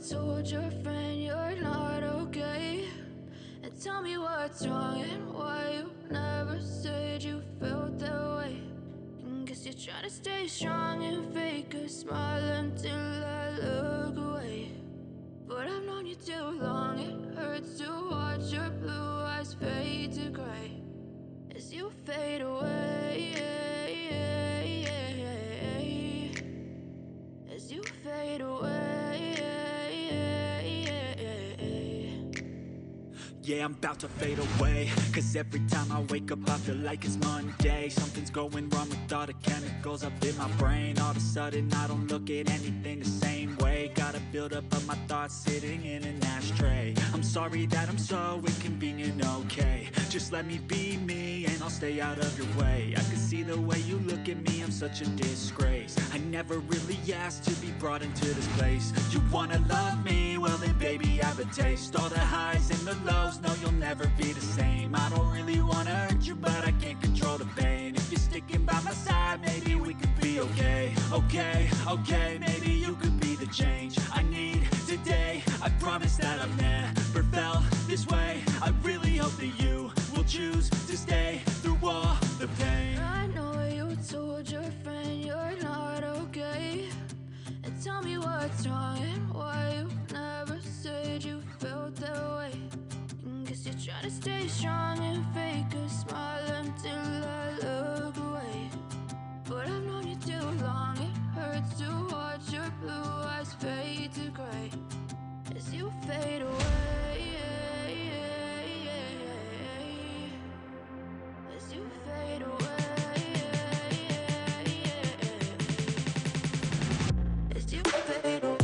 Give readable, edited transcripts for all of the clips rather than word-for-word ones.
told your friend you're not okay? And tell me what's wrong and why you never said you felt that way. And guess you're trying to stay strong and fake a smile until I look away. But I've known you too long, it hurts to watch your blue eyes fade to gray as you fade away. As you fade away. Yeah, I'm about to fade away, cause every time I wake up I feel like it's Monday. Something's going wrong with all the chemicals up in my brain. All of a sudden I don't look at anything the same way. Got a buildup of my thoughts sitting in an ashtray. I'm sorry that I'm so inconvenient, okay? Just let me be me and I'll stay out of your way. I can see the way you look at me, I'm such a disgrace. I never really asked to be brought into this place. You wanna love me? Well then baby I have a taste. All the highs and the lows, no you'll never be the same. I don't really wanna hurt you but I can't control the pain. If you're sticking by my side maybe we could be okay. Okay, maybe you could be the change I need today. I promise that I've never felt this way. I really hope that you will choose to stay through all the pain. I know you told your friend you're not okay. And tell me what's wrong and why you never said you felt that way. And guess you're trying to stay strong and fake a smile until I look away. But I've known you too long, it hurts to watch your blue eyes fade to gray as you fade away. As you fade away. As you fade away.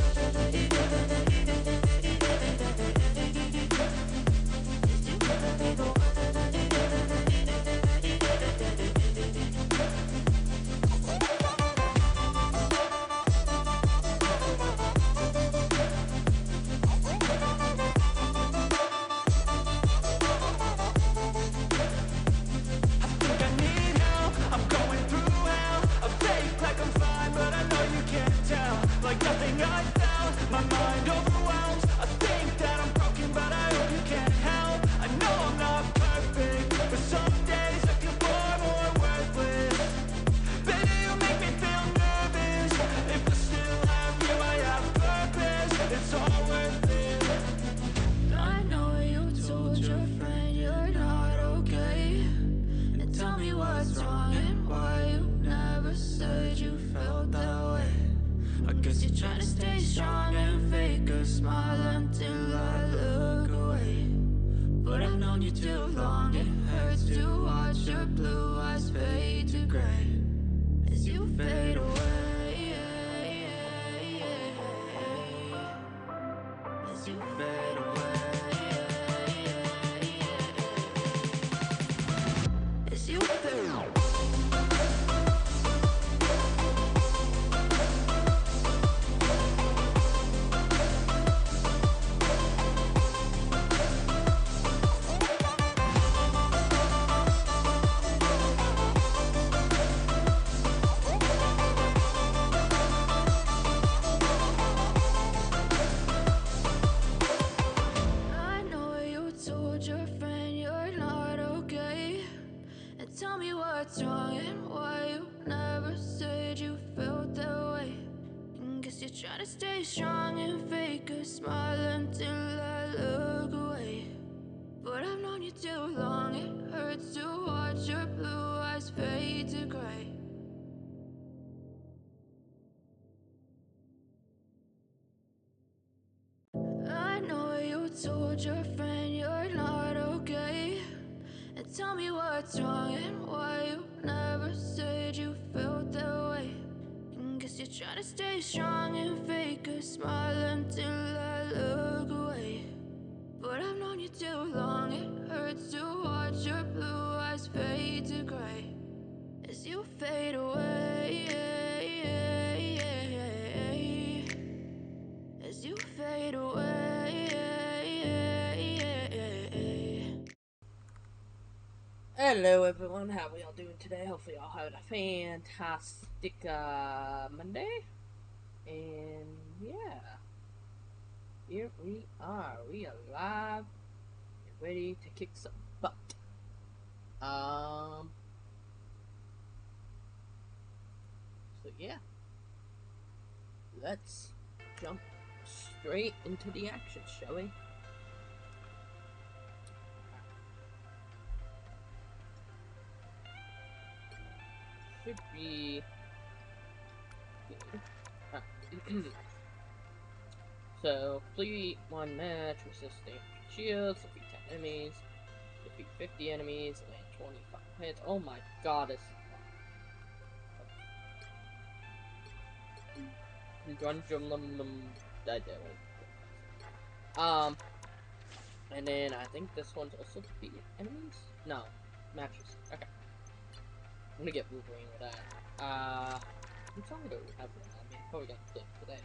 Told your friend you're not okay. And tell me what's wrong and why you never said you felt that way. And guess you're trying to stay strong and fake a smile until I look away. But I've known you too long, it hurts to watch your blue eyes fade to gray as you fade away. As you fade away. Hello everyone, how are y'all doing today? Hopefully y'all had a fantastic Monday. And yeah. here we are. We are live and ready to kick some butt. So yeah, let's jump straight into the action, shall we? Should be good. So, complete one match, resist damage shields, defeat 10 enemies, defeat 50 enemies, land 25 hits. Oh my god, it's and then I think this one's also defeat enemies? No, matches. Okay. I'm gonna get Wolverine with that. I'm trying to have one. I mean, probably gonna click today.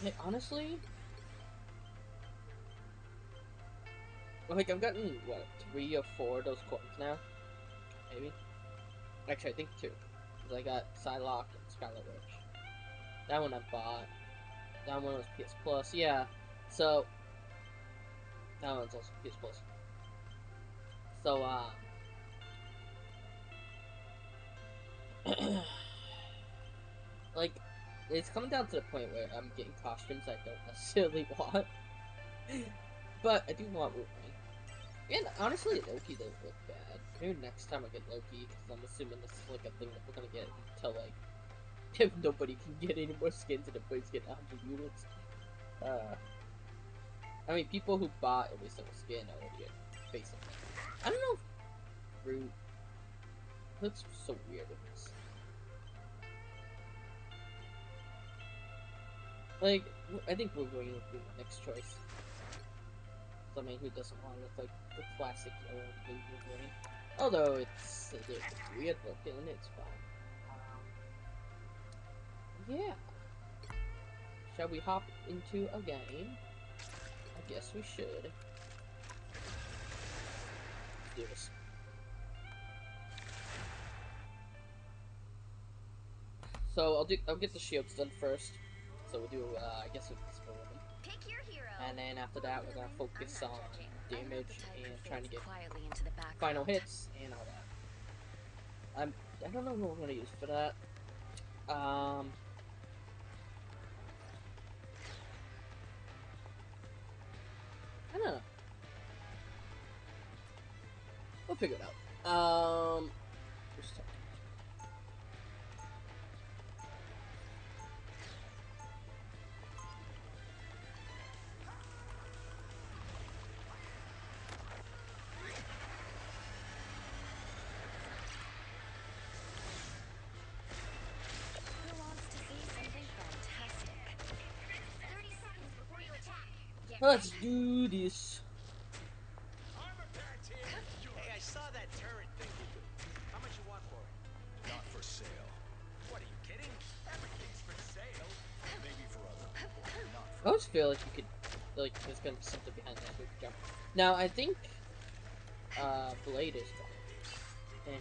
Hey, honestly, like, I've gotten, what, 3 or 4 of those coins now? Maybe? Actually, I think 2. Because I got Psylocke and Scarlet Witch. That one I bought. That one was PS Plus, yeah. So, that one's also PS Plus. So, like, it's coming down to the point where I'm getting costumes I don't necessarily want. But I do want Wolverine. And honestly, Loki doesn't look bad. Maybe next time I get Loki, because I'm assuming this is like a thing that we're gonna get until, like, if nobody can get any more skins and everybody's getting 100 units. I mean, people who bought every single skin already are basically. I don't know if Groot looks so weird in this. Like, I think Wolverine would be my next choice. I mean, who doesn't want to look like the classic old blue Wolverine? Although it's a little weird looking, it's fine. Yeah. Shall we hop into a game? I guess we should. Let's do this. So I'll get the shields done first. So we'll do I guess it's for women. And then after that, we're gonna focus on damage and trying to get final hits and all that. I don't know what we're gonna use for that. I don't know. We'll figure it out. Just talking. Let's do this. Hey, I saw that turret thing you do. How much you want for it? Not for sale. What, are you kidding? Everything's for sale. Maybe for other people, not I for always feel like you could, like, there's gonna be something behind that big jump. Now, I think, Blade is coming.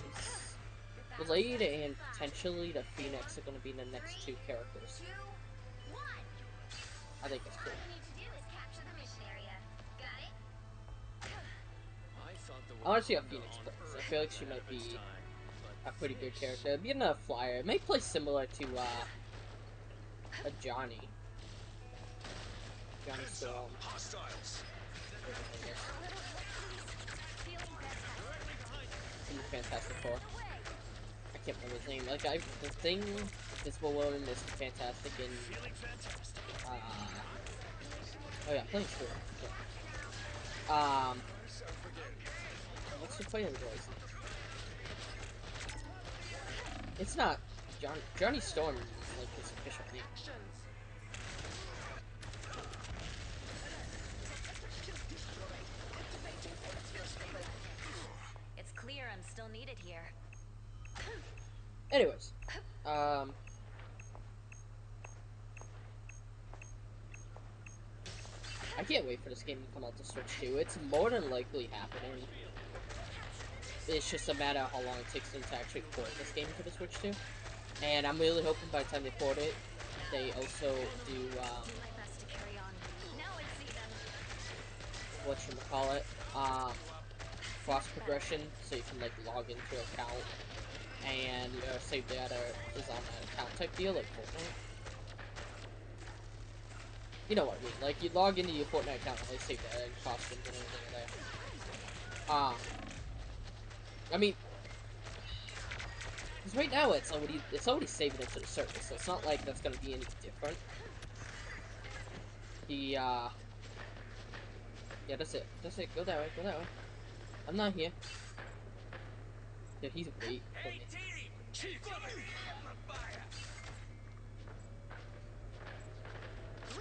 And Blade and potentially the Phoenix are gonna be the next 2 characters. I think it's cool. I want to see how Phoenix plays. I feel like she might be a pretty good character. Being a flyer, it may play similar to a Johnny Storm. hostiles. From the Fantastic Four. I can't remember his name. Like, the thing, Visible Woman is fantastic in. Oh yeah, playing Storm. Yeah. What's the player voice? It's not Johnny Storm is like his official name. It's clear I'm still needed here. Anyways, I can't wait for this game to come out to Switch 2. It's more than likely happening. It's just a matter of how long it takes them to actually port this game to the Switch 2. And I'm really hoping by the time they port it, they also do Do my best to carry on. Now it's season. whatchamacallit, cross progression, so you can like log into an account and your save data is on that account type deal, like Fortnite. You know what I mean? Like you log into your Fortnite account and they save data and costumes and everything in there. I mean, because right now it's already saving into the server, so it's not like that's gonna be any different. Yeah, that's it. That's it. Go that way. Go that way. I'm not here. Yeah, he's waiting for me.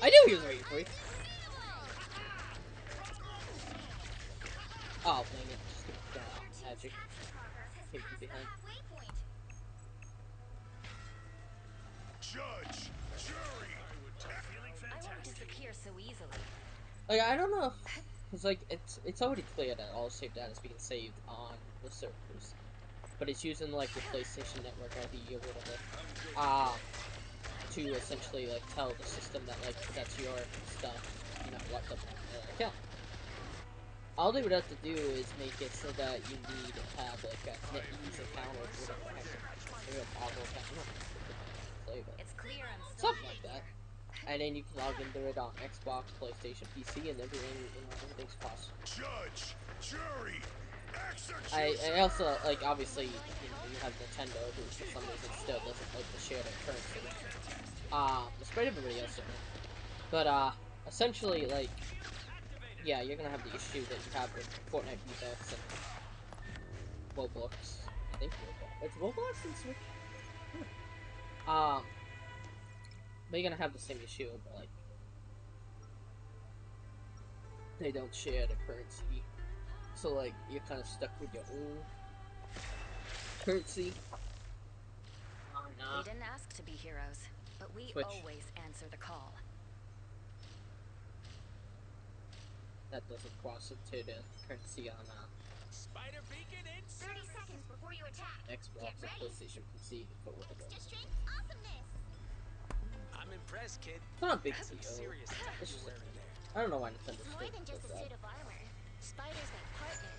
I knew he was waiting for me. Oh, dang it. Just magic. Hit from behind. Judge, jury. I won't disappear so easily. Like, I don't know if... Because, like, it's already clear that all saved data is being saved on the servers. But it's using, like, your PlayStation Network ID or whatever. To essentially, like, tell the system that, like, that's your stuff, you know, locked up on your account. All they would have to do is make it so that you need to have, like, a NetEase account or whatever the heck. Maybe a Bravo account. I don't know what the play, but It's clear I'm still something like needed that. here. And then you can log into it on Xbox, PlayStation, PC, and everything, you know, everything's possible. Judge, jury, I executioner. also, like, obviously, you know, you have Nintendo, who for some reason still doesn't like to share their currency. Despite everybody else doing it. But, essentially, like, yeah, you're gonna have the issue that you have with Fortnite V-Bucks and Roblox. I think Roblox. It's Roblox and Switch? But you're gonna have the same issue, but, like, they don't share the currency. So, like, you're kind of stuck with your own currency. Oh, nah. We didn't ask to be heroes, but we Switch. always answer the call. That doesn't cross into the currency on, Spider beacon in 30 seconds before you attack. Xbox or Get ready. PlayStation PC, but whatever. Extra strength awesomeness. I'm impressed, kid. It's not a big That's some deal. serious tech It's you're just, wearing there. I don't know why Nintendo It's still more than just a does that. suit of armor. Spider's my partner.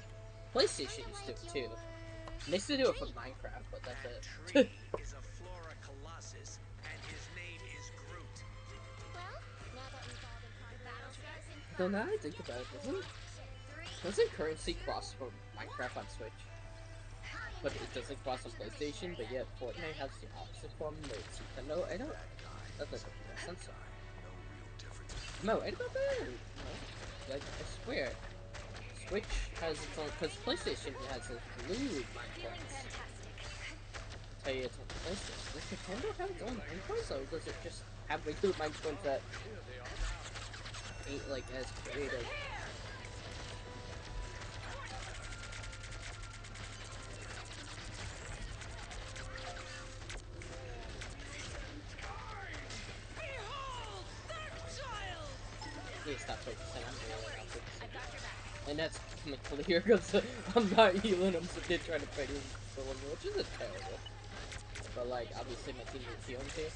PlayStation Kinda used to like too. your And they still do it for tree. Minecraft, but that's That it. tree is a Flora Colossus, and his name is Groot. Well, now that we've all been talking battle starts in Though now I 5, think about it, 4, 3, doesn't currency cross for Minecraft on Switch? But it doesn't cross on PlayStation, but yet Fortnite has the opposite form where it's Nintendo. I don't. That doesn't make sense. No, I don't know. No. I swear. Switch has its own, because PlayStation has its blue Feeling Minecraft. fantastic. Tell you it's on PlayStation. Does Nintendo have its own Minecraft, or does it just have regular Minecraft that ain't like as creative? Need to stop focusing on me. I got your back. And that's becoming clear because I'm not healing him, so they're trying to fight him, which isn't terrible. But like, obviously my team is healing too.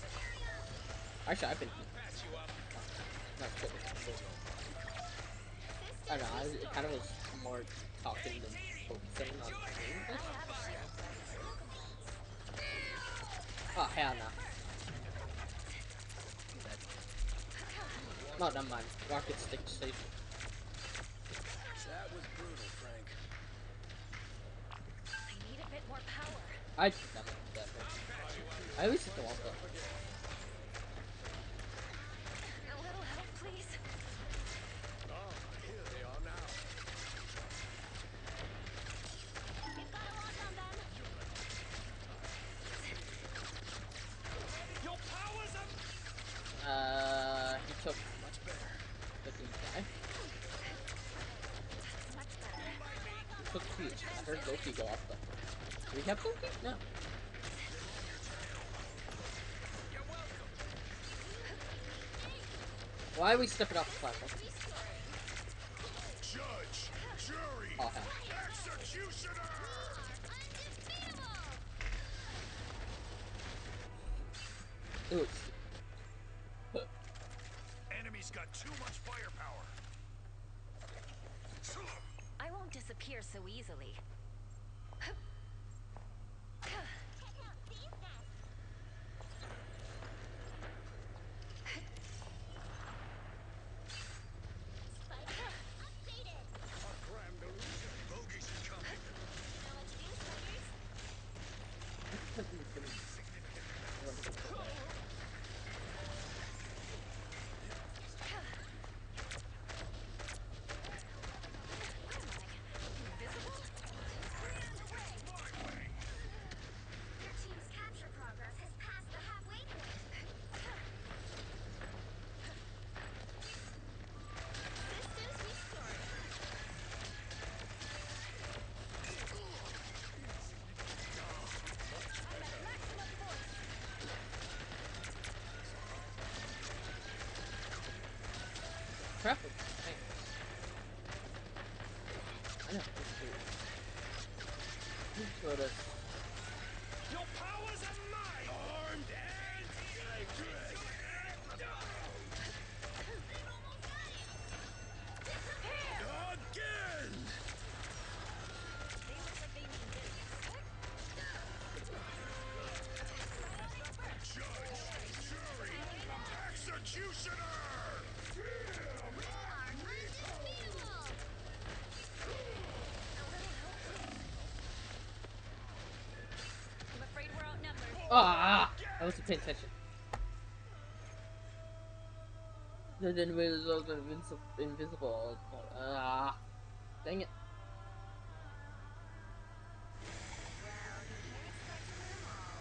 Actually, I've been healing. Not sure if it's I don't know, it kind of was more talking than focusing on the game. I have a shield. Oh, hell no. No, never mind. Rocket stick station. That was brutal, Frank. I need a bit more power. I did not like that one. I always hit the wall button. A little help, please. Oh, here they are now. we've got a lock on them. Your powers are... He took much better. But he died. Much better. He took two. I heard Loki go off though. Do we have Loki? No. You're welcome. Why are we stepping off the platform? Judge, jury, Oh, hell. executioner. Dude. disappear so easily. Spike updated. A grand illusion. Bogies incoming. Know what to do, spiders? Invisible? Your team's capture progress has passed the halfway point. Systems restored. I'm at maximum force. Crap with tanks. I know. Let's sort of. Your powers are mine. Armed and dangerous. Again. They look like they mean business. Judge, jury, executioner. We are undefeatable. A little help, please. I'm afraid we're outnumbered. Ah! I wasn't paying attention. The invisible, invisible. Ah! Dang it. Well, you can't expect to win them all.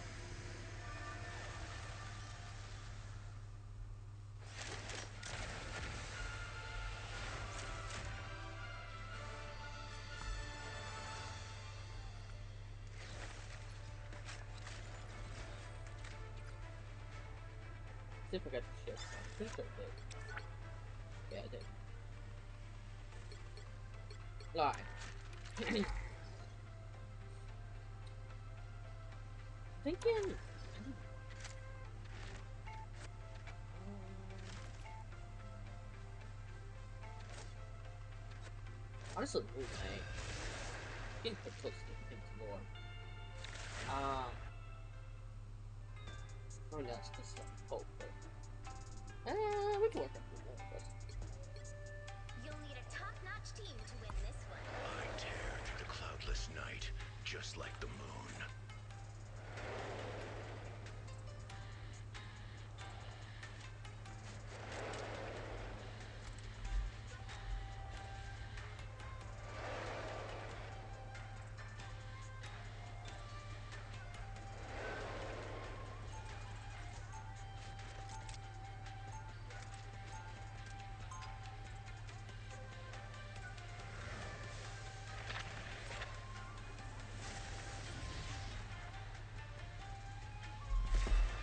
See if I got the shit. I'm pretty sure I did. Yeah, I did. Lie. Thinking. Honestly, Moon Knight. Getting pretty close to getting into lore. Oh, that's just a hope, but. We can work on Moon Knight first. You'll need a top-notch team to win this one. I tear through the cloudless night, just like the moon.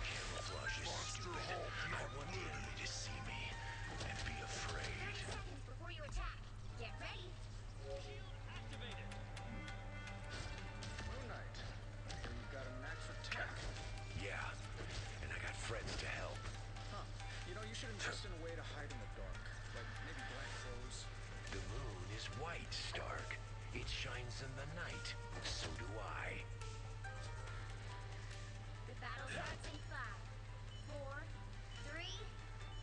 Camouflage is stupid. I want the enemy to see me and be afraid. 30 seconds before you attack. Get ready. Moon Knight. You got a knack for tech. Yeah, and I got friends to help. Huh. You know, you should invest in a way to hide in the dark. Like maybe black clothes. The moon is white, Stark. It shines in the night. So do I. The battle starts in 5, 4, 3,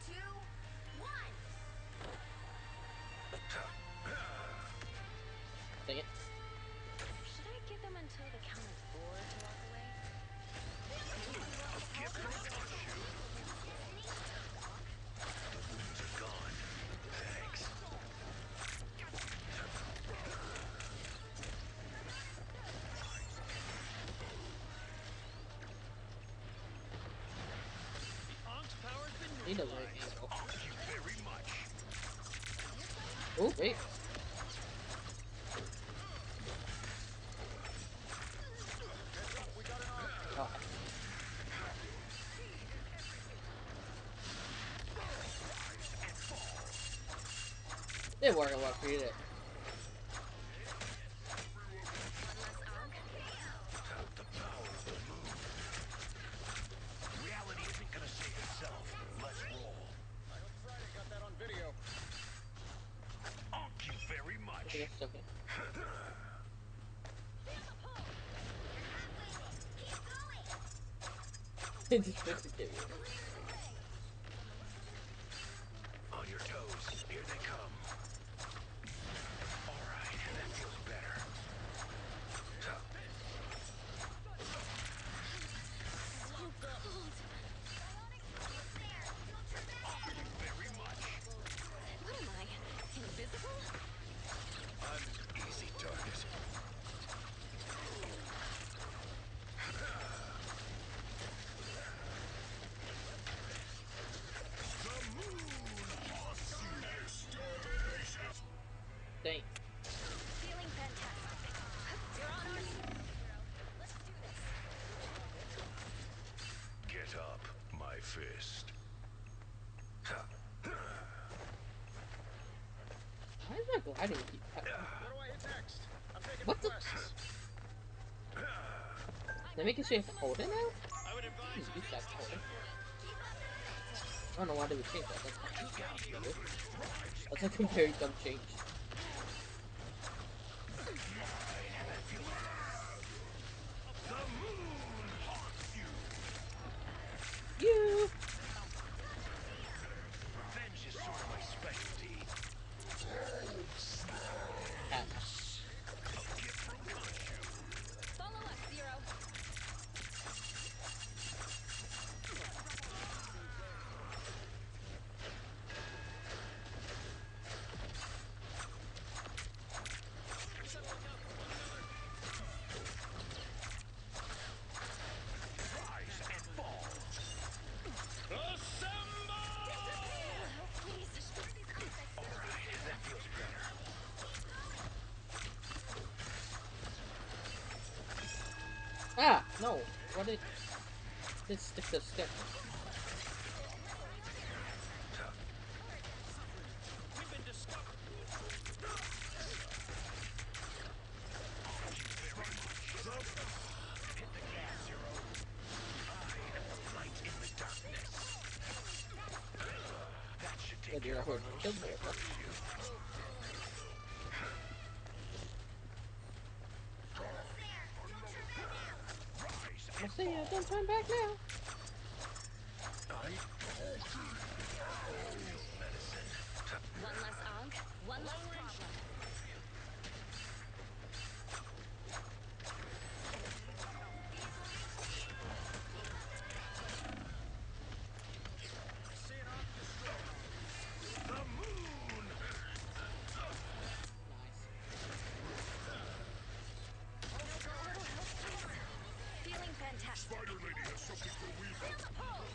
2, 1. Dang it. Should I give them until the count of 4 to walk away? Moons are gone. Thanks. Need a right angle. Thank you very much. Oh, wait. Oh. It worked a lot for you today. One less arc? The power of the moon. Reality isn't gonna save itself. Let's roll. I hope Friday got that on video. Thank you very much. I think it's okay. It's supposed to give you. On your toes. Here they come. All right, that feels better. Thank you very much. What am I? Invisible? I'm easy target. Dang. Feeling fantastic. You're on our side, hero. Let's do this. Get up, my fist. Why is my gliding keep What do I hit next? I'm taking What the- requests. They're making sure you have to hold it now? I would advise You have to hold it. I don't know why they would change that. That's like a very dumb change. You. Revenge is sort of my specialty. Cat. Follow us, Zero. Rise and fall. All right, that feels better. Ah, no. What did this stick to stick? We've been discovered. Hit the gas, Zero. I am the light in the darkness. That should Yeah, take dude, care I of our heard little killed me. sniper issue. Rise I'll and see ya. fall. Don't turn back now. Medicine. One less Ankh, one less problem. See an arc destroyed. The moon. Nice. Feeling fantastic.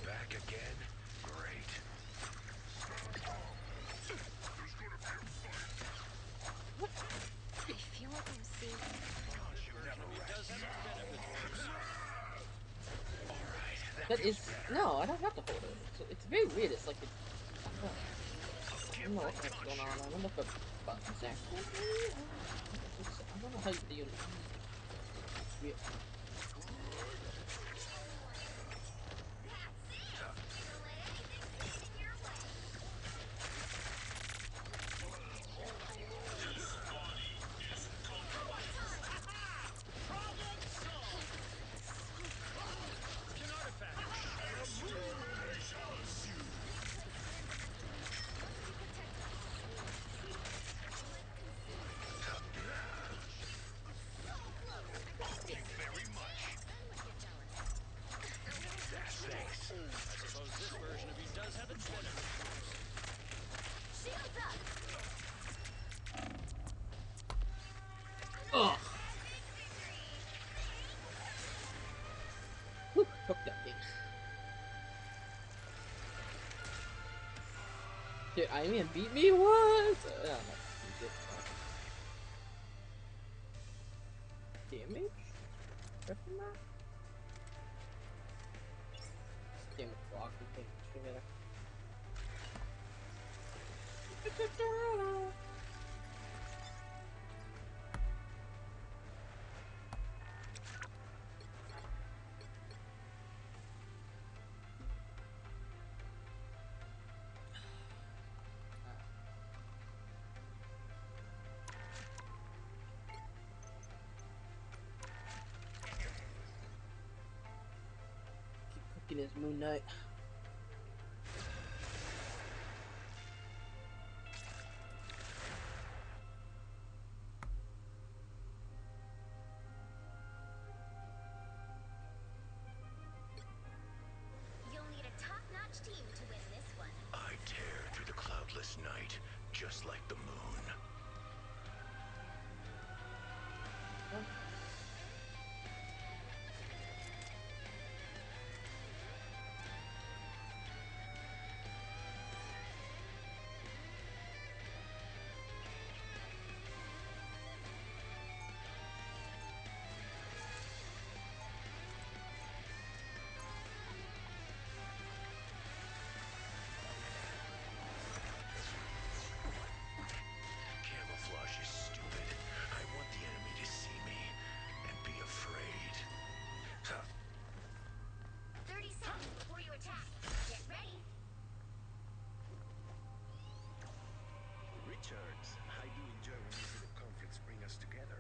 Back again? Great. I feel like I'm seeing. Cause you never rest. All right, That feels is better. no. I don't have to hold it. It's very weird. It's like I don't know what the heck's going on. I wonder if the buttons accident maybe? I don't know how you do it. Weird. An artifact. Very much. Thanks. I suppose this version of you does have its benefits. Shields up! Ugh. Whew, took that thing. Dude, I mean, beat me once. Damage? Question mark? Damage block and things together. Keep Looking as Moon Knight. You'll need a top-notch team to win this one. I tear through the cloudless night, just like the moon. Camouflage is stupid. I want the enemy to see me and be afraid. 30 seconds before you attack. Get ready. Richard, I do enjoy when these little conflicts bring us together.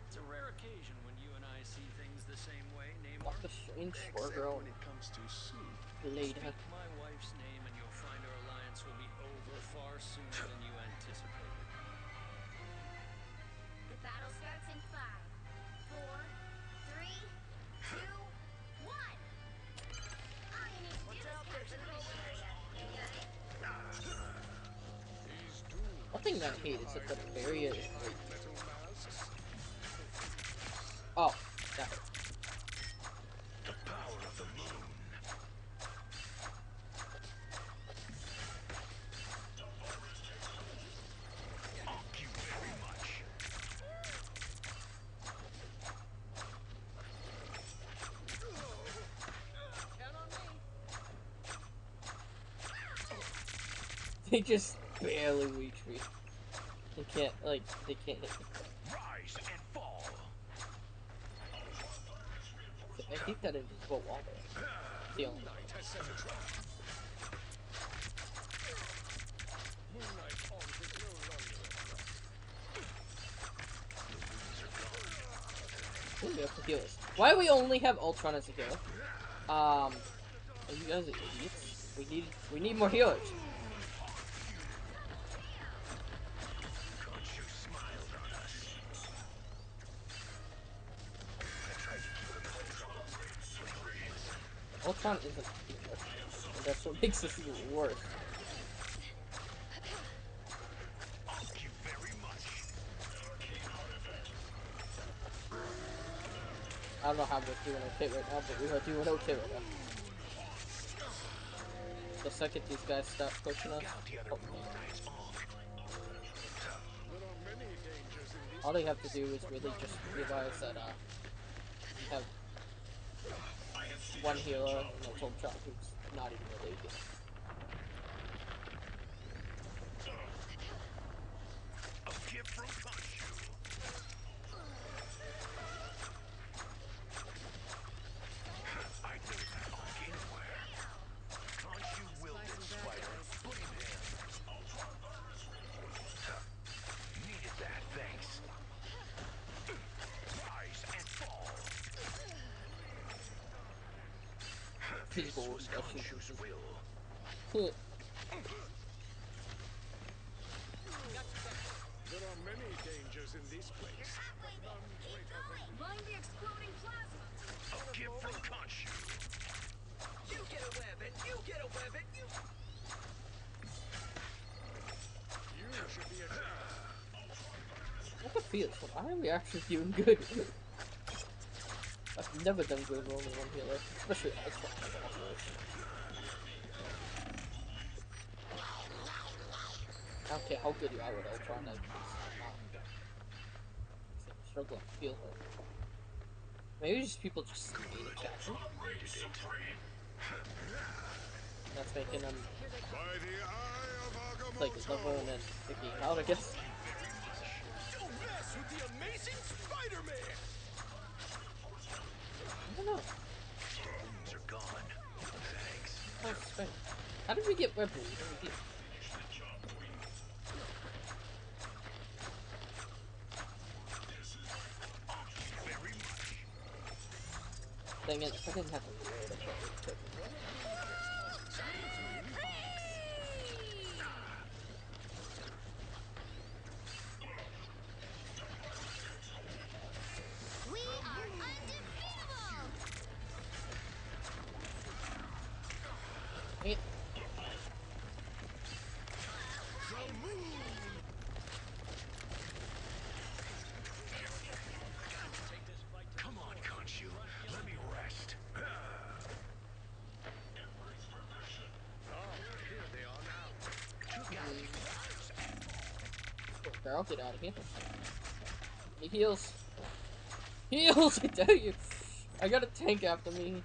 It's a rare occasion when you and I see things the same way, Namor. What a strange Except girl. when it comes to soup. Later. Speak my wife's name and you'll find our alliance will be over far sooner than you anticipated. The battle starts in 5, 4, 3, 2, 1. All you need to do is capture the whole area. One thing that I hate is that the barrier is great. Metal masks. Oh, that hurt. The power of the moon. Thank you very much. Count on me. They just barely reach me. They can't hit me. Rise and fall. I hate that invisible wall there. The only Knight has set a trap. Moon Knight arms is no longer a threat. Ooh, we have to heal us. Why do we only have Ultron as a healer? Are you guys idiots? We need more healers. Khonshu smiled on us. I tried to keep him out of trouble, but he were his. Ultron isn't a healer. And that's what makes this even worse. Thank you very much. I don't know how we're doing okay right now, but we are doing okay right now. The second these guys start pushing us, Got the other Moon Knight's onk. There are many dangers in this. all they have to do is really just realize that we have one healer and that's Ultron who's not even really a healer. A gift from Khonshu. I know that onk anywhere. Khonshu willed it, Spider. Put him in. Needed that, thanks. Rise and fall. Physical This was reduction. Khonshu's will. There are many dangers in this place. Halfway there. Keep going. Mind the exploding plasma. A gift from Khonshu. You get a web it! You get a web it! You... You should be a giant. What the feels? Why are we actually doing good? I've never done good with only one healer, especially Ultron. I don't care how good you are with Ultron, I'm struggling to feel it. Maybe just people just need action. Needed it. That's making them By the eye of like Agamotto. level and then picking out, I guess. Don't mess with the amazing Spider-Man. I don't know. Wounds are gone. Thanks. How's Spain? How did we get web wounds? Very much. thing is, if I didn't have to reload, I probably could. We are undefeatable! Hey, Come on, Khonshu. Let me rest. Here they are now. cool, girl, get out of here. He heals. Heals, I tell you. I got a tank after me.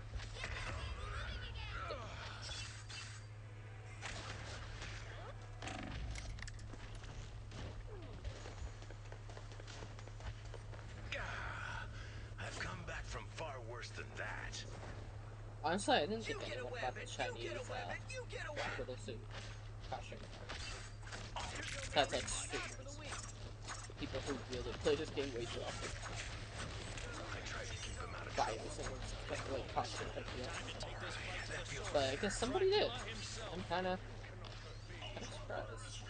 I've come back from far worse than that. Honestly, I didn't think anyone about the Chinese Black Widow suit costume. That's like streamers. People who really play this game way too often. I tried to keep him out of Buy trouble. this like costume type deal. But I guess somebody did. I'm kinda surprised.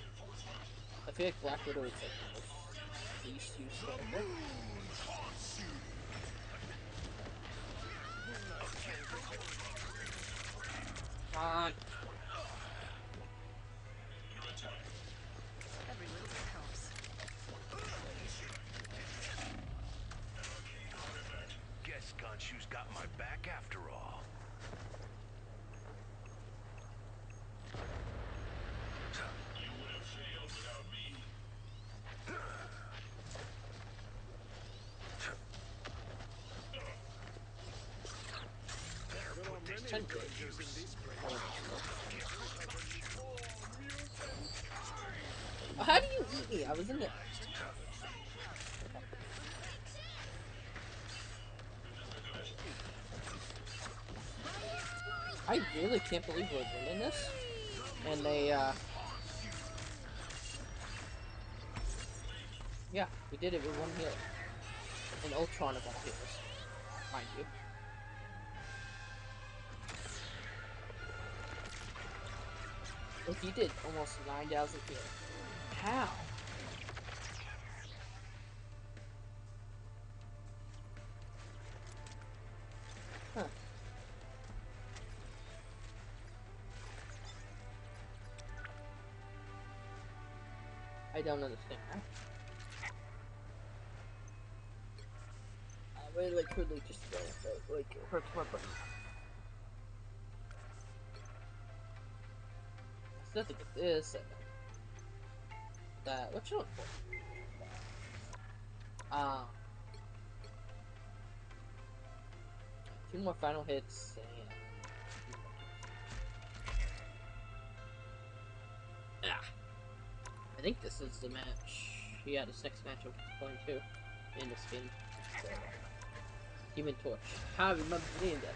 I feel like Black Widow is like the most least used character. Come on. Every little bit helps. Guess Khonshu's got my back after all. You would have failed without me. Better put this to good use. How do you eat me? I was in there. I really can't believe we're winning this. And they, yeah, we did it with one healer. An Ultron of all healers, mind you. Like, he did almost 9,000 healing. How? Huh. I don't understand that. I really like quickly just go like it hurts my brain. I still have to get this and that. What you look for? Two more final hits and yeah. I think this is the match. Yeah, this next match I'm going to in this game. So, Human Torch. I remember seeing that.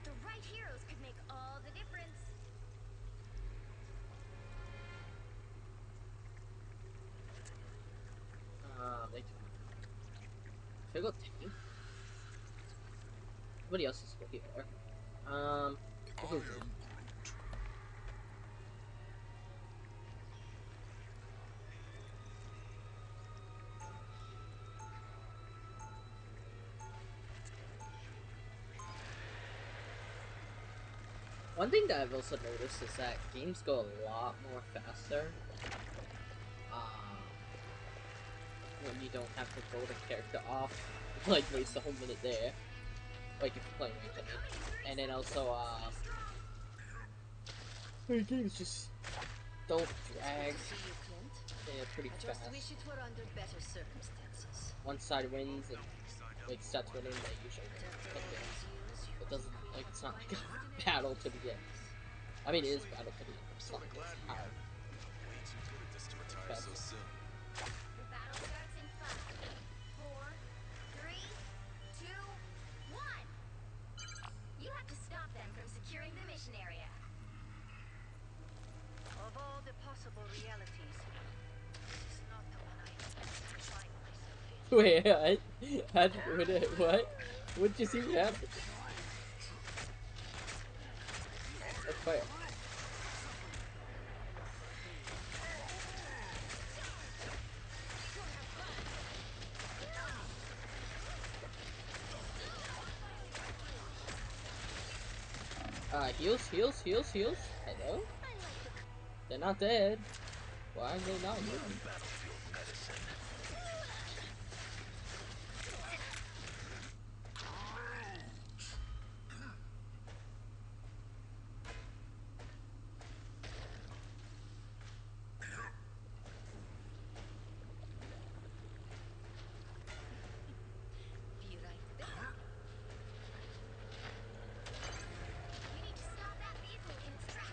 The right heroes could make all the difference. They do. Should I go tank? Somebody else is still here. I'll go Groot. One thing that I've also noticed is that games go a lot more faster when you don't have to vote a character off, like waste a whole minute there, like if you're playing ranked, I mean. And then also, games just don't drag. They're pretty fast. Wish it were under better circumstances. One side wins and like starts winning, they usually win. It doesn't like it's not like a battle to the end. I mean, it is battle to the end. It's not like it's hard. Way too good at this to retire so soon. The battle starts in 5, 4, 3, 2, 1. You have to stop them from securing the mission area. Of all the possible realities, Wait, what? What just even happened? That's fire. Heals, heals, heals, heals. Hello? They're not dead. Why are they not moving? Be right there. We need to stop that vehicle in its tracks.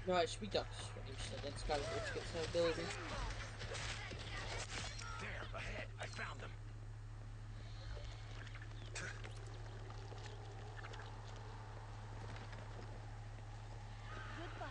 No, it should be Doctor Strange, so then Scarlet Witch gets her ability. There, ahead. I found them. Goodbye.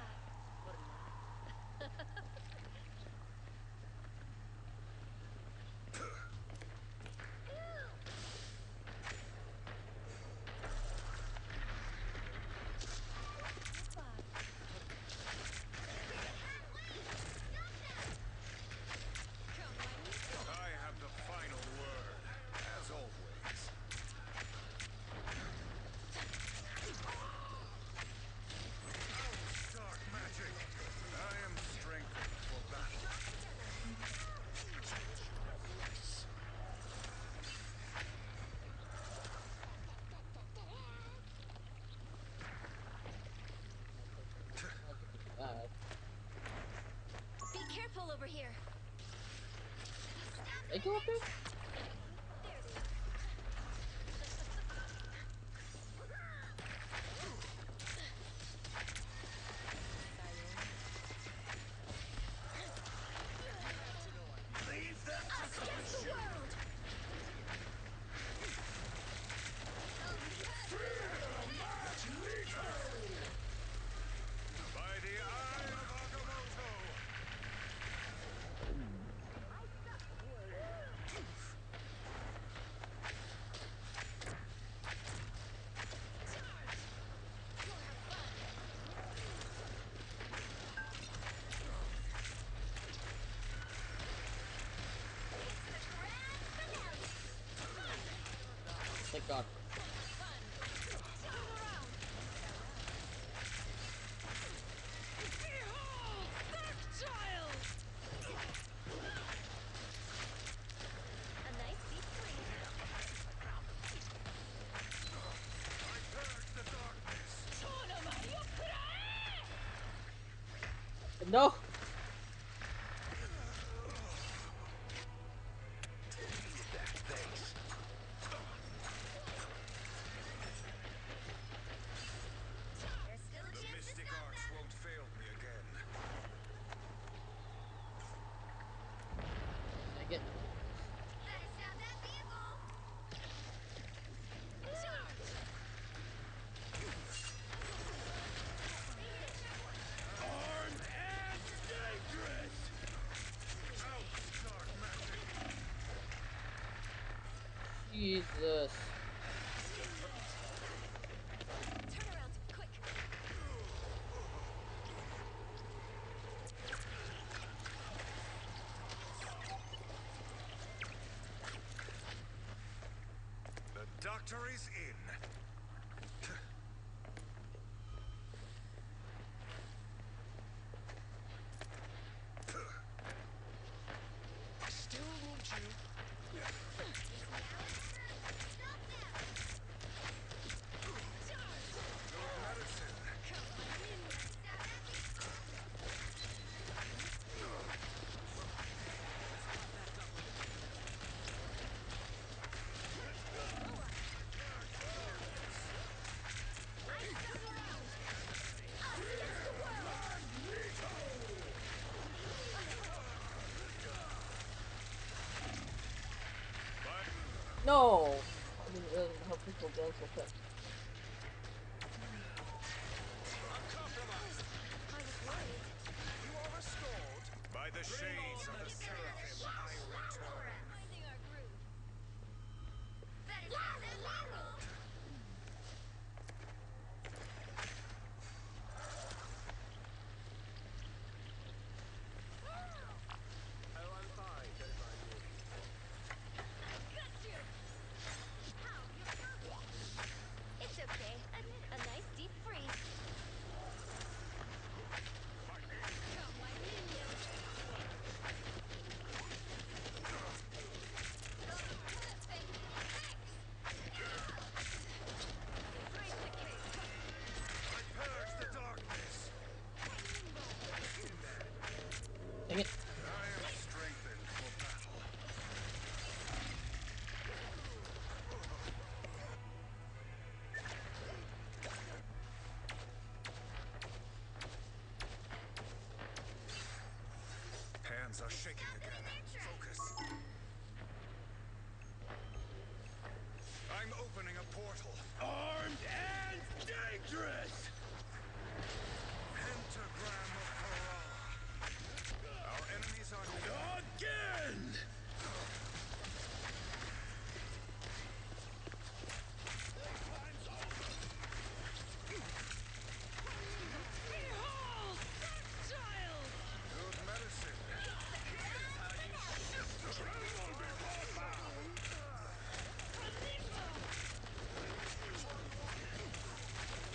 I have the final word, as always. Dark magic. I am strengthened for battle. Be careful over here. They go up there? By the eye of Agamotto. Thank God. A nice victory. I purge the darkness. No! There's still a The chance to mystic stop arts them. won't fail me again. I get Better stop that vehicle. Armed and dangerous! Out, dark magic. Jesus. Turn around, quick. The doctor is in. Still won't you? Medicine. No! I didn't realize how people dance so quick. I'm coming.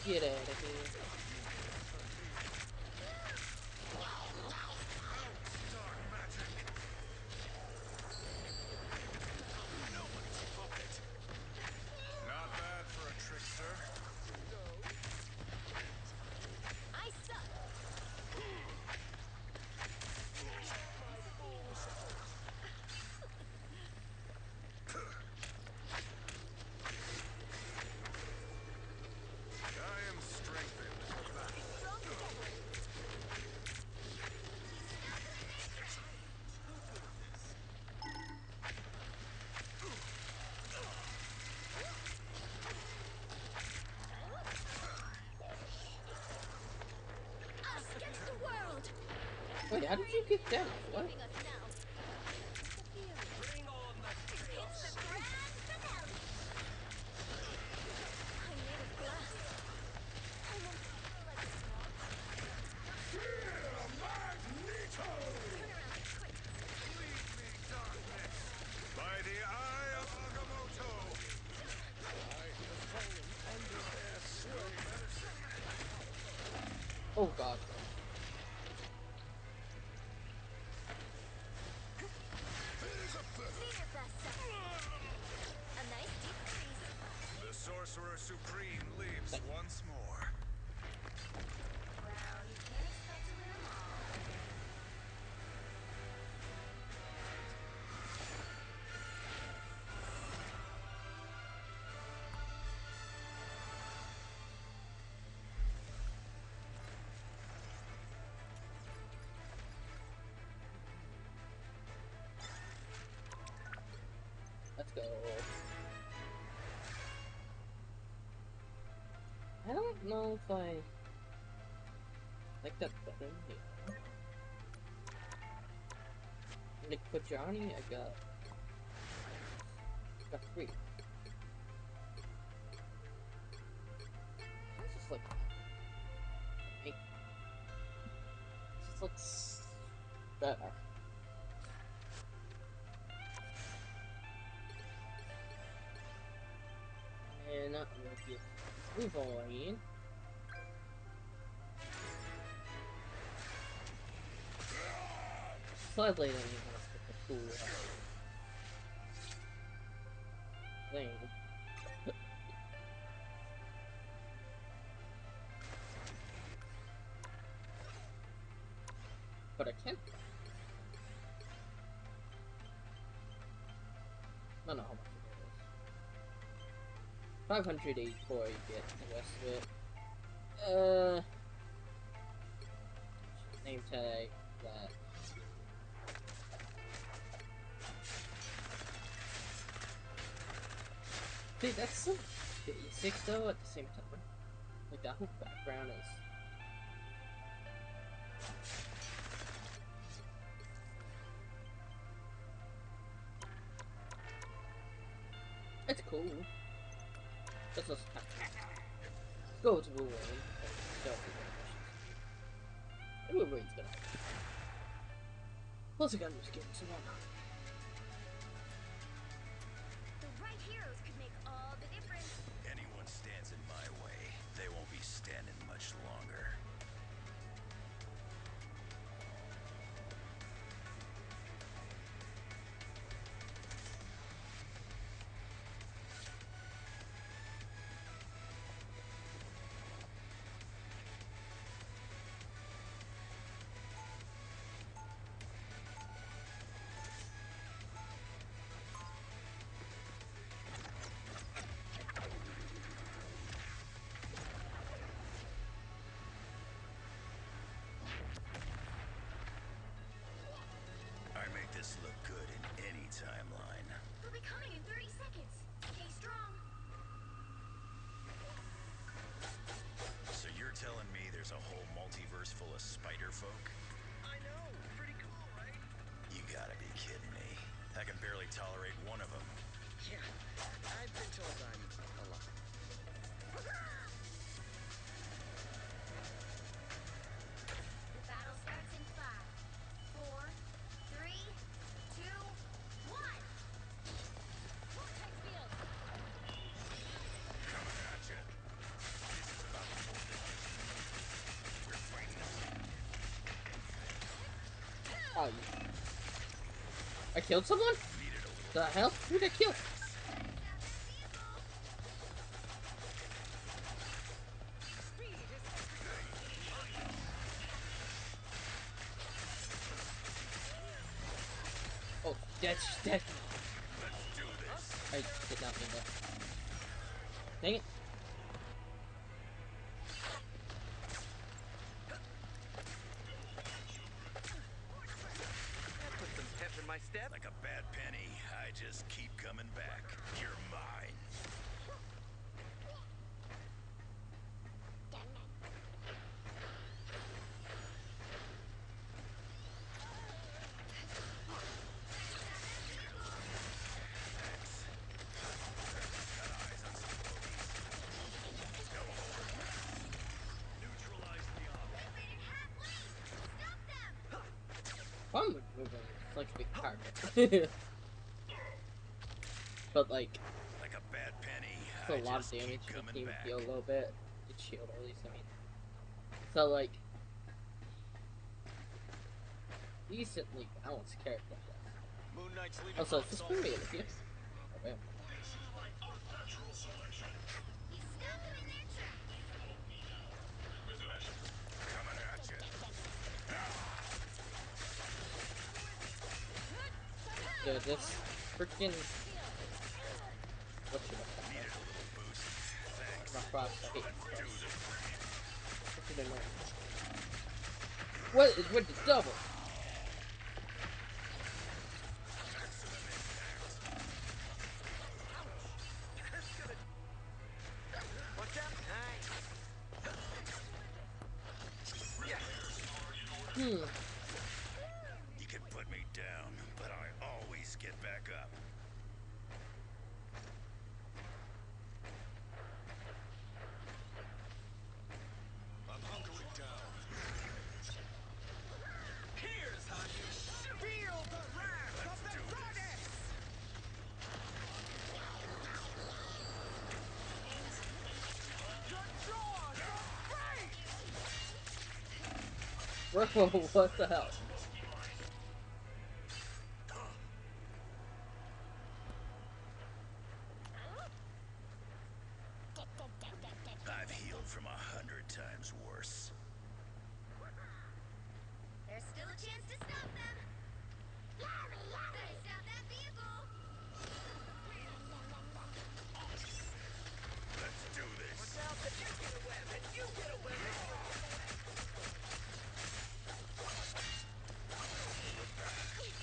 Get out of here. Not bad for a trickster. I suck. I am strengthened for battle. Strong together. Us against the world. Wait, how did you get down? What? Leaving us now. Bring on the It's the grand finale. I'm made of glass. Almost like small. Magneto! Turn around, quick. Lead me, darkness! By the eye of Agamotto! Oh god. See your best self. A nice deep freeze. The Sorcerer Supreme lives once more. Well, you can't expect to win them all. Let's go. I don't know if I like that better. Yeah. Nick Johnny, I got 3. It's just like it just looks better. And not with Wolverine. Sadly, I don't even have such a cool thing. But I can't. I don't know how much it is. 500 each before you get the rest of it. Name tag, that. Dude, that's so basic though at the same time. Like that whole background is. It's cool. Let's just go to Wolverine. And Wolverine's gonna. Plus, I gotta just get some more. The right heroes could make all the difference. Anyone stands in my way, they won't be standing much longer. I make this look good in any timeline. They'll be coming in 30 seconds. Stay strong. So you're telling me there's a whole multiverse full of spider folk? I know. Pretty cool, right? You gotta be kidding me. I can barely tolerate one of them. Yeah. I've been told I'm a lot. The battle starts in 5, 4, 3, 2, 1. Vortex field. Coming at ya. This is about to Oh, I killed someone? The hell? Who did I kill? Oh, that's that. I did not mean that. Dang it. That put some pep in my step. Like a bad penny, I just keep coming back. You're mine. I'm moving. It's like a big target. But like a bad penny. it's a lot of damage. You can even heal a little bit. It's shield at least, I mean. So like decently balanced character. Moon Knight's leaving. Also, is this gonna be with you? Okay. Dude, this freaking what should I call it? My frost, I hate frost. Freaking annoying. What is with the double? You can put me down, but I always get back up. I'm hunkering down. Here's how you feel the wrath of the goddess. Bro, what the hell? I've healed from 100 times worse. There's still a chance to stop them. Better stop that vehicle. Let's do this.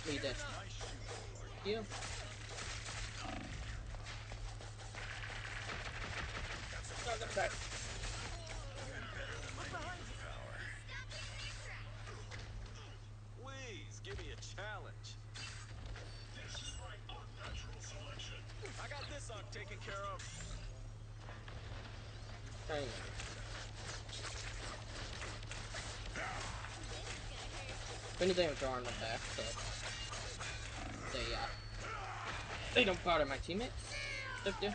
We did. You. Please give me a challenge. This is my unnatural selection. I got this arc taken care of. Dang. If anything, I'm drawing them back, so they don't bother my teammates. They do.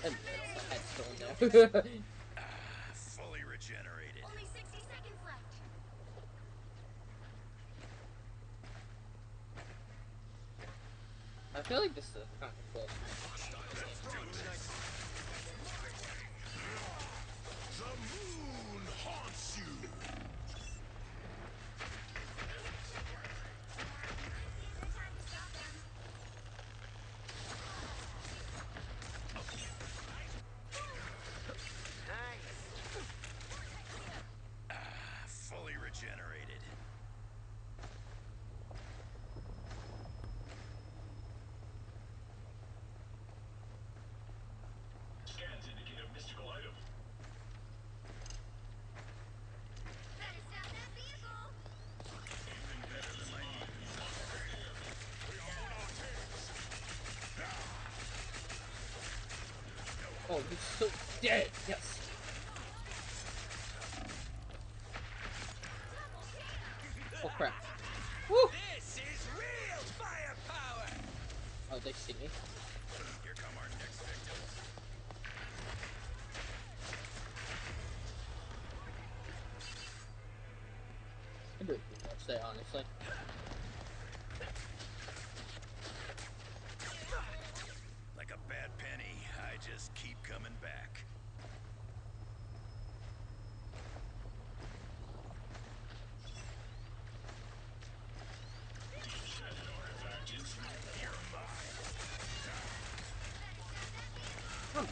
And the head's still in there. Fully regenerated. Only 60 seconds left. I feel like this is kind of close. The moon haunts you. Fully regenerated. Scans indicate a mystical item. Better stop that vehicle. Even better than my Oh, he's so dead. Yes. Oh crap. Woo! This is real firepower. Oh, they see me. Here come our next victims. say, honestly. Like a bad penny, I just keep coming back. Come on.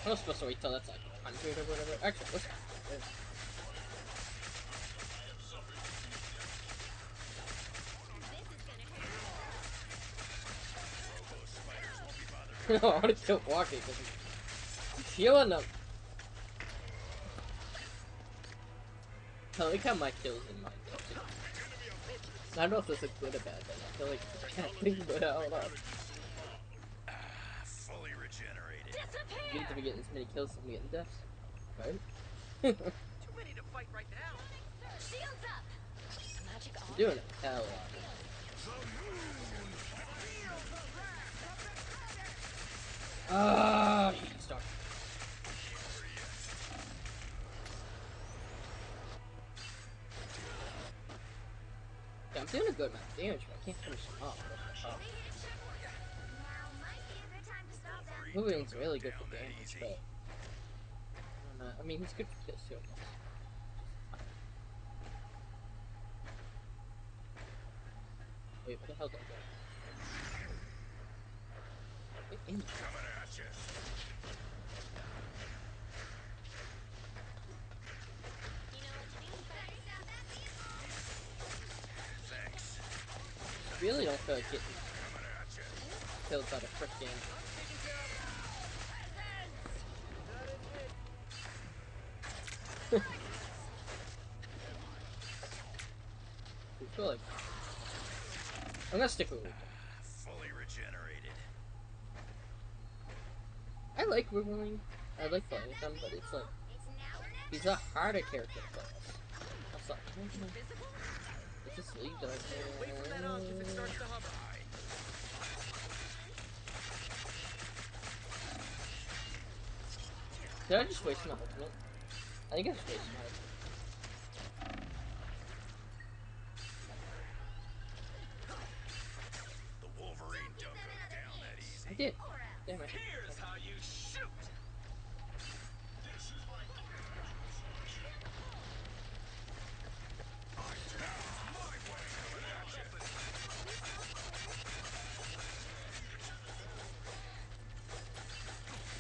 I'm not supposed to wait till that's like 100 or whatever. Actually, let's go. No, I want to kill Walkie because he's healing them. I like how my kills in mine go too. I don't know if this is a good or bad thing. I feel like it's a bad thing, but hold on. Fully regenerated. You need to be getting as many kills as I'm getting deaths. Right? Too many to fight right now. Shields up. Magic on. You're doing it. Hell of a lot. Ah, you stop. Yeah, I'm doing a good amount of damage, but I can't finish them off. That's my problem. Now might be a good time to stop them. Wolverine's really good for damage, but I mean, he's good for kills too. I guess. Wait, what the hell did I do? Get in. Coming at you. Thanks. I really don't feel like getting Coming at you. killed by the frickin' I feel like I'm gonna stick with Wolverine. Fully regenerated. I like Wolverine. I like playing with him, but it's like It's now or never. he's a harder character to play as. That's like is this leave that Wait from that arc if it starts to hover. Did I just waste my ultimate? I think I just wasted my ultimate. The Wolverine don't go down that easy. I did. Damn it. Here's how you shoot.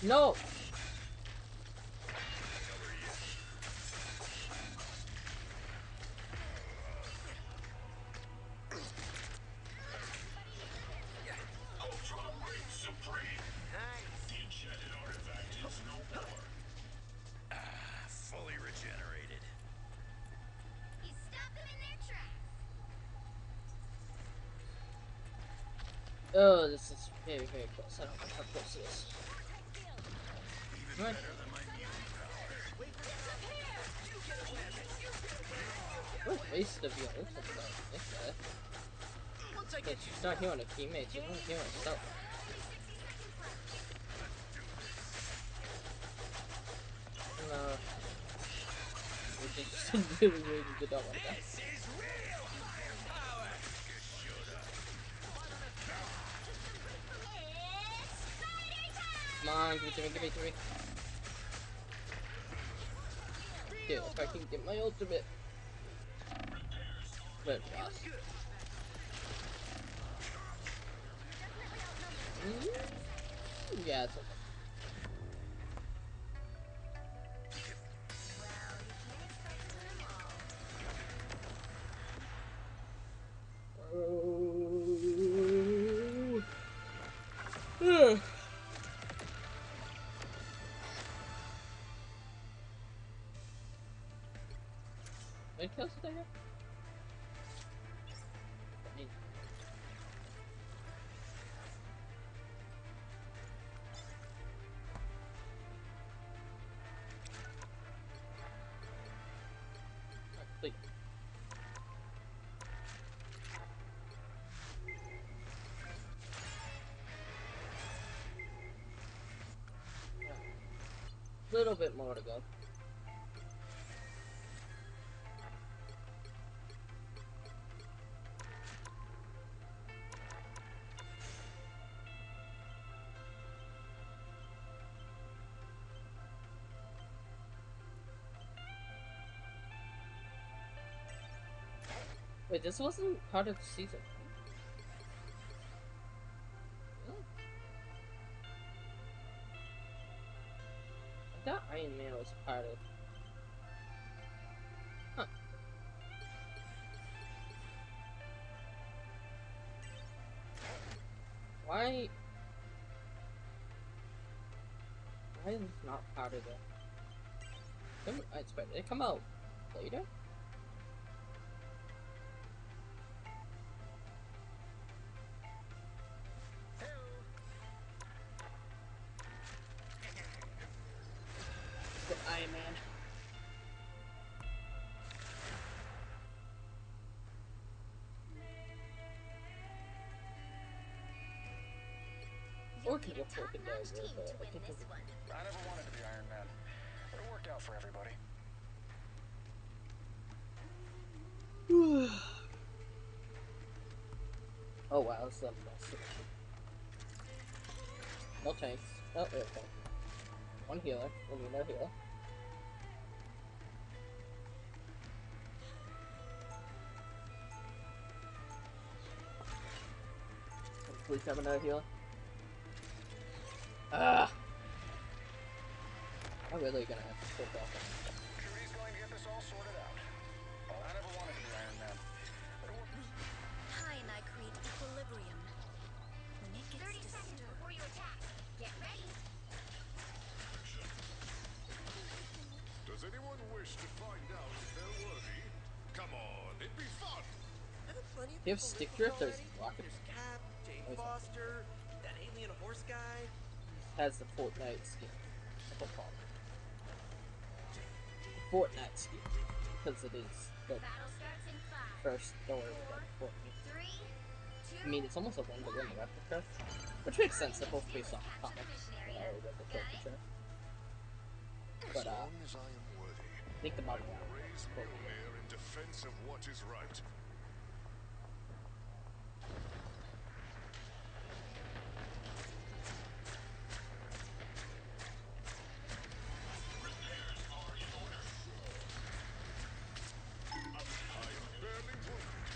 No! Fully regenerated. You stop them in their tracks. Oh, this is very, very close. I don't know how close it is. Even Right. better than my mutant powers. What a waste of your ultimate though. Like that. Once I Because get you start healing your teammates, you don't heal yourself. No. We just really, really did not want that. this is real power. Come on, give it to me. Dude, if I can get my ultimate. But, yeah, it's okay. Oh. What kills did I have? Complete. little bit more to go. Wait, this wasn't part of the season. Really? I thought Iron Man was part of. Huh. Why? Why is this not part of the? I expected it to come out later. The Iron Man. You'll Or could need a go for it, top-notch but team to I win think this one. I never wanted to be Iron Man, but it worked out for everybody. Oh wow, it's a mess. No tanks. Oh, okay. One healer. We need no healer. Please have another healer. Ah! I'm really gonna have to flip off. Cutie going to get this all sorted out. I never wanted to be Iron Man, but it worked. Kai and I create equilibrium. When it gets 30 seconds before you attack. Get ready. Does anyone wish to find out if they're worthy? Come on, it'd be fun! Plenty of Do you have people stick listening drift? There's already. rocket. There's Cap, Jane Always Foster, that alien horse guy. Has the Fortnite skin. I can call it. Fortnite skin. Because it is the Battle starts in 5, first story about 4, Fortnite. 3, 2, I mean, it's almost a one-to-one replica. Which makes sense, they're both based off comics. That I already read the caricature. But, As long as I am worthy, think I about will that. raise Mjolnir in defense of what is right. I am barely wounded.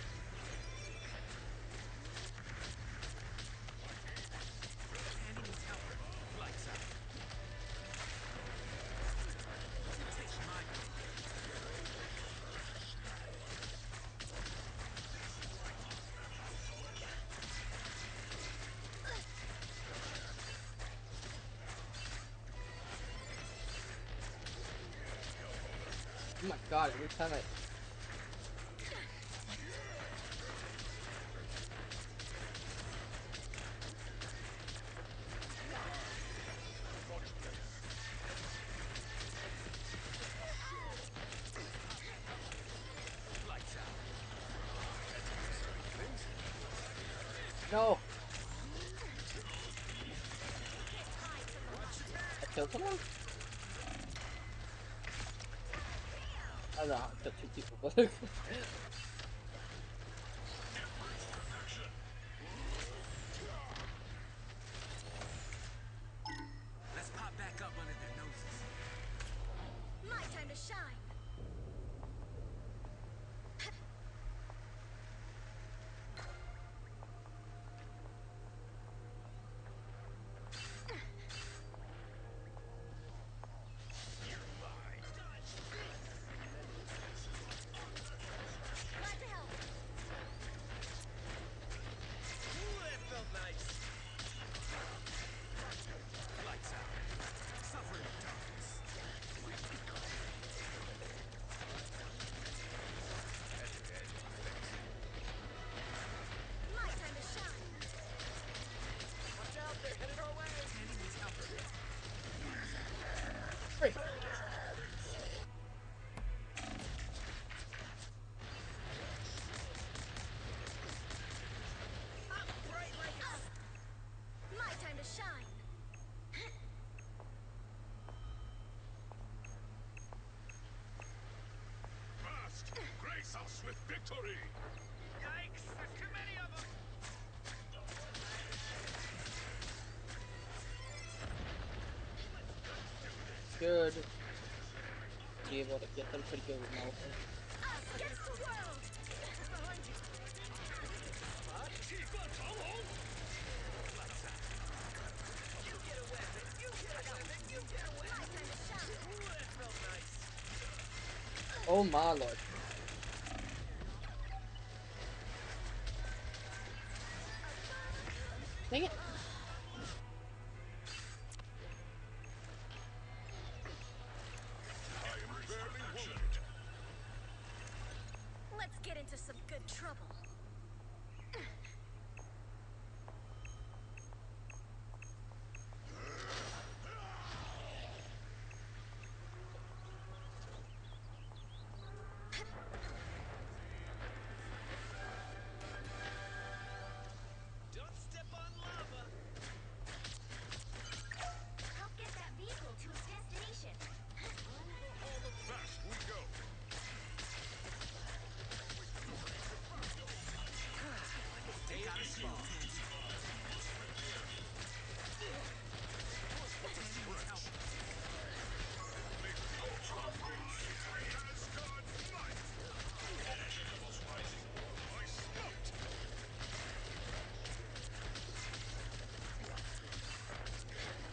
Candy needs help. Lights out. Take my Oh my god, every time I... lights out. No! I killed someone? I don't know how I killed 2 people, but... Let's pop back up under their noses. my time to shine. victory! Yikes! There's too many of them! Good. Be able to get them pretty good with Malphite. Us against the world! Oh my lord. Dang it. I am barely wounded. Let's get into some good trouble. Don't step on lava! Help get that vehicle to its destination. Fast we go.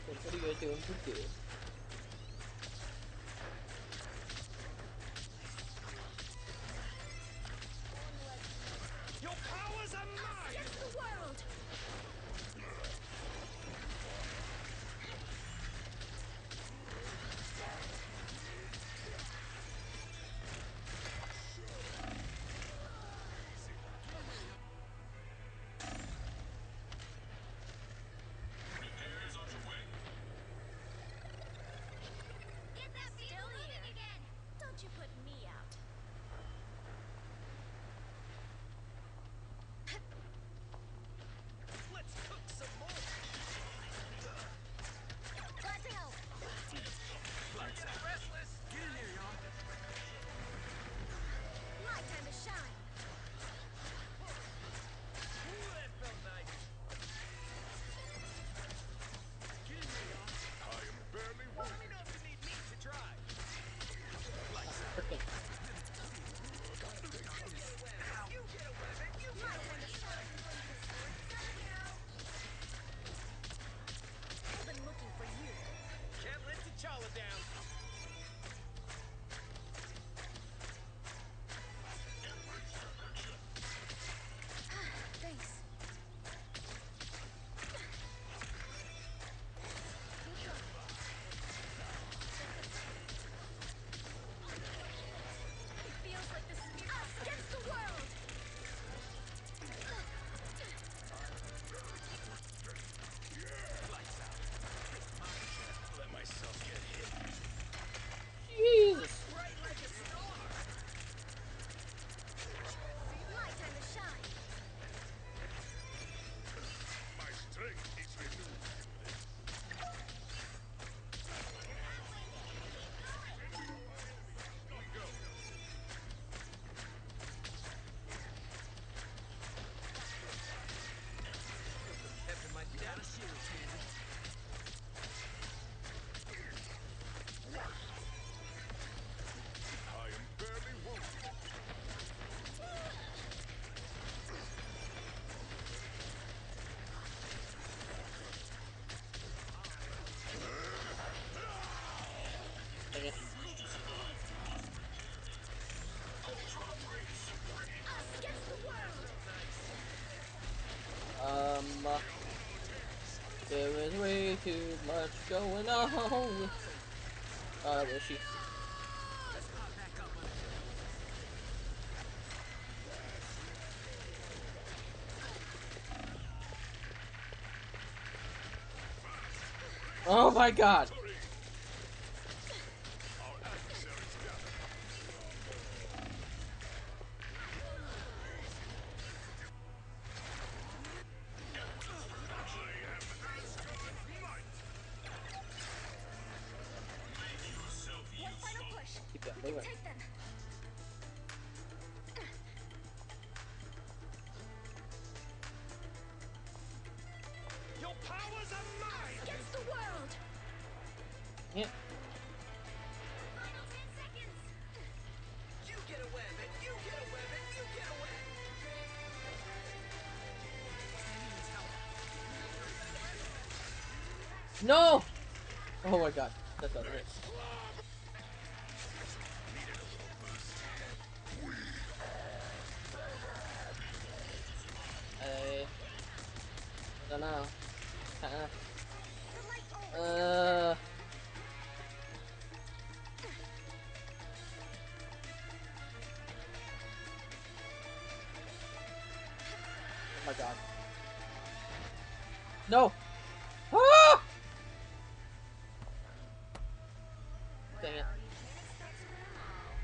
What are you guys doing for good? Your powers are mine! Against the world! Get that vehicle moving again! Don't you put me out. Let's cook some more! Glad to help. Restless! Get in here, y'all! My time to shine. Ooh, that felt nice! Get in here, y'all! I am barely Let wounded. me know if you need meat to drive! Frickin'. You get a weapon! You My get a time to shine. I've been looking for you. Can't let T'Challa down! Thanks. It feels like this is us against the world. Let myself get hit. Jesus. Bright like a star! My time to shine. My strength is renewed. Go. Captain might be out of shield, Tanner. I am barely wounded. Dang it. Us against the world. There is way too much going on. Where's she? Oh my god! Our adversaries gather. I am Asgard Knight. One final push. Keep that We can moving. take them. Yeah. Final 10 seconds. You get a web, and you get a web, and you get a web. No! Oh my god, that's what it is. I don't know. Kinda. Oh my god. No! Ah! Dang it. Well, you can't expect to win 'em all.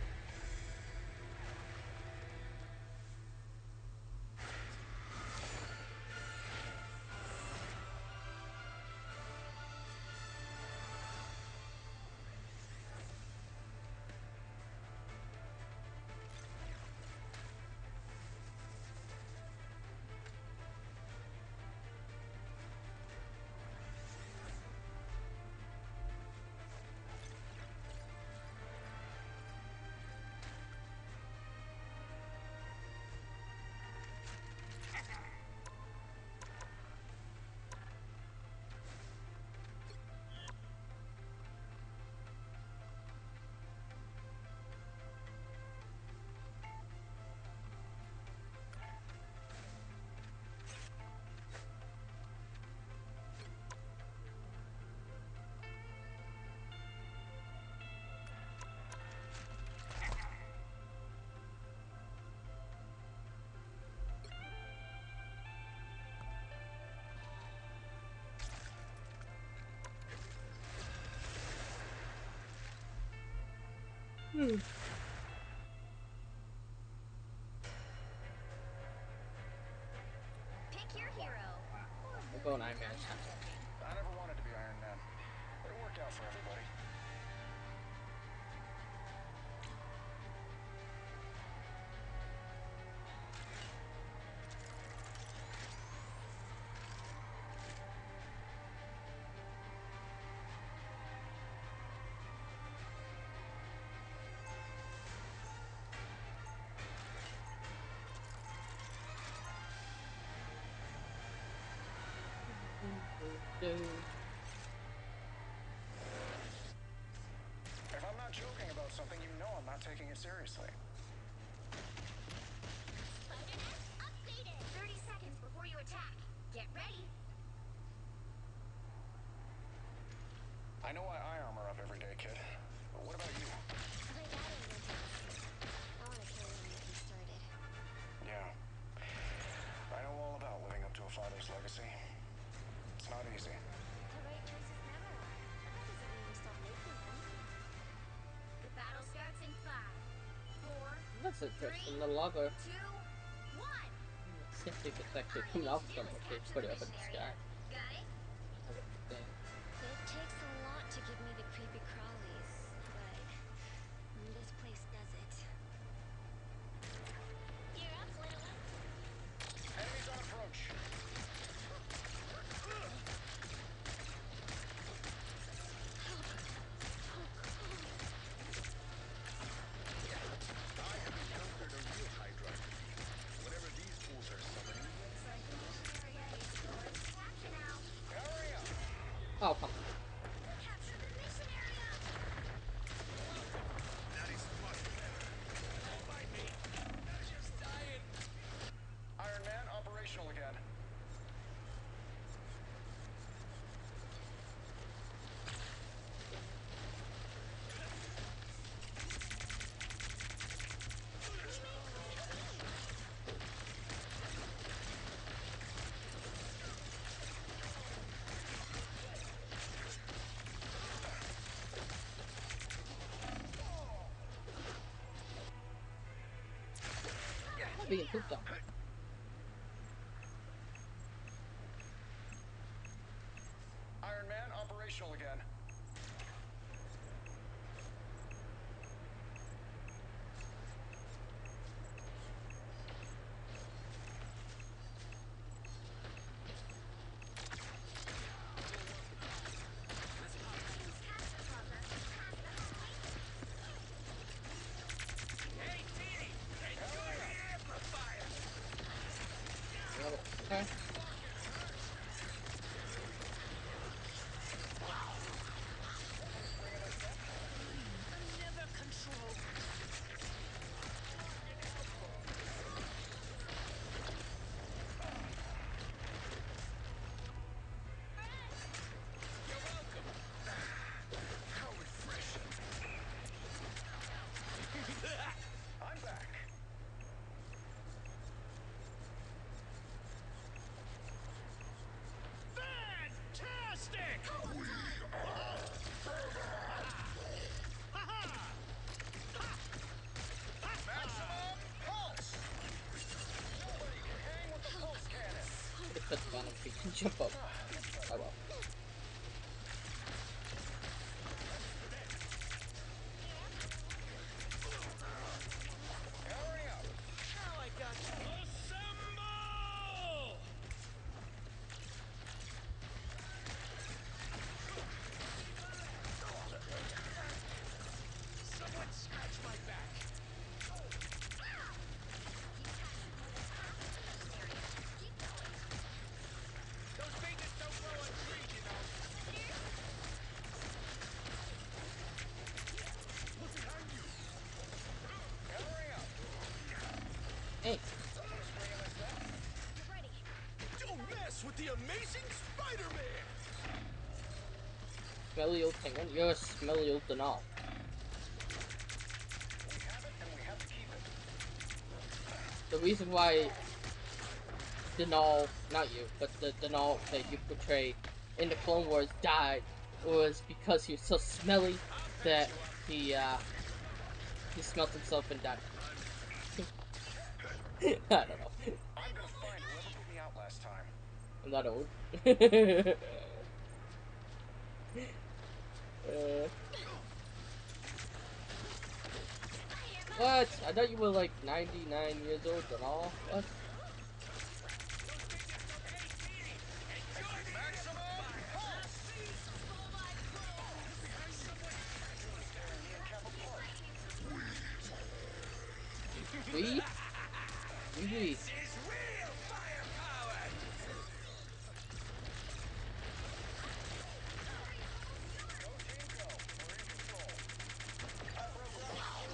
Pick your hero. Or I'm villain. going Iron Man. I'm not judging. I never wanted to be Iron Man, but it worked out for everybody. If I'm not joking about something, you know I'm not taking it seriously. Spider-Net updated. 30 seconds before you attack. Get ready. I know why I armor up every day, kid. But what about you? My dad invented this. I want to carry on what he started. Yeah. I know all about living up to a father's legacy. It's not easy. The right choices never are. But that doesn't mean we stop making them. The battle starts in 5, 4, That's interesting. The lava 2, 1. seems like it's actually coming off from it. They put it up in the sky. Got it? Have a thing. It takes a lot to give me the creepy crawlies, but this place does it. You're up, little one. Enemies on approach. I have encountered a real Hydra. Whatever these fools are summoning. Looks like the mission area is yours to capture now. Hurry up. Oh, come on. Capture the mission area! That is much better. Don't mind me. I'm just dying. Iron Man, operational again. I'm being pooped on. Iron Man, operational again. Okay. How refreshing. I'm back. Fantastic! Maximum pulse. Nobody can hang with the pulse cannon. Could have put down if he can jump up. Oh well. Powering up. Now I got you. Assemble! Someone scratch my back. Those fingers don't grow on trees, you know. Look behind you. Powering up. Hey, Spring in a step. Ready. Don't mess with the amazing Spider-Man. smelly old penguin. You're a smelly old Denal. We have it and we have to keep it. The reason why Denal, not you, but the Denal that you portray in the Clone Wars died was because he was so smelly that he smelt himself and died. I don't know. I'm gonna find whoever put me out last time. I'm not old. What? I thought you were like 99 years old and all. What? Maximum pulse. Tearing me and Cap apart. We? We. This is real firepower. Go team go. We're in control. Upper ground.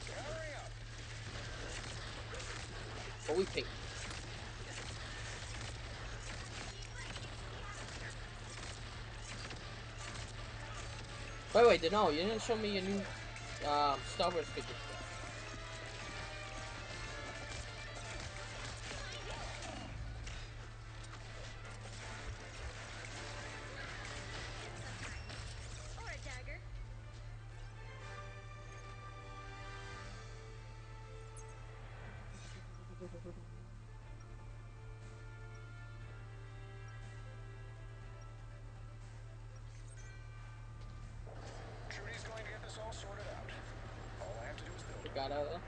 Powering up. Holy pink. By the way, Denal, you didn't show me your new Star Wars figure. Or a dagger. Trudy's going to get this all sorted out. All I have to do is build. You got out there?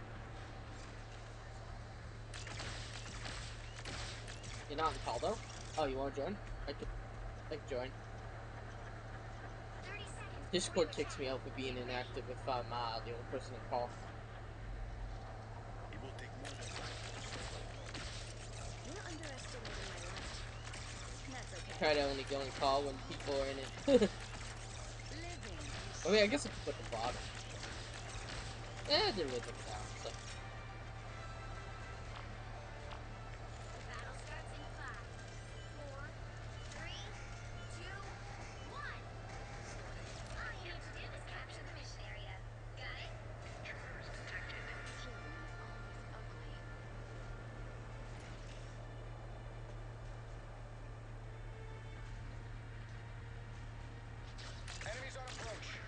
You're not in call though? Oh, you wanna join? I could join. 30 seconds. Discord kicks me out for being inactive if I'm the only person in call. It will take more than that. You're underestimating my limit. That's okay. Try to only go in call when people are in it. Living. I mean, I guess I could put the bottom. I didn't really put the bottom, so. The battle starts in 5, 4, 3, 2, 1. All you need to do is capture the mission area. Got it? Intruders detected. Killing is always ugly. Enemies on approach.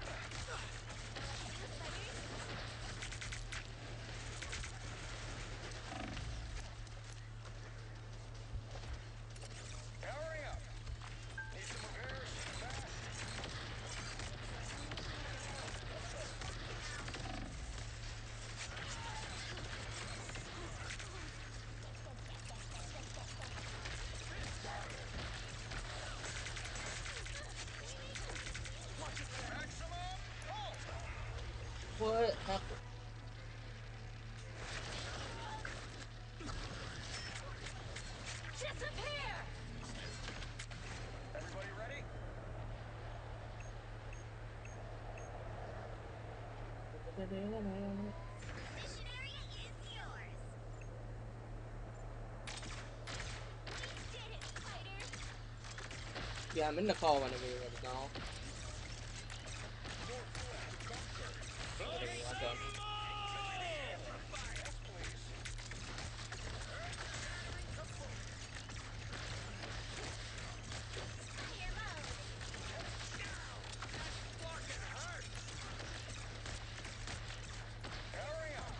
Everybody ready? Mission area is yours. We did it, Spider. Yeah, I'm in the call whenever you're ready now. Whenever you want to. Yes, please. Fire mode. Hurry up.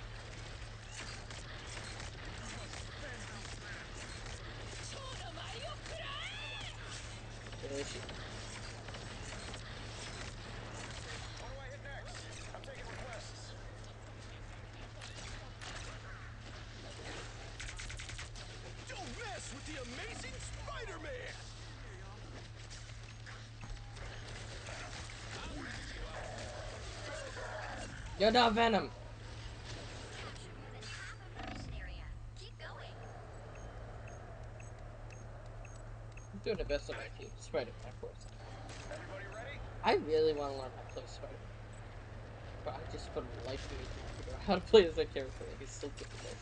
Where is she? What do I hit next? I'm taking requests. Don't mess with the amazing Spider-Man! You're not Venom! Capture more than half of the mission area. Keep going. I'm doing the best of my team. Spider-Man, of course. Everybody ready? I really want to learn how to play Spider-Man. But I just put my life into it to figure out how to play as that character. Like, it's so difficult.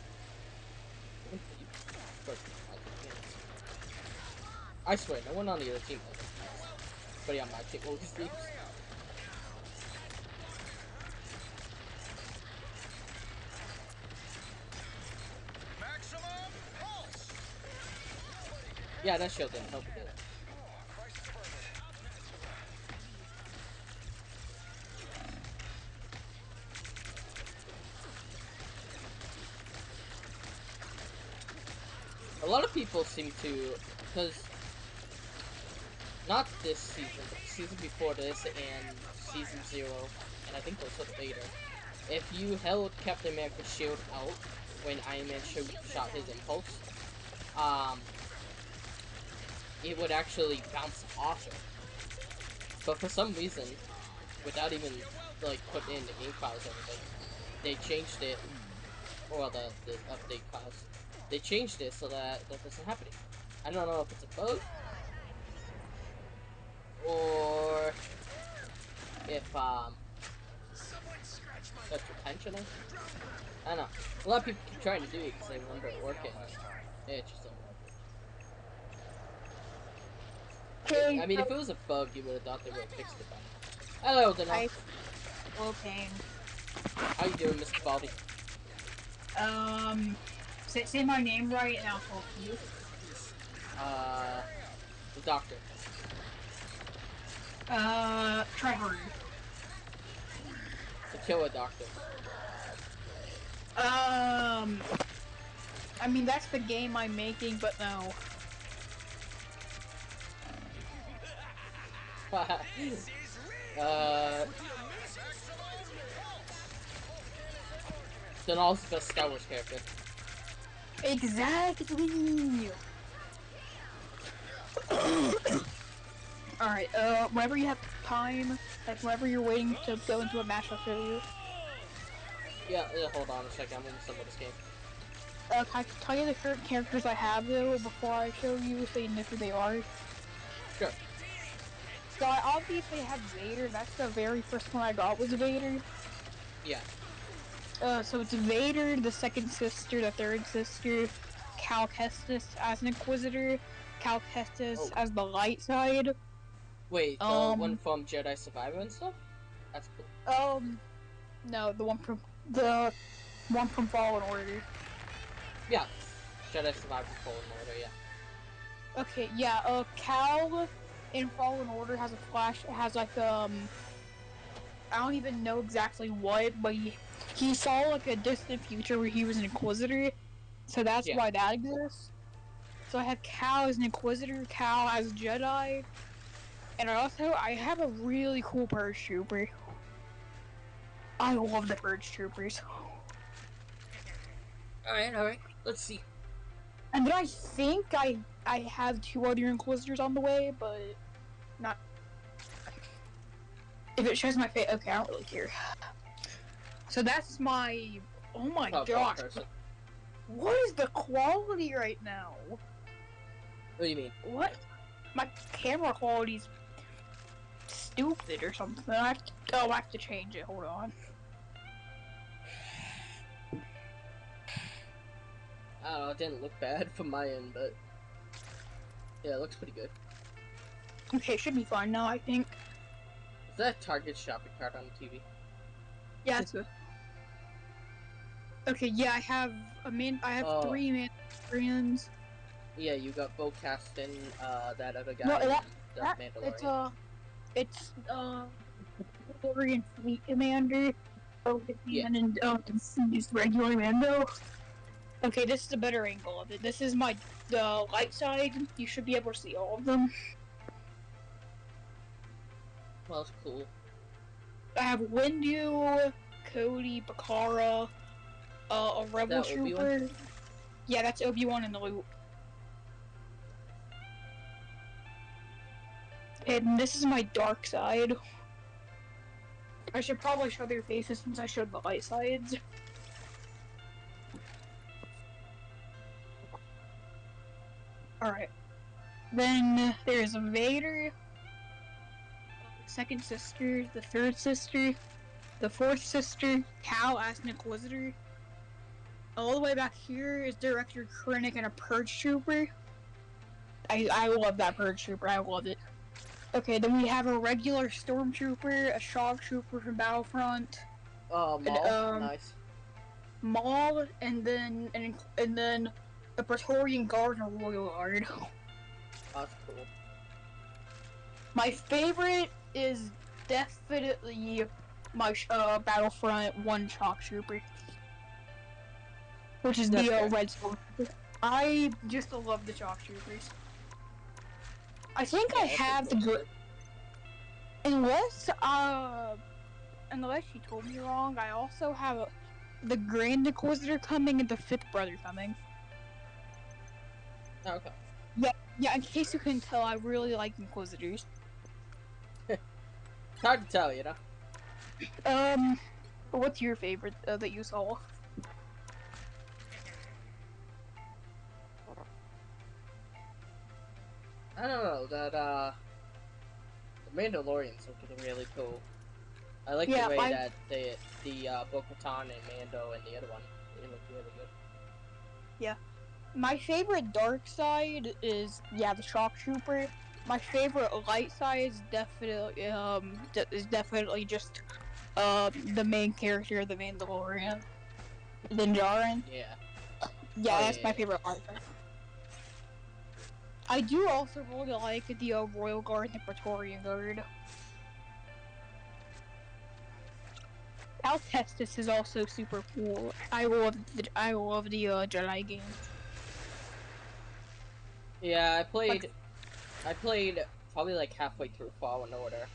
I swear, no one on the other team knows. But yeah, my team always leaves. Hurry up. Maximum pulse. Yeah, that shield didn't help it. Crisis averted. A lot of people seem to, because not this season, but the season before this and season 0, and I think also the beta. If you held Captain America's shield out when Iron Man shot his impulse, it would actually bounce off it. But for some reason, without even like putting in the game files or anything, they changed it, or the update files. They changed it so that that doesn't happen anymore. I don't know if it's a bug or if that's intentional. I don't know. A lot of people keep trying to do it because they remember it working. It just doesn't work. I mean, if it was a bug, you would have thought they would have fixed it by now. Hello, Denal. Okay. How you doing, Mr. Baldy? Say my name right and I'll talk to you. The doctor. Try harder. The killer doctor. I mean, that's the game I'm making, but no. Denal's the best Star Wars character. Exactly! Alright, whenever you have time, like whenever you're waiting to go into a match, I'll show you. Yeah, hold on a second, I'm almost done with this game. Can I tell you the current characters I have, though, before I show you, so you know who they are? Sure. So I obviously have Vader, that's the very first one I got was Vader. Yeah. So it's Vader, the second sister, the third sister, Cal Kestis as an Inquisitor, Cal Kestis as the light side. Wait, the one from Jedi Survivor and stuff? That's cool. No, the one from Fallen Order. Yeah. Jedi Survivor Fallen Order, yeah. Okay, yeah, Cal in Fallen Order has like, I don't even know exactly what, but he saw, like, a distant future where he was an Inquisitor, so that's why that exists. So I have Cal as an Inquisitor, Cal as Jedi, and I have a really cool Purge Trooper. I love the Purge Troopers. Alright, let's see. And then I think I have 2 other Inquisitors on the way, but not. If it shows my face, okay, I don't really care. So that's my. Oh my gosh. What is the quality right now? What do you mean? What? My camera quality's stupid or something. I have to change it. Hold on. I don't know, it didn't look bad from my end, but yeah, it looks pretty good. Okay, should be fine now, I think. Is that a Target shopping cart on the TV? Yeah, that's good. Okay, yeah, I have Oh. 3 Mandalorians. Yeah, you got Bo Caston, that other guy, No, and the that Mandalorian. it's Mandalorian Fleet Commander. Yeah. And just regular Mando. Okay, this is a better angle of it. This is the light side. You should be able to see all of them. Well, that's cool. I have Windu, Cody, Bakara, a Rebel That Obi-Wan? Trooper. Yeah, that's Obi-Wan in the loot. And this is my dark side. I should probably show their faces since I showed the light sides. Alright. Then there's Vader, the second sister, the third sister, the fourth sister, Cal as an Inquisitor. All the way back here is Director Krennic and a Purge Trooper. I love that Purge Trooper, I love it. Okay, then we have a regular Stormtrooper, a Shock Trooper from Battlefront. Maul? Nice. Maul, and then a Praetorian Guard and a Royal Guard. That's cool. My favorite is definitely my Battlefront 1 Shock Trooper, which is the Red Stormtrooper. I just love the Shock Troopers. I think I have the unless you told me wrong, I also have the Grand Inquisitor coming and the Fifth Brother coming. Oh, okay. Yeah, in case you couldn't tell, I really like Inquisitors. It's hard to tell, you know? What's your favorite that you saw? I don't know, that, the Mandalorians look really cool. I like the way that the Bo-Katan and Mando and the other one, they look really good. Yeah. My favorite dark side is, the Shock Trooper. My favorite light side is definitely just, the main character of the Mandalorian. Din Djarin. Yeah. Yeah, that's my favorite light side. I do also really like the Royal Guard and the Praetorian Guard. Cal Kestis is also super cool. I love the Jedi game. Yeah, I played probably like halfway through Fallen Order,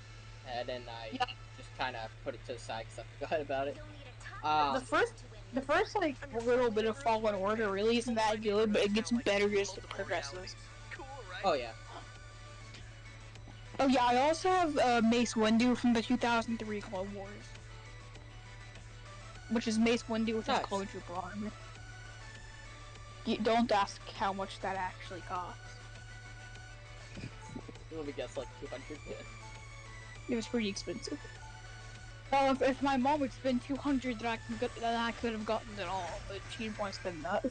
and then I just kind of put it to the side because I forgot about it. The first like little bit of Fallen Order really isn't that good, but it gets better as it progresses. Oh yeah. Oh yeah, I also have Mace Windu from the 2003 Clone Wars, which is Mace Windu with his clone trooper armor. You don't ask how much that actually costs. Let me guess, like 200. It was pretty expensive. Well, if my mom would spend 200, then I could have gotten it all, but she didn't want to spend that.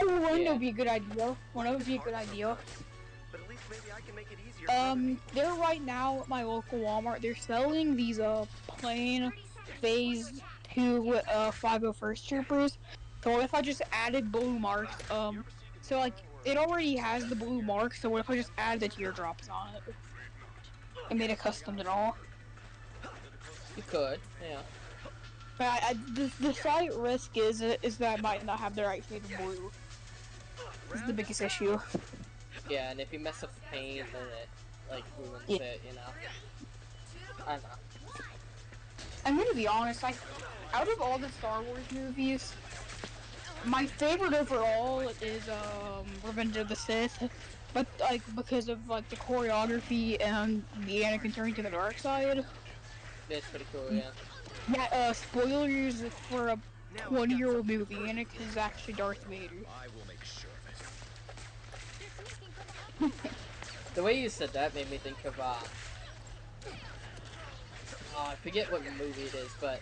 Oh, one would be a good idea. One would be a good idea. But at least maybe I can make it easier. They're right now at my local Walmart. They're selling these plain Phase 2 501st Troopers. So what if I just added blue marks? So like it already has the blue marks. So what if I just add the teardrops on it? And made a custom and all. You could, yeah. But the slight risk is that I might not have the right shade of blue. This is the biggest issue. Yeah, and if you mess up the paint, then it like ruins it, you know. I don't know. I'm gonna be honest. Out of all the Star Wars movies, my favorite overall is Revenge of the Sith, but like because of like the choreography and the Anakin turning to the dark side. It's pretty cool, yeah. Yeah, spoilers for a 20-year-old movie. Anakin is actually Darth Vader. I will make sure of it. The way you said that made me think of I forget what movie it is, but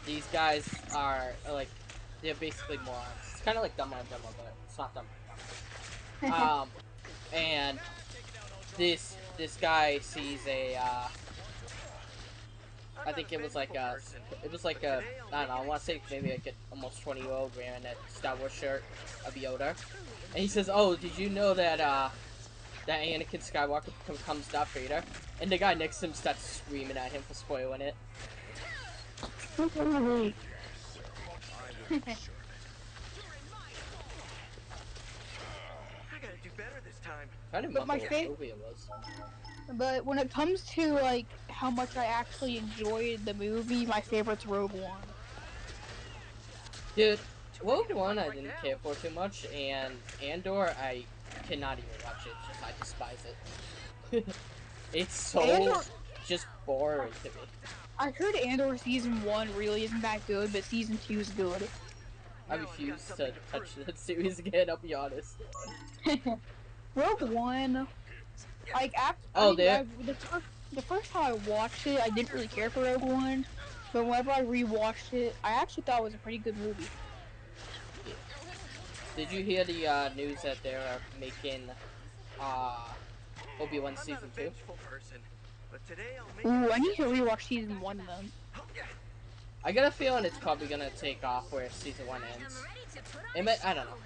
these guys are like they're basically morons. It's kind of like Dumber and Dumber, but it's not Dumber and Dumber. And this guy sees a I think it was like a I don't know, I want to say maybe like an almost 20-year-old wearing a Star Wars shirt of Yoda, and he says, "Oh, did you know that that Anakin Skywalker becomes Darth Vader?" And the guy next to him starts screaming at him for spoiling it. I gotta do better this time. Trying to remember what movie it was. But when it comes to like how much I actually enjoyed the movie, my favorite's Rogue One. Dude, Rogue One I didn't care for too much, and Andor I cannot even watch it. Just I despise it. It's so Andor, just boring to me. I heard Andor season 1 really isn't that good, but season 2 is good. I refuse to touch that series again. I'll be honest. Rogue One, like Oh, the first time I watched it, I didn't really care for Rogue One, but whenever I rewatched it, I actually thought it was a pretty good movie. Yeah. Did you hear the news that they're making Obi-Wan season 2? Ooh, I need to rewatch season 1 then. I got a feeling it's probably gonna take off where season 1 ends. I don't know.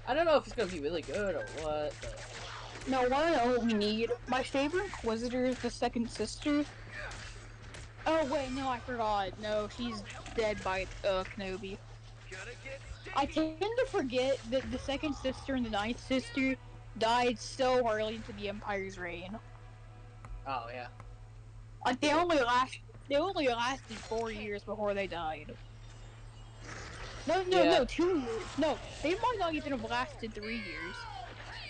I don't know if it's gonna be really good or what, but... No, wanna know what we need? My favorite Inquisitor is the second sister. Oh wait, no, I forgot. No, she's dead by Kenobi. I tend to forget that the second sister and the ninth sister died so early into the Empire's reign. Oh yeah. Like they only lasted 4 years before they died. No, 2 years. No, they might not even have lasted 3 years.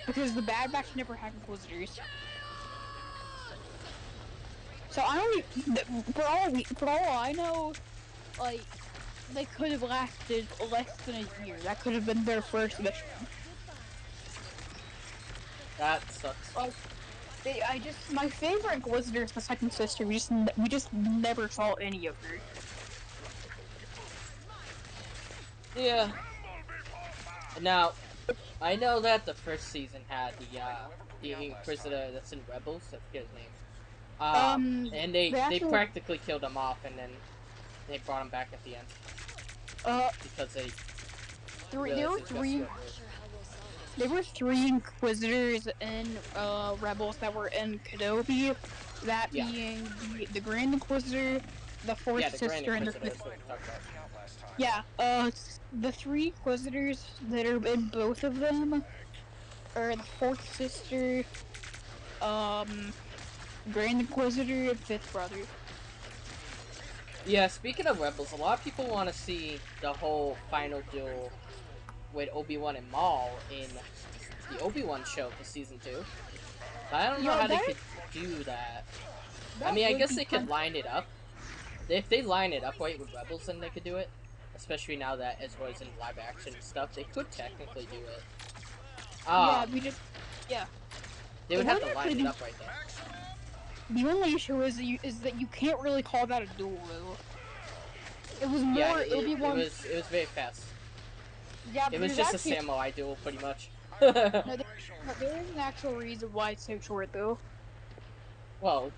Because the Bad Batch never had Inquisitors. So I don't for all I know, like, they could have lasted less than a year. That could have been their first mission. That sucks. My favorite Inquisitor is the second sister. We just never saw any of her. Yeah. Now, I know that the first season had the Inquisitor that's in Rebels. I forget his name. And they practically killed him off, and then they brought him back at the end. Because there were three Inquisitors in Rebels that were in Kenobi. That being the Grand Inquisitor, the fourth sister, and the fifth. Yeah, the three Inquisitors that are in both of them are the fourth sister, Grand Inquisitor, and fifth brother. Yeah, speaking of Rebels, a lot of people want to see the whole final duel with Obi-Wan and Maul in the Obi-Wan show for season 2. But I don't know how they could do that. I mean, I guess they could line it up. If they line it up right with Rebels, then they could do it. Especially now that Ezra's in live action and stuff, they could technically do it. They would have to line it up right there. The only issue is that you can't really call that a duel, though. It was more Obi-Wan. It was very fast. Yeah, it was just a samurai duel, pretty much. No, there is an actual reason why it's so short, though. Well,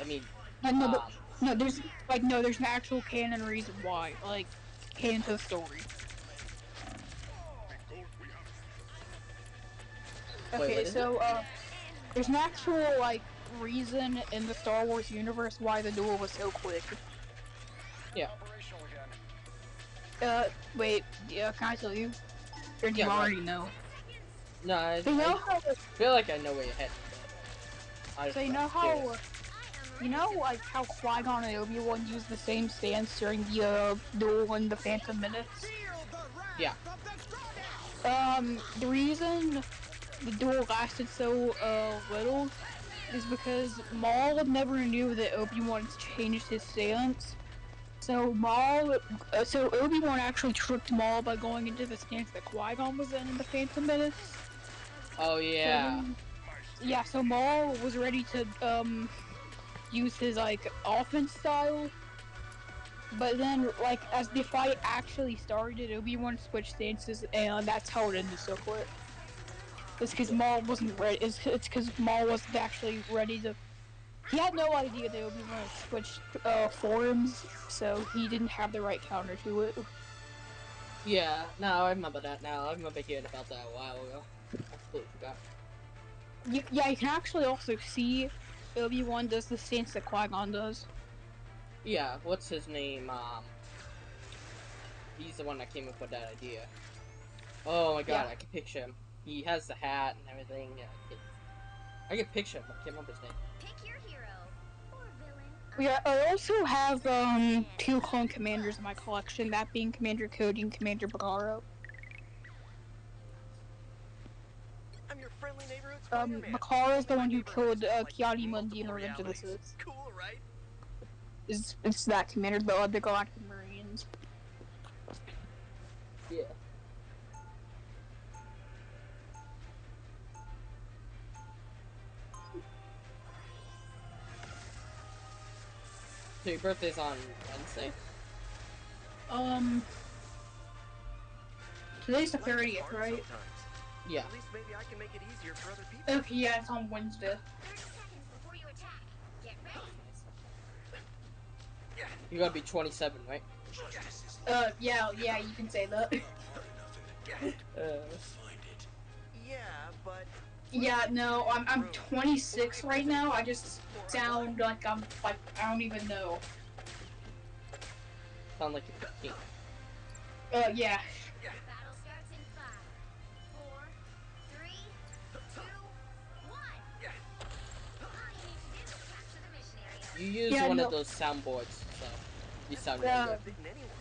I mean, there's an actual canon reason why, like, canon to the story. Okay, so there's an actual reason in the Star Wars universe why the duel was so quick. Yeah. Wait, can I tell you? Or do you already know? No, I feel like I know where you're headed. So you know how Qui-Gon and Obi-Wan used the same stance during the duel in the Phantom Menace? Yeah. The reason the duel lasted so little is because Maul never knew that Obi-Wan changed his stance. So Obi-Wan actually tricked Maul by going into the stance that Qui-Gon was in the Phantom Menace. Oh yeah. yeah, so Maul was ready to use his like offense style, but then like as the fight actually started, Obi-Wan switched stances, and that's how it ended so quick. It's because Maul wasn't ready. It's because Maul wasn't actually ready to. He had no idea that Obi-Wan had switched forms, so he didn't have the right counter to it. Yeah, no, I remember that now. I remember hearing about that a while ago. I completely forgot. Yeah, you can actually also see Obi-Wan does the stance that Qui-Gon does. Yeah, what's his name? He's the one that came up with that idea. Oh my god, Yeah. I can picture him. He has the hat and everything. I can picture him. I can't remember his name. Pick your hero or villain. Yeah, I also have two clone commanders in my collection, that being Commander Cody and Commander Bagaro. I'm your friendly neighborhood Spider-Man. Bakaro is the Only my one who neighborhood killed is more like Kiadi Mundi in multiple Revenge of the realities. Sith. Cool, right? It's that commander, the Galactic Marines. Yeah. So your birthday's on Wednesday? Today's the Life is 30th, hard right? sometimes. Yeah. At least maybe I can make it easier for other people. Okay, yeah, it's on Wednesday. 30 seconds before you attack. Get ready. You gotta be 27, right? Yeah, you can say that. Yeah, but Yeah, no, I'm 26 right now. I just sound like I don't even know. Sound like you're 15. Yeah. The battle starts in 5, 4, 3, 2, 1. All you need to do is capture the mission area. You use Yeah, one no. of those soundboards, so you sound Yeah. younger.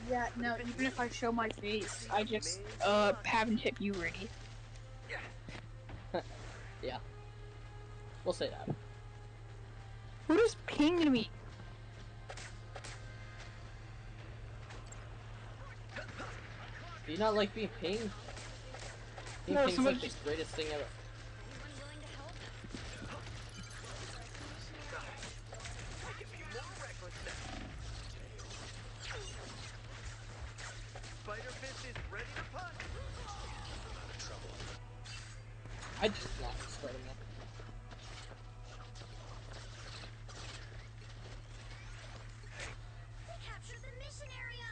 Yeah, no, even if I show my face, I just haven't hit puberty. Yeah. We'll say that. Who just pinged me? Do you not like being pinged? Being No, pinged's someone like the greatest thing ever. Anyone willing to help? I can be more reckless now. Spider Fist is ready to punch. I just blocked Spider-Man. We captured the mission area.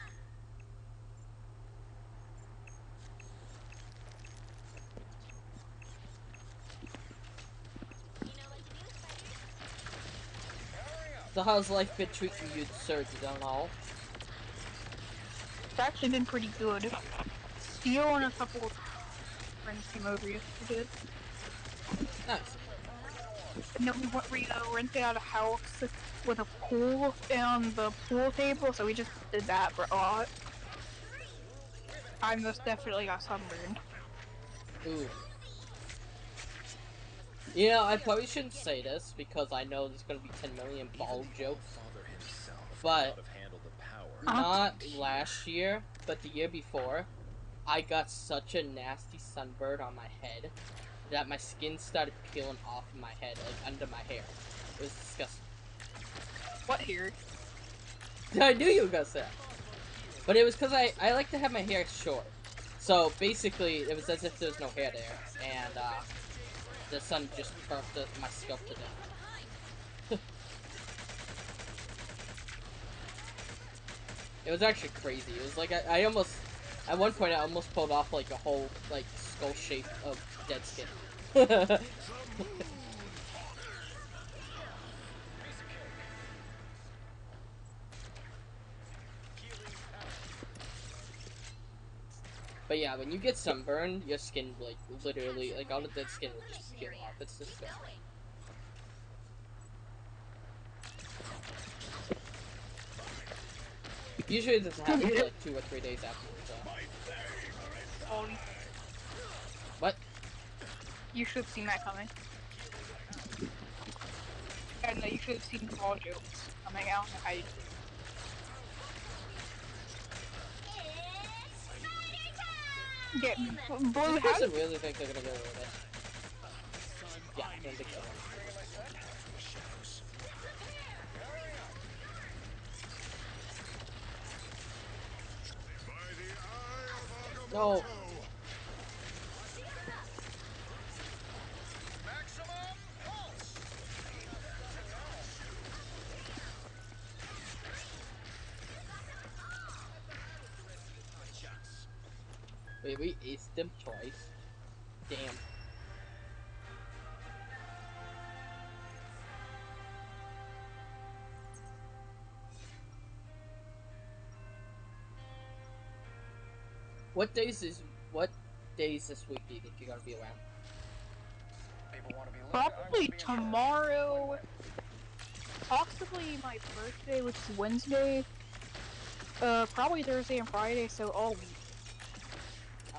You know what to do, Spider. So how's life been treating you, Sir Donald? It's actually been pretty good. Steel and a couple of friends came over yesterday. Nice. No, we rented out a house with a pool and the pool table, so we just did that for a lot. I most definitely got sunburned. Ooh. You know, I probably shouldn't say this because I know there's gonna be 10 million bald jokes. But not last year, but the year before, I got such a nasty sunburn on my head that my skin started peeling off of my head, like under my hair. It was disgusting. What hair? I knew you were gonna say that. But it was because I like to have my hair short. So basically, it was as if there was no hair there, and the sun just burnt my scalp to death. It was actually crazy. It was like I almost, at one point, I almost pulled off like a whole like skull shape of dead skin. But yeah, when you get sunburned, your skin like literally like all the dead skin will just peel off. It's disgusting. Usually it doesn't happen for like 2 or 3 days afterwards. So. What? You should have seen that coming. And you should have seen the ball jokes coming out. It's Yeah, Spider time! Blue, Does this person really think they're gonna get rid of it? Yeah, I don't think so. Bringing my set? The shadows. Powering up. By the eye of No. Agamotto. Maximum pulse. Wait, we aced them twice. Damn. What days this week do you think you're gonna be around? People want to be lit. Probably tomorrow. Possibly my birthday, which is Wednesday. Probably Thursday and Friday, so all week.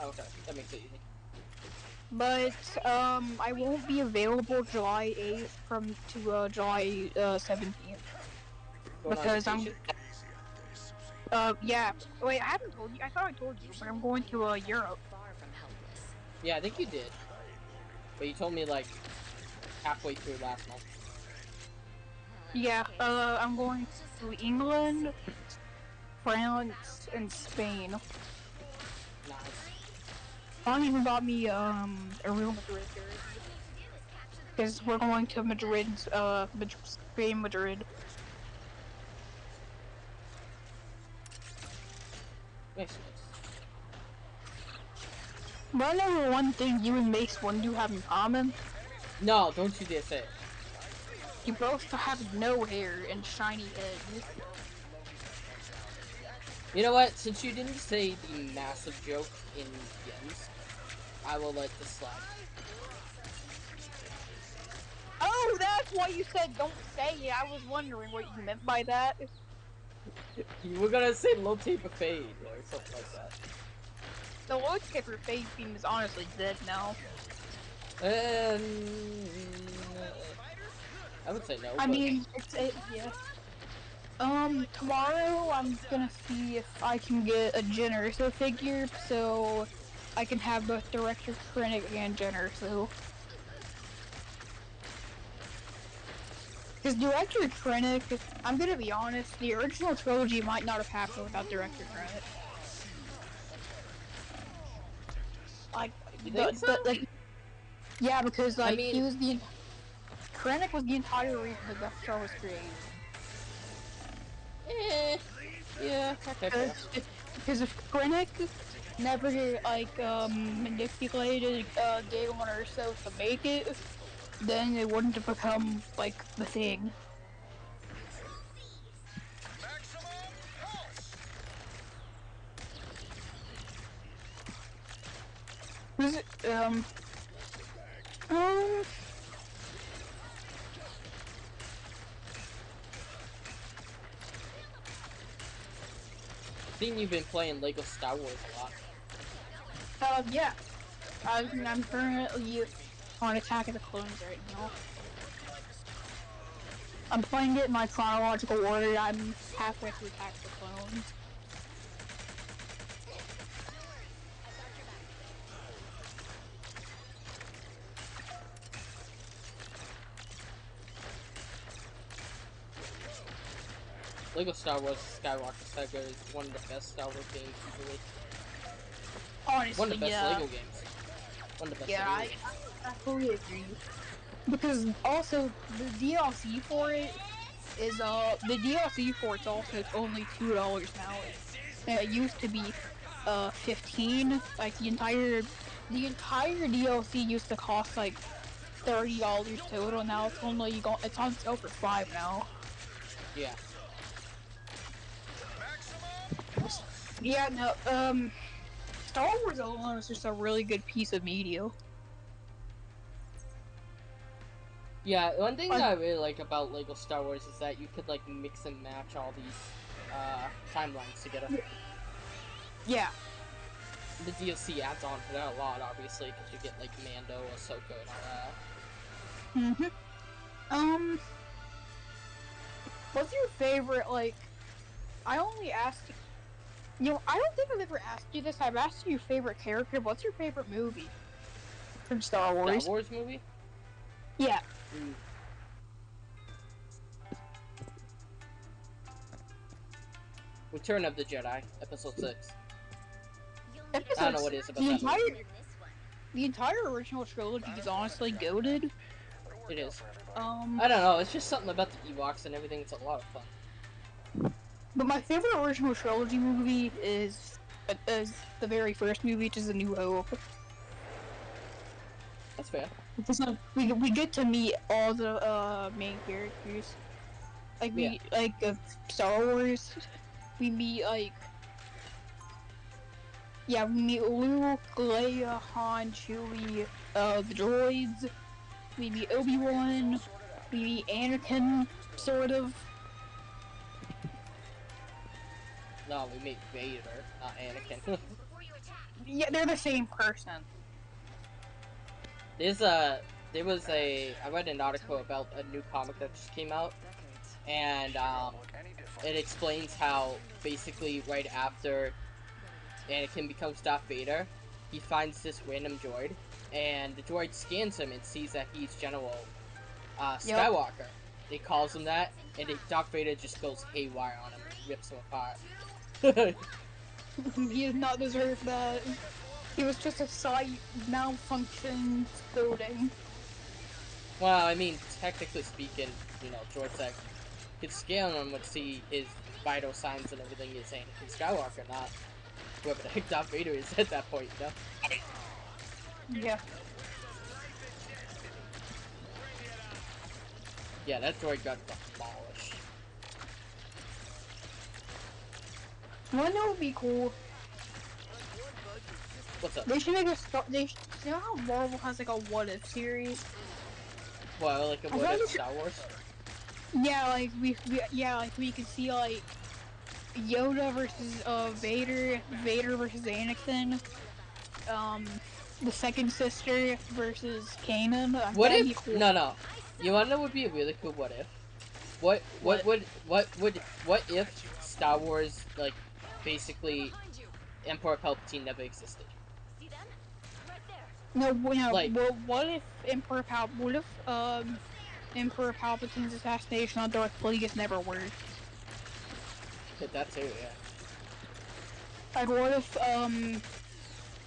Oh, okay, that makes it easy. But I won't be available July 8th to July 17th Going on because I'm Easy vacation? on this, Susie. yeah. Wait, I haven't told you. I thought I told you, but I'm going to Europe. Far from helpless. Yeah, I think you did. But you told me like halfway through last month. Yeah. I'm going to England, France, and Spain. Nice. Mom even bought me a Real Madrid jersey because we're going to Madrid, Spain, Madrid. Nice. But I know one thing you and Mace Windu have in common. No, don't you dare say it. You both have no hair and shiny heads. You know what? Since you didn't say the massive joke in Gens, I will let this slide. Oh, that's why you said don't say it. I was wondering what you meant by that. You were gonna say low taper fade or something like that. The low taper fade theme is honestly dead now. I would say no. I but mean, yeah. Tomorrow I'm gonna see if I can get a Jyn Erso figure so I can have both Director Krennic and Jyn Erso. Because Director Krennic, I'm gonna be honest, the original trilogy might not have happened without Director Krennic. Like, you think so? yeah, because like I mean, he was Krennic was the entire reason the Death Star was created. Yeah, okay, fair. Because if Krennic never manipulated Galen Erso to make it, then it wouldn't have become like the thing. Maximum pulse. Was it Seen you've been playing Lego Star Wars a lot. yeah. I'm currently on Attack of the Clones right now. I'm playing it in my chronological order. I'm halfway through Attack of the Clones. Lego Star Wars Skywalker Saga is one of the best Star Wars games easily. Honestly, One of the best yeah. Lego games. One of the best Yeah, Lego I games. fully agree. Because also the DLC for it is the DLC for it's also only $2 now. It used to be 15. Like the entire DLC used to cost like $30 total. Now it's on sale for $5 now. Yeah. Yeah, no, Star Wars alone is just a really good piece of media. Yeah, one thing that I really like about Lego Star Wars is that you could like mix and match all these timelines together. Yeah. The DLC adds on to that a lot, obviously, because you get like Mando, Ahsoka, and all that. What's your favorite, like, I only asked, I don't think I've ever asked you this. I've asked you your favorite character. What's your favorite movie from Star Wars? Star Wars movie? Yeah. Return of the Jedi, Episode 6. I don't know what it is about the that entire movie. the entire original trilogy is honestly goated. It is. Um, I don't know, it's just something about the Ewoks and everything, it's a lot of fun. but my favorite original trilogy movie is the very first movie, which is A New Hope. That's fair. Because we get to meet all the main characters. Like we of Star Wars. We meet we meet Luke, Leia, Han, Chewie, the droids. We meet Obi-Wan. We meet Anakin, sort of. No, we meet Vader, not Anakin. Yeah, they're the same person. I read an article about a new comic that just came out, and it explains how basically right after Anakin becomes Darth Vader, he finds this random droid, and the droid scans him and sees that he's General Skywalker. He calls him that, and Darth Vader just goes haywire on him and rips him apart. He did not deserve that. He was just a slight malfunction coding. Well, I mean, technically speaking, droids that could scale him would see his vital signs and everything is Anakin Skywalker, not whoever the heck Darth Vader is at that point, Yeah. Yeah, that droid got demolished. One that would be cool. What's up? They should make you know how Marvel has like a what if series? Well, like a what if Star Wars? Yeah, like we could see like Yoda versus Vader, Vader versus Anakin, the second sister versus Kanan. What That'd if? be cool. No. You wanna know what would be a really cool what if? What if Star Wars like basically Emperor Palpatine never existed? No, Like, well, what if Emperor Palpatine's assassination on Darth Plagueis never worked? that too, yeah. Like, what if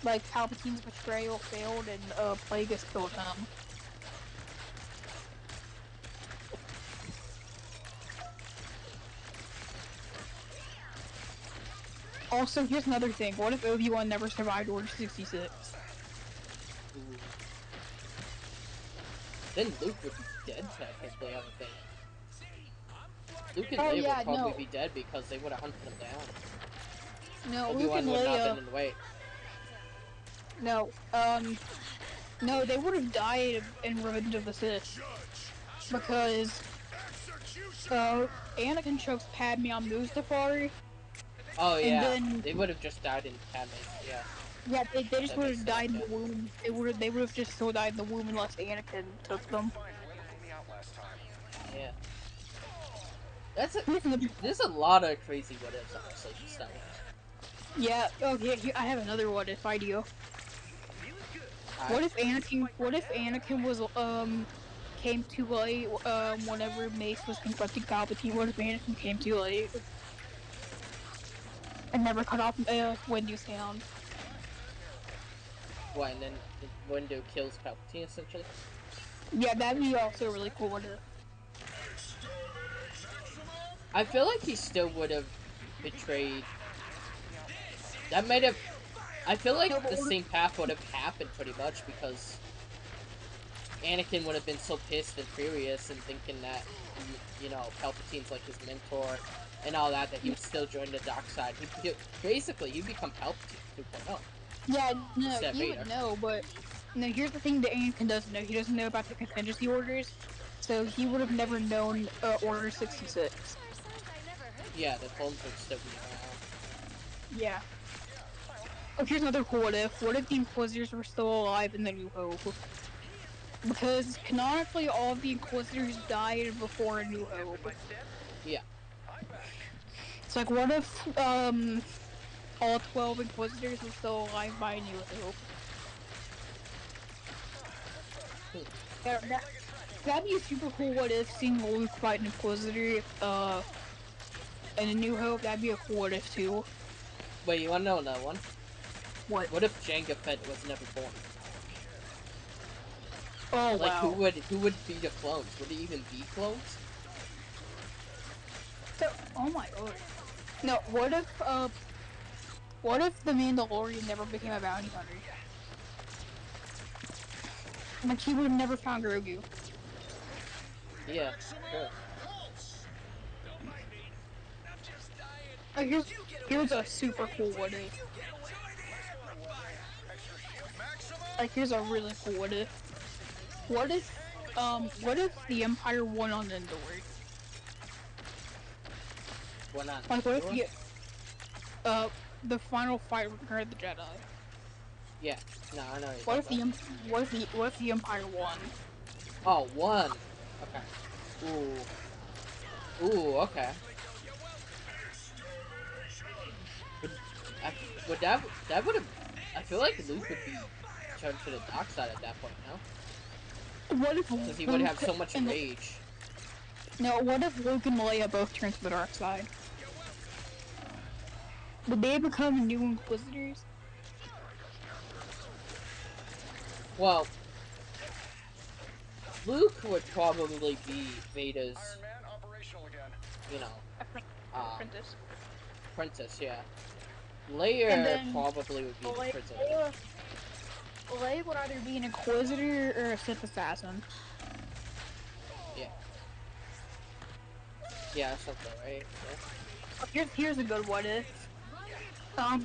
like Palpatine's betrayal failed and Plagueis killed him? Also, here's another thing. What if Obi-Wan never survived Order 66? Ooh. Then Luke would be dead technically, I would think. Luke and Leia would probably be dead because they would have hunted him down. No, Obi-Wan Luke and would not Leia. have been in the way. No, they would have died in Revenge of the Sith because Anakin chokes Padme on Mustafar. Oh yeah, then they would have just died in Padme's. Yeah. Yeah, they just would have died in the womb. They would have just still died in the womb unless Anakin took them. Yeah. There's a lot of crazy what ifs honestly for Star Wars. Yeah. Okay. I have another what if idea. What if Anakin was came too late whenever Mace was confronting Palpatine? What if Anakin came too late and never cut off Windu's hand? What, and then Windu kills Palpatine essentially? Yeah, that'd be also really cool. What if? I feel like he still would have betrayed. That might have. I feel like the same path would have happened pretty much because Anakin would have been so pissed and furious and thinking that, Palpatine's like his mentor and all that he would still join the dark side. He'd become Palpatine 2.0. Yeah, no, he would know, but no. Here's the thing that Anakin doesn't know. He doesn't know about the contingency orders, so he would have never known Order 66. Yeah, the clones would still be around. Yeah. Oh, here's another cool what if. What if the Inquisitors were still alive in the New Hope? Because canonically, all of the Inquisitors died before A New Hope. Yeah. It's like, what if all 12 Inquisitors were still alive by A New Hope? that'd be a super cool what if seeing Luke fight an Inquisitor, in A New Hope, that'd be a cool what if too. Wait, you wanna know another one? What? What if Jango Fett was never born? Oh, Like, wow. who would be the clones? Would it even be clones? So, oh my god. No, what if the Mandalorian never became a bounty hunter? Like, he would have never found Grogu. Yeah, sure. Here's a super cool what if. Like, here's a really cool what if. What if the Empire won on Endor? Why not? Like, what if the final fight with Return of the Jedi? Yeah, no, I know. What if the Empire won? Oh, won. Okay. Ooh, okay. Would that would have? I feel like Luke would be turned to the dark side at that point, no? What if Because he would have so much rage. No, what if Luke and Leia both turn to the dark side? Would they become new Inquisitors? Well, Luke would probably be Vader's, you know, Apprentice. Princess, yeah. Leia probably would be the princess. Leia would either be an Inquisitor or a Sith assassin. Yeah. Yeah, something, right? Yeah. Here's a good what if. I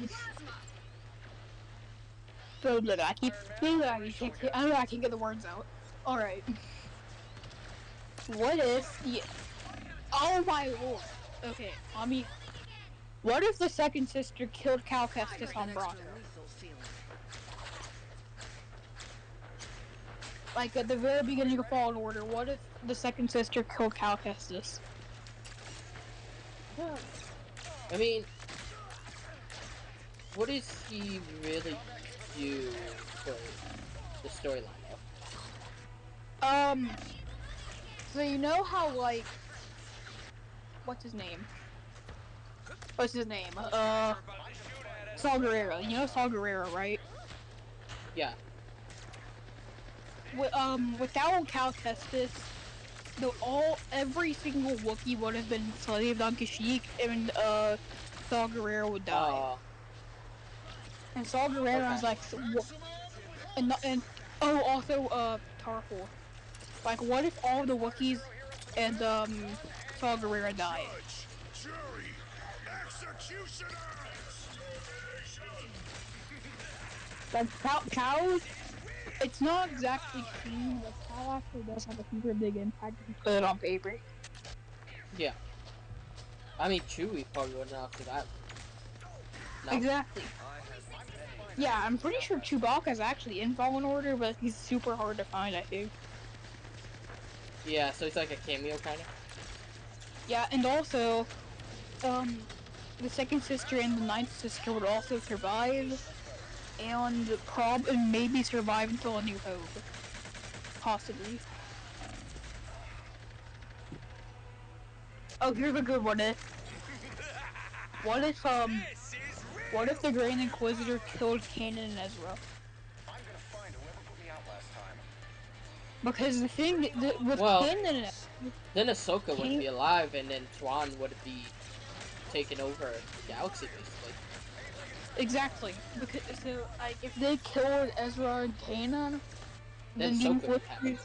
can't get the words out. Alright. What if oh my lord. Okay, what if the second sister killed Cal Kestis on Bravo? Like, at the very beginning of Fallen Order, what if the second sister killed Cal Kestis? Yeah. I mean, what does he really do for the storyline, though? So you know how, like, what's his name? Saw Gerrera. You know Saw Gerrera, right? Yeah. Without Cal Kestis, every single Wookiee would have been enslaved on Kashyyyk, and Saw Gerrera would die. And Saw Gerrera was like, also Tarful. Like, what if all the Wookiees and Saw Gerrera died? Jury, executioners! Like, Cal, it's not exactly seen, but Cal actually does have a super big impact if you put it on paper. Yeah. I mean, Chewie probably wouldn't after that. No? Exactly. Yeah, I'm pretty sure Chewbacca's actually in Fallen Order, but he's super hard to find, I think. Yeah, so he's like a cameo, kind of? Yeah, and also, the second sister and the ninth sister would also survive, and maybe survive until A New Hope. Possibly. Oh, here's a good one. What if the Grand Inquisitor killed Kanan and Ezra? I'm gonna find whoever put me out last time. Because the thing with Kanan and Ezra, then Ahsoka would be alive, and then Thrawn would be taking over the galaxy, basically. Exactly. Because if they killed Ezra and Kanan, then the Ahsoka would happen.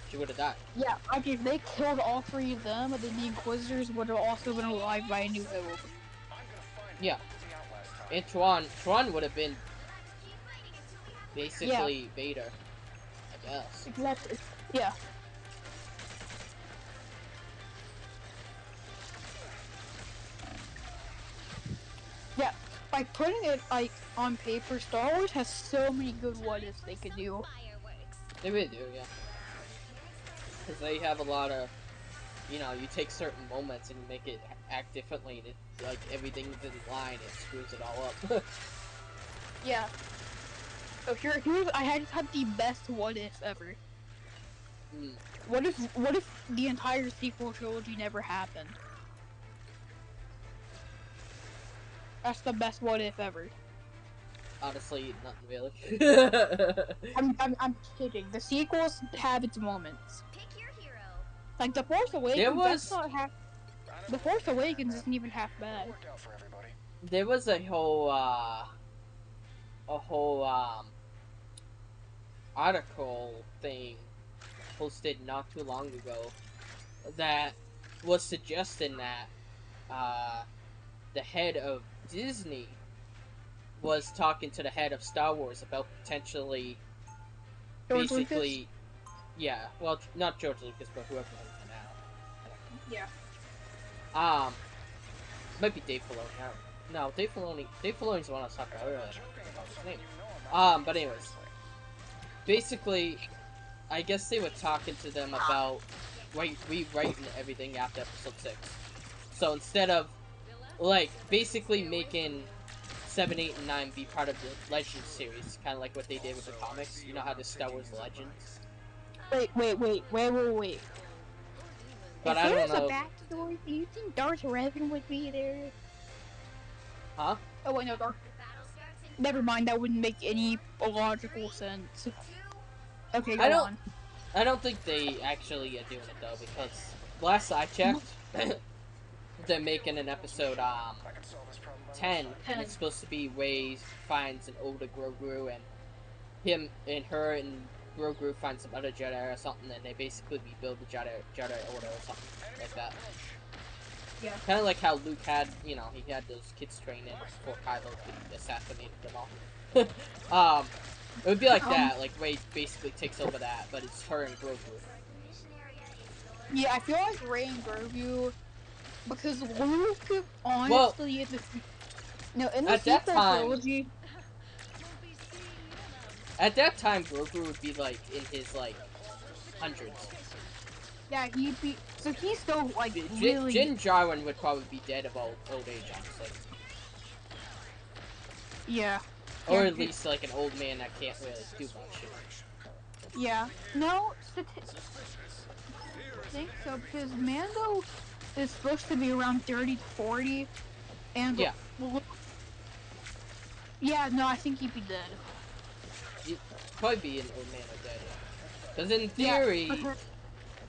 She would have died. Yeah, like if they killed all three of them, then the Inquisitors would have also been alive by A New Hope. Yeah. And Thrawn would have been basically Vader, I guess. Exactly. Yeah. Yeah, like putting it on paper, Star Wars has so many good what ifs they could do. They really do, yeah. Because they have a lot of, you take certain moments and you make it act differently, and like everything's in line, it screws it all up. Yeah. So I just had the best what if ever. Mm. What if the entire sequel trilogy never happened? That's the best what if ever. Honestly, nothing really. I'm kidding. The sequels have its moments. Pick your hero. Like The Force There Awakens, that's was not half. The Force Awakens isn't even half bad. Worked out for everybody. there was a whole article thing posted not too long ago that was suggesting that the head of Disney was talking to the head of Star Wars about potentially, George Lucas? basically, yeah, well, not George Lucas, but whoever owns it now. Yeah. Might be Dave Filoni. No, Dave Filoni's the one I was talking about earlier. Joking about His something name. you know about. But anyways, basically, I guess they were talking to them about rewriting everything after episode 6. So instead of, like, basically making 7, 8, and 9 be part of the Legends series, kind of like what they did with the comics. You know how the Star Wars Legends? Wait. But if I don't there's know. a backstory, do you think Darth Revan would be there? Huh? Oh wait, no, Darth. Never mind. That wouldn't make any logical sense. Okay, go on. I don't think they actually are doing it though, because last I checked, they're making an episode I can solve this problem by 10, myself. and it's supposed to be Rey finds an older Grogu, and him and her and Grogu find some other Jedi or something, and they basically rebuild the Jedi Order or something like that. Yeah. Kind of like how Luke had, you know, he had those kids training before Kylo assassinated them all. It would be like that, like Rey basically takes over that, but it's her and Grogu. Yeah, I feel like Rey and Grogu, because Luke, honestly, in the at that sequel time, trilogy. At that time, Grogu would be like in his like hundreds. Yeah, he'd be. So he's still like really. Jin Jarwin would probably be dead of old age, honestly. Yeah. Or at least like an old man that can't really do much. Yeah. No, I think so, because Mando is supposed to be around 30 to 40, and yeah. Yeah, no, I think he'd be dead. He'd probably be an old man or dead, yeah. Because in theory,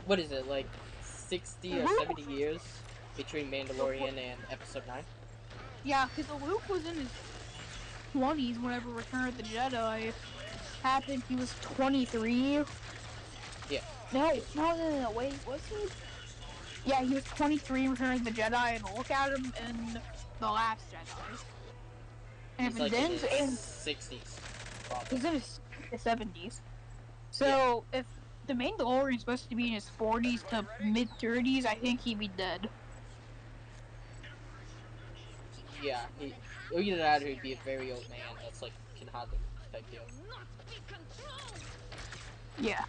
what is it, like 60 or 70 years between Mandalorian and Episode 9? Yeah, because Luke was in his 20s whenever Return of the Jedi happened. He was 23. Yeah. No, wait, was he? Yeah, he was 23 in Return of the Jedi, and look at him in The Last Jedi. And He's like in his 60s. Probably. He's in his 70s. So, if the Mandalorian's supposed to be in his 40s to mid-30s, I think he'd be dead. Yeah, either that or he'd be a very old man that's like, can hardly type deal. Yeah.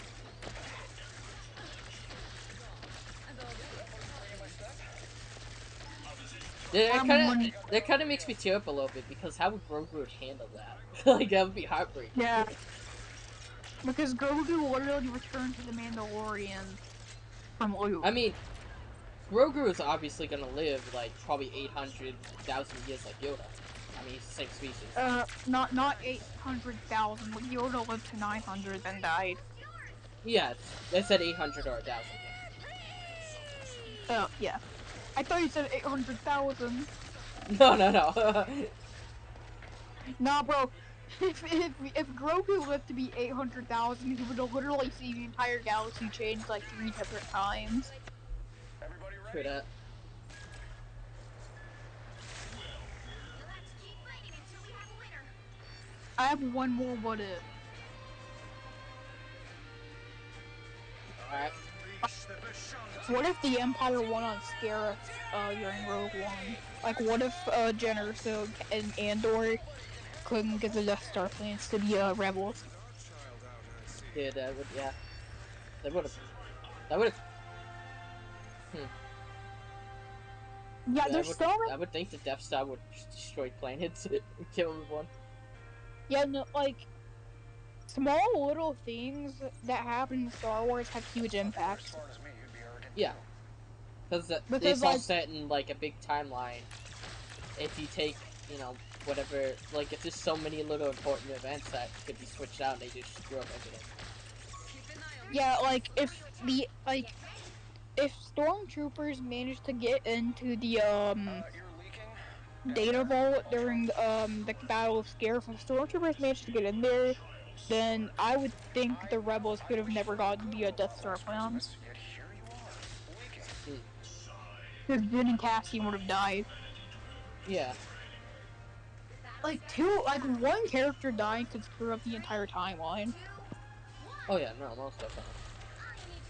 That kind of makes me tear up a little bit, because how would Grogu would handle that? Like, that would be heartbreaking. Yeah. Because Grogu literally returned to the Mandalorian from Luke. I mean, Grogu is obviously gonna live, like, probably 800,000 years like Yoda. I mean, he's the same species. Not 800,000. Yoda lived to 900, then died. Yeah, they said 800 or 1,000. Yeah. Oh, yeah. I thought you said 800,000. No. Nah, bro. If Grogu lived to be 800,000, he would have literally seen the entire galaxy change like 3 different times. True that. I have one more what if. Alright. What if the Empire won on Scarif during Rogue One? Like, what if Jen Erso and Andor couldn't get the Death Star plans to be rebels? Yeah, that would, yeah. That would have. Yeah, there's so many. I would think the Death Star would destroy planets and kill everyone. Yeah, no, like, small little things that happen in Star Wars have huge If you were as impact. smart as me, you'd be arrogant Yeah, too. because Because it's all like set in like a big timeline. If you take, you know, whatever, like if there's so many little important events that could be switched out, they just screw up everything. yeah, like if stormtroopers manage to get into the You're leaking? data vault during the Battle of Scare, if the stormtroopers managed to get in there, then I would think the rebels could have never gotten the Death Star plans. Yet here you are, leaking. Because Jin and Cassian would have died. Yeah. Like one character dying could screw up the entire timeline. Oh yeah, no, most definitely.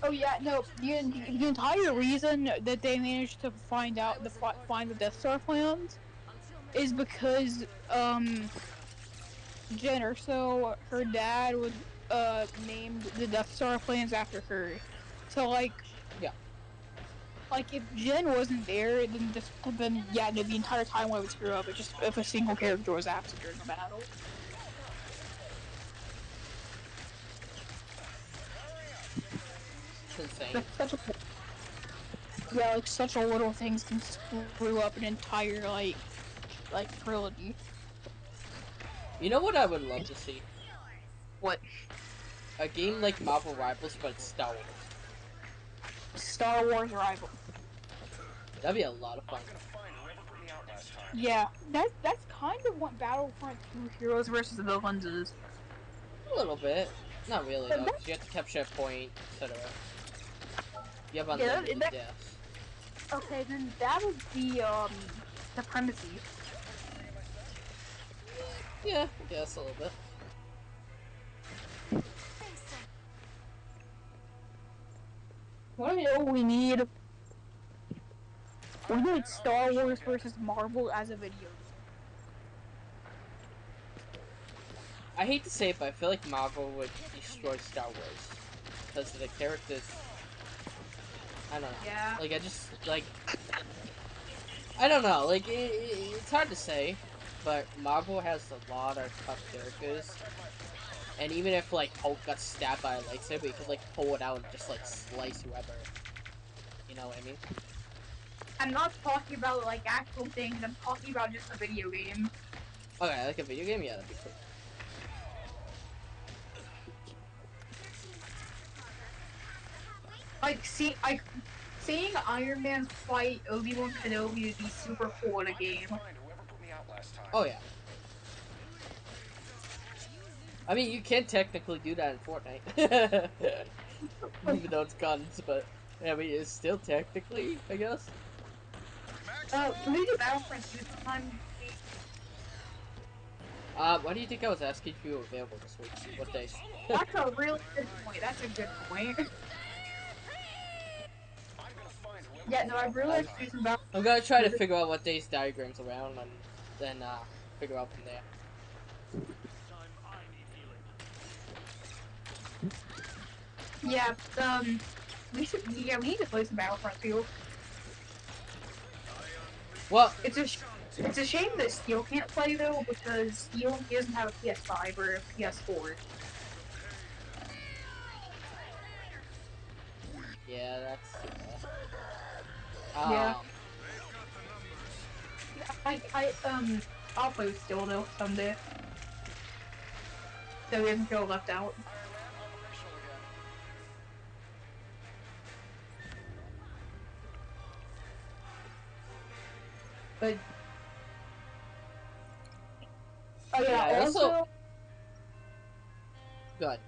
Oh yeah, no. The entire reason that they managed to find the Death Star plans is because Jen Erso, her dad was named the Death Star plans after her. So yeah. Like if Jen wasn't there, then yeah, no, the entire timeline would screw up. It just if a single character was absent during a battle. It's insane. Yeah, like such a little things can screw up an entire like trilogy. You know what I would love to see? What? A game like Marvel Rivals, but it's Star Wars. Star Wars Rival. That'd be a lot of fun. Yeah, that's kind of what Battlefront 2 Heroes versus Villains is. A little bit. Not really, though, because you have to capture a point, etc. You have unlimited deaths. Okay, then that would be, Supremacy. Yeah, I guess a little bit. What do you know we need? We need Star Wars versus Marvel as a video game. I hate to say it, but I feel like Marvel would destroy Star Wars. Because of the characters. I don't know. Yeah. Like, I just, like... I don't know. Like, it's hard to say. But Marvel has a lot of tough characters. And even if, like, Hulk got stabbed by a lightsaber, he could, like, pull it out and just, like, slice whoever. You know what I mean? I'm not talking about, like, actual things. I'm talking about just a video game. Okay, like a video game? Yeah, that'd be cool. Seeing Iron Man fight Obi-Wan Kenobi would be super cool in a game. Oh, yeah. I mean, you can technically do that in Fortnite. Even though it's guns, but... Yeah, I mean, it's still technically, I guess. Can we do Battlefront 2 sometime? Why do you think I was asking if you were available this week? What days? That's a really good point. That's a good point. Yeah, no, I really like to do some Battlefront. I'm gonna try to figure out what days diagrams around, and then, figure out from there. Yeah, we need to play some Battlefront 2. Well, it's a shame that Steel can't play though, because Steel doesn't have a PS5 or a PS4. Yeah, that's too Yeah. bad. I'll play with Steel though someday. So he doesn't feel left out. But oh yeah, also good.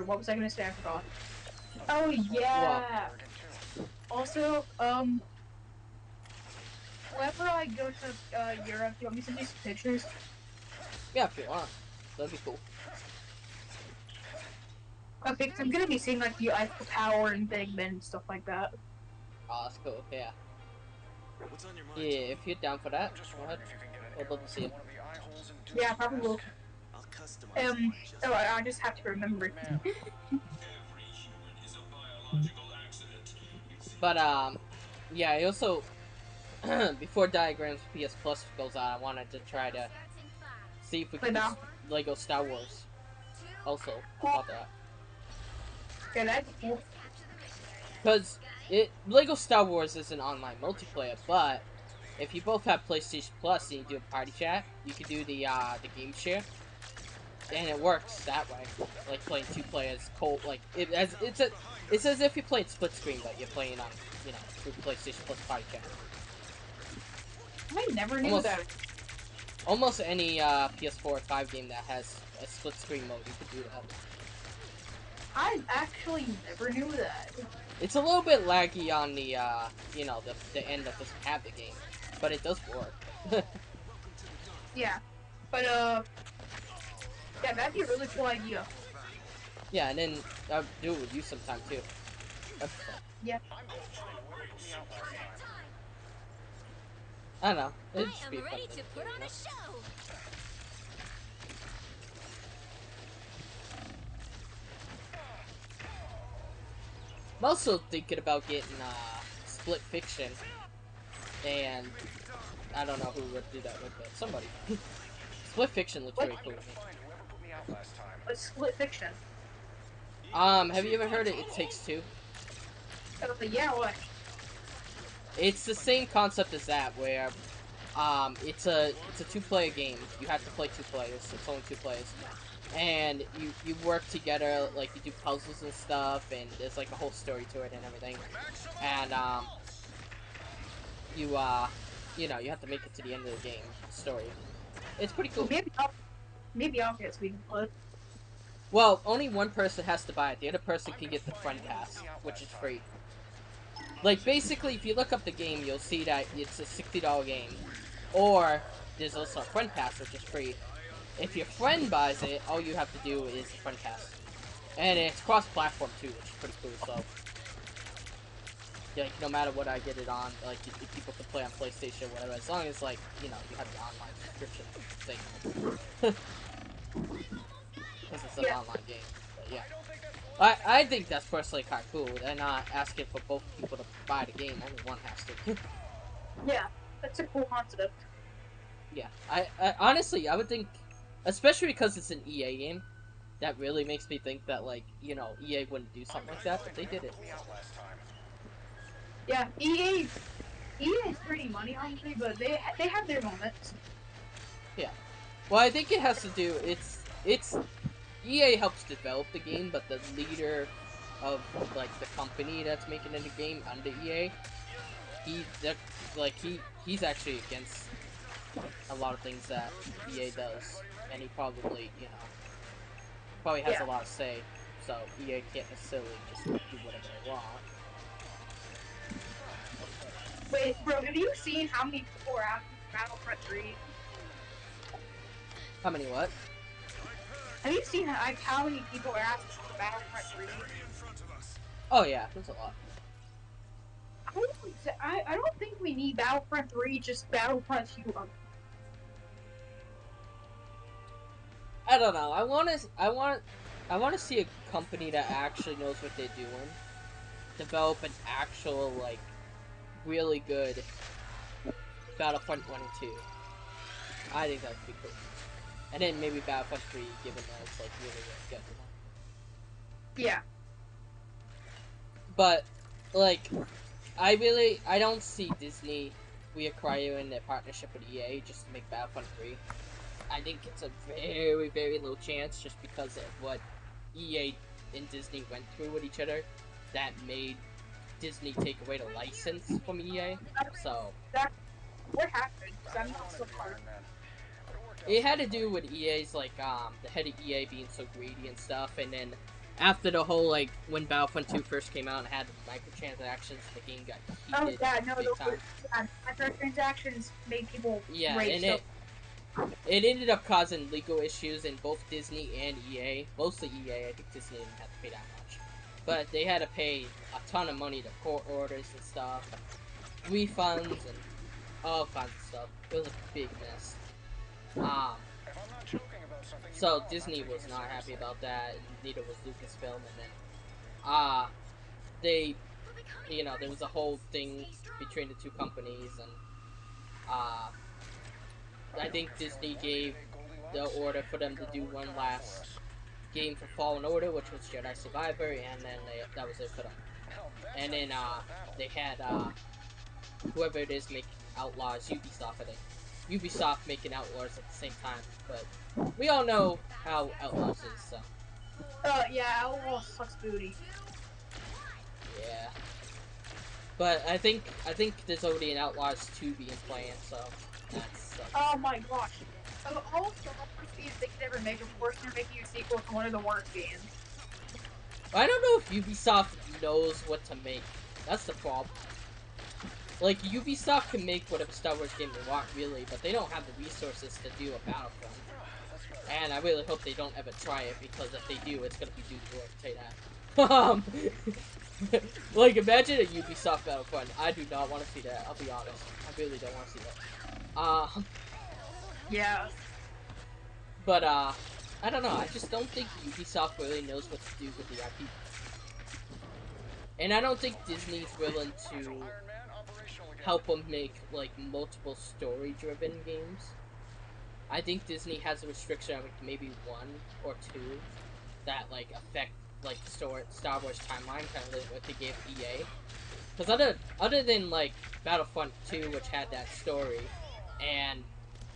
What was I gonna say? I forgot. Oh yeah. Also, whenever I go to Europe, do you want me to send you some pictures? Yeah, if you want. That'd be cool. Okay, because I'm gonna be seeing like the Eiffel Tower and Big Ben and stuff like that. Oh, that's cool, yeah. What's on your mind? Yeah, if you're down for that, go ahead. I'd love to see it. Yeah, I probably will. I'll customize I just have to remember. But, yeah, I also, before Diagrams PS Plus goes on, I wanted to try to See if we Play can do now. Lego Star Wars. Also, about that. Yeah, that's cool. Because Lego Star Wars isn't online multiplayer, but if you both have PlayStation Plus and you do a party chat, you can do the game share, and it works that way. Like playing two players, it's as if you're playing split screen, but you're playing on through PlayStation Plus party chat. I never knew Almost that. almost any PS4 or 5 game that has a split screen mode, you can do that. I actually never knew that. It's a little bit laggy on the the end that doesn't have the game, but it does work. Yeah, but yeah, that'd be a really cool idea. Yeah, and then I'll do it with you sometime too. That'd be fun. Yeah. I don't know. It'd I just am be a fun ready thing to put do, on a show. I'm also thinking about getting Split Fiction, and I don't know who would do that with, but somebody. Split Fiction looks really cool to me. What's Split Fiction? Have you ever heard of It Takes Two? Yeah, what? It's the same concept as that, where it's a two-player game. You have to play two players. It's only two players, and you work together. Like you do puzzles and stuff, and there's like a whole story to it and everything. And you have to make it to the end of the game story. It's pretty cool. Maybe I'll get Sweden Blood. Well, only one person has to buy it. The other person can get the friend pass, which is free. Like, basically, if you look up the game, you'll see that it's a $60 game. Or, there's also a friend pass, which is free. If your friend buys it, all you have to do is the friend pass. And it's cross-platform, too, which is pretty cool, so... Like, no matter what I get it on, like, people can play on PlayStation or whatever, as long as, like, you have the online subscription thing. Because it's an online game, but yeah. I think that's personally kind of cool. They're not asking for both people to buy the game, only one has to. Yeah, that's a cool concept. Yeah, I honestly, I would think, especially because it's an EA game, that really makes me think that, like, EA wouldn't do something like that, but they did it. Yeah, EA is pretty money hungry, but they have their moments. Yeah. Well, I think it has to do, it's EA helps develop the game, but the leader of, like, the company that's making it a game under EA, he's actually against a lot of things that EA does, and he probably, probably has a lot to say, so EA can't necessarily just do whatever they want. Wait, bro, have you seen how many people are asking for Battlefront 3? How many what? Have you seen how many people are asking for Battlefront 3? Oh yeah, there's a lot. I don't think we need Battlefront 3, just Battlefront 2. I don't know. I want to see a company that actually knows what they're doing develop an actual, like, really good Battlefront 1 and 2. I think that would be cool. And then maybe Battlefront 3, given that it's, like, really, really good. Yeah. But, like, I don't see Disney reacquiring their partnership with EA just to make Battlefront 3. I think it's a very, very low chance just because of what EA and Disney went through with each other that made Disney take away the license from EA. So What happened? Because I'm not so hard. It had to do with EA's, like, the head of EA being so greedy and stuff, and then after the whole, like, when Battlefront 2 first came out and had the microtransactions, the game got heated big time. Microtransactions made people rage. And it ended up causing legal issues in both Disney and EA. Mostly EA, I think Disney didn't have to pay that much. But they had to pay a ton of money to court orders and stuff, and refunds, and all kinds of stuff. It was a big mess. So Disney was not happy about that, and neither was Lucasfilm, and then, they, there was a whole thing between the two companies, and, I think Disney gave the order for them to do one last game for Fallen Order, which was Jedi Survivor, and then that was it for them. And then they had whoever it is make Outlaws, Ubisoft, I think. Ubisoft making Outlaws at the same time, but we all know how Outlaws is, so. Yeah, Outlaw sucks booty. Yeah. But I think there's already an Outlaws 2 being planned, so that's. Oh my gosh. Of all Star Wars games they could ever make, of course they're making a sequel to one of the worst games. I don't know if Ubisoft knows what to make. That's the problem. Like, Ubisoft can make whatever Star Wars game they want, really, but they don't have the resources to do a Battlefront. And I really hope they don't ever try it, because if they do, it's gonna be due to it, I'll tell you that. Like, imagine a Ubisoft Battlefront. I do not want to see that, I'll be honest. I really don't want to see that. Yeah. But, I don't know, I just don't think Ubisoft really knows what to do with the IP. And I don't think Disney's willing to help them make, like, multiple story-driven games. I think Disney has a restriction on, like, maybe 1 or 2 that, like, affect, like, the Star Wars timeline, kind of like what they gave EA. Because other than, like, Battlefront 2, which had that story, and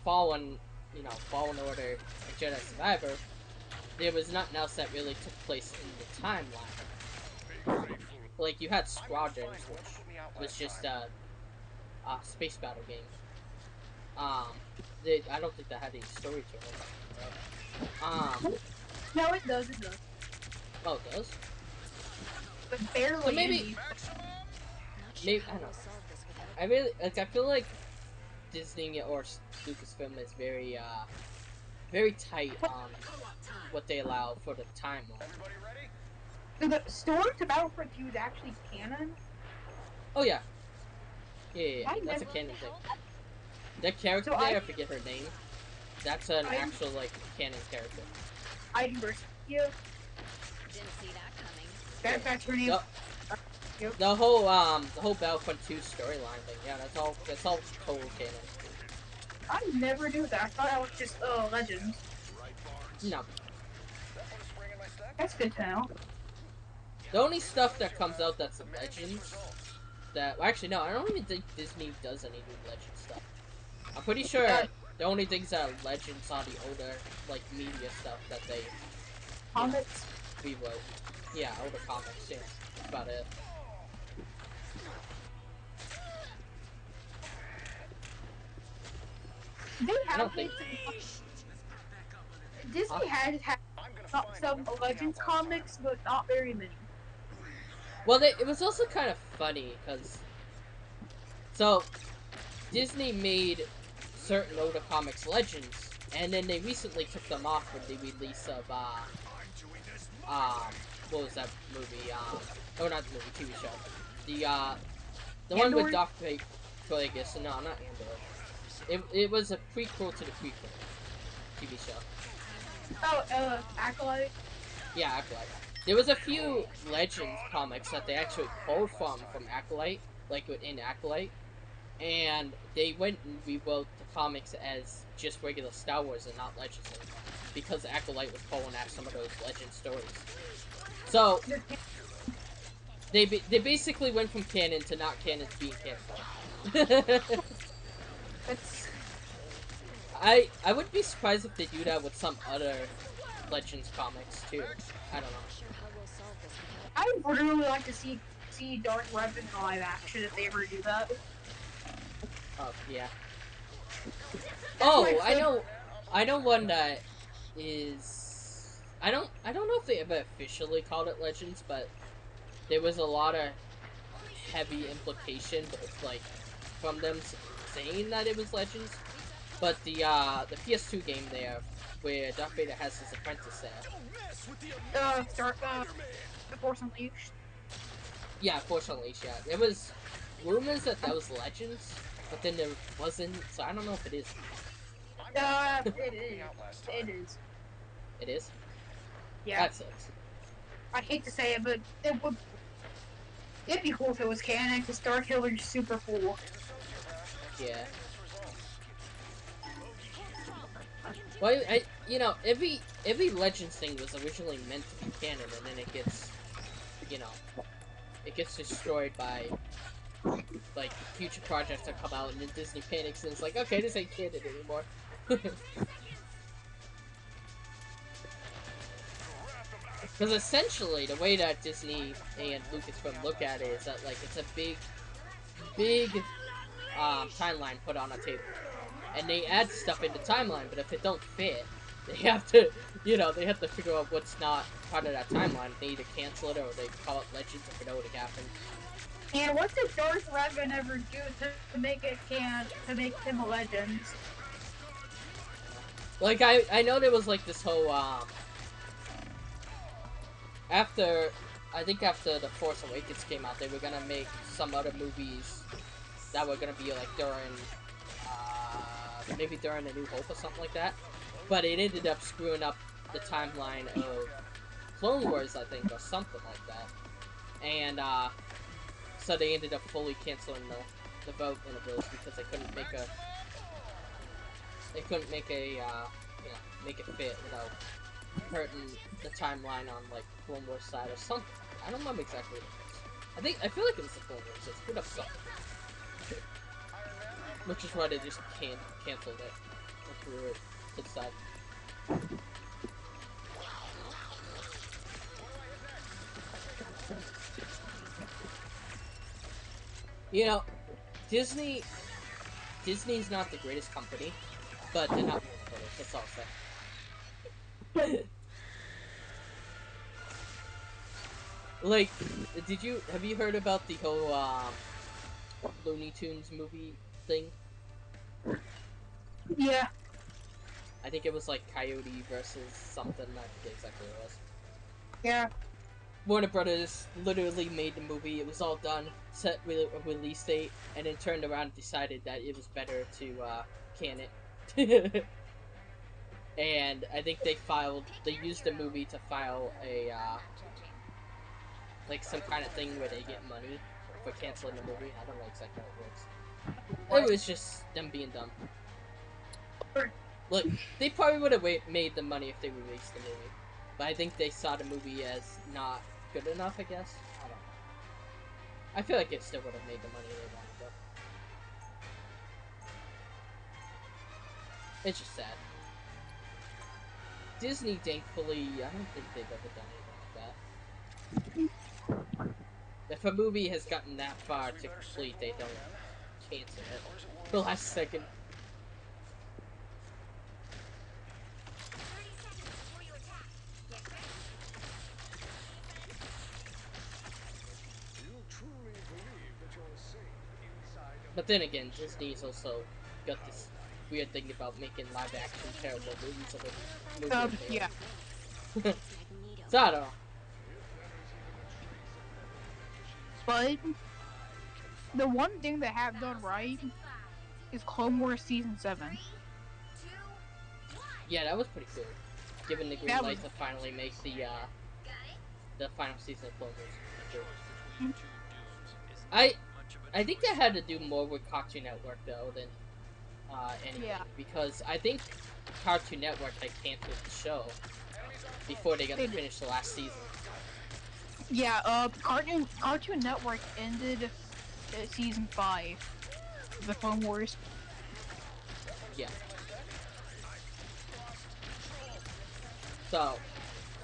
Fallen Order, and Jedi Survivor, there was nothing else that really took place in the timeline. Like, you had Squadrons, which was just a space battle game. I don't think that had any story to it. No, it does, it does. Oh, it does? But barely So maybe, I don't know. I really, like, I feel like Disney or Lucasfilm is very, very tight on what they allow for the timeline. The story to Battlefront 2 is actually canon? Oh, yeah. Yeah, that's a canon thing. That character there, I forget her name. That's an actual, like, canon character. Yeah. Didn't see that coming. That's her name. The whole Battlefront 2 storyline thing, yeah, that's all total canon. I never knew that. I thought that was just Legends. No. That's good to know. The only stuff that comes out that's Legends, well, actually no, I don't even think Disney does any new Legends stuff. I'm pretty sure the only things that are Legends are the older, like, media stuff that they comics rewrote. Yeah, older comics, yeah. That's about it. I don't think Disney has had some Legends comics, but not very many. Well, it was also kind of funny, because so Disney made certain older comics Legends, and then they recently took them off with the release of what was that movie? Oh, not the movie, TV show. The one with Doc Vegas. No, not Andor. It was a prequel to the prequel TV show. Oh, Acolyte? Yeah, Acolyte. There was a few Legends comics that they actually pulled from Acolyte, like within Acolyte, and they went and rewrote the comics as just regular Star Wars and not Legends anymore, because Acolyte was pulling at some of those Legend stories. So they basically went from canon to not canon to being canon. I wouldn't be surprised if they do that with some other Legends comics too. I don't know. I would really like to see Dark Weapon in live action if they ever do that. Oh yeah. Oh, I know one that is. I don't know if they ever officially called it Legends, but there was a lot of heavy implication, like, from them saying that it was Legends. But the PS2 game there, where Darth Vader has his apprentice there. The Force Unleashed. Yeah, Force Unleashed. Yeah, there was rumors that was Legends, but then there wasn't. So I don't know if it is. It is. It is. It is. Yeah. That sucks. I hate to say it, but it'd be cool if it was canon, because Star Killer's super cool. Yeah. Well, you know, every Legends thing was originally meant to be canon, and then it gets, you know, it gets destroyed by like future projects that come out, and then Disney panics and it's like, okay, this ain't canon anymore. Because essentially, the way that Disney and Lucasfilm look at it is that like it's a big timeline put on a table, and they add stuff in the timeline, but if it don't fit, they have to, you know, they have to figure out what's not part of that timeline. They either cancel it or they call it Legends if it already happened. And what did Darth Revan ever do to make it to make him a legend? Like I know there was like this whole after the Force Awakens came out, they were gonna make some other movies that were gonna be like during maybe during A New Hope or something like that, but it ended up screwing up the timeline of Clone Wars, I think, or something like that, and so they ended up fully canceling the vote intervals because they couldn't make a you know, make it fit without hurting the timeline on like Clone Wars side or something. I don't remember exactly what it was. I feel like it was the Clone Wars. It screwed up something, which is why they just canceled it and threw it to the side. You know, Disney's not the greatest company, but they're not Warner Brothers. That's all I'll say. Like, have you heard about the whole Looney Tunes movie thing? Yeah. I think it was like Coyote versus something. I forget exactly what it was. Yeah. Warner Brothers literally made the movie. It was all done, set a release date, and then turned around and decided that it was better to can it. And I think they used the movie to file a like some kind of thing where they get money for canceling the movie. I don't know exactly how it works. It was just them being dumb. Look, they probably would have made the money if they released the movie, but I think they saw the movie as not good enough, I guess. I don't know. I feel like it still would have made the money they wanted, though. It's just sad. Disney, thankfully, I don't think they've ever done anything like that. If a movie has gotten that far to complete, they don't cancel it the last second. 30 seconds before you attack. Get ready. You truly believe that you're safe inside of But then again, Disney's also got this weird thing about making live-action terrible movies of a movie. Yeah. So I don't know. But the one thing they have done right is Clone Wars Season 7. Yeah, that was pretty cool. Given the green light to finally make the final season of Clone Wars. I think that had to do more with Cartoon Network though than anything, because I think Cartoon Network they canceled the show before they got to finish the last season. Yeah, Cartoon Network ended season 5 of the Clone Wars. Yeah. So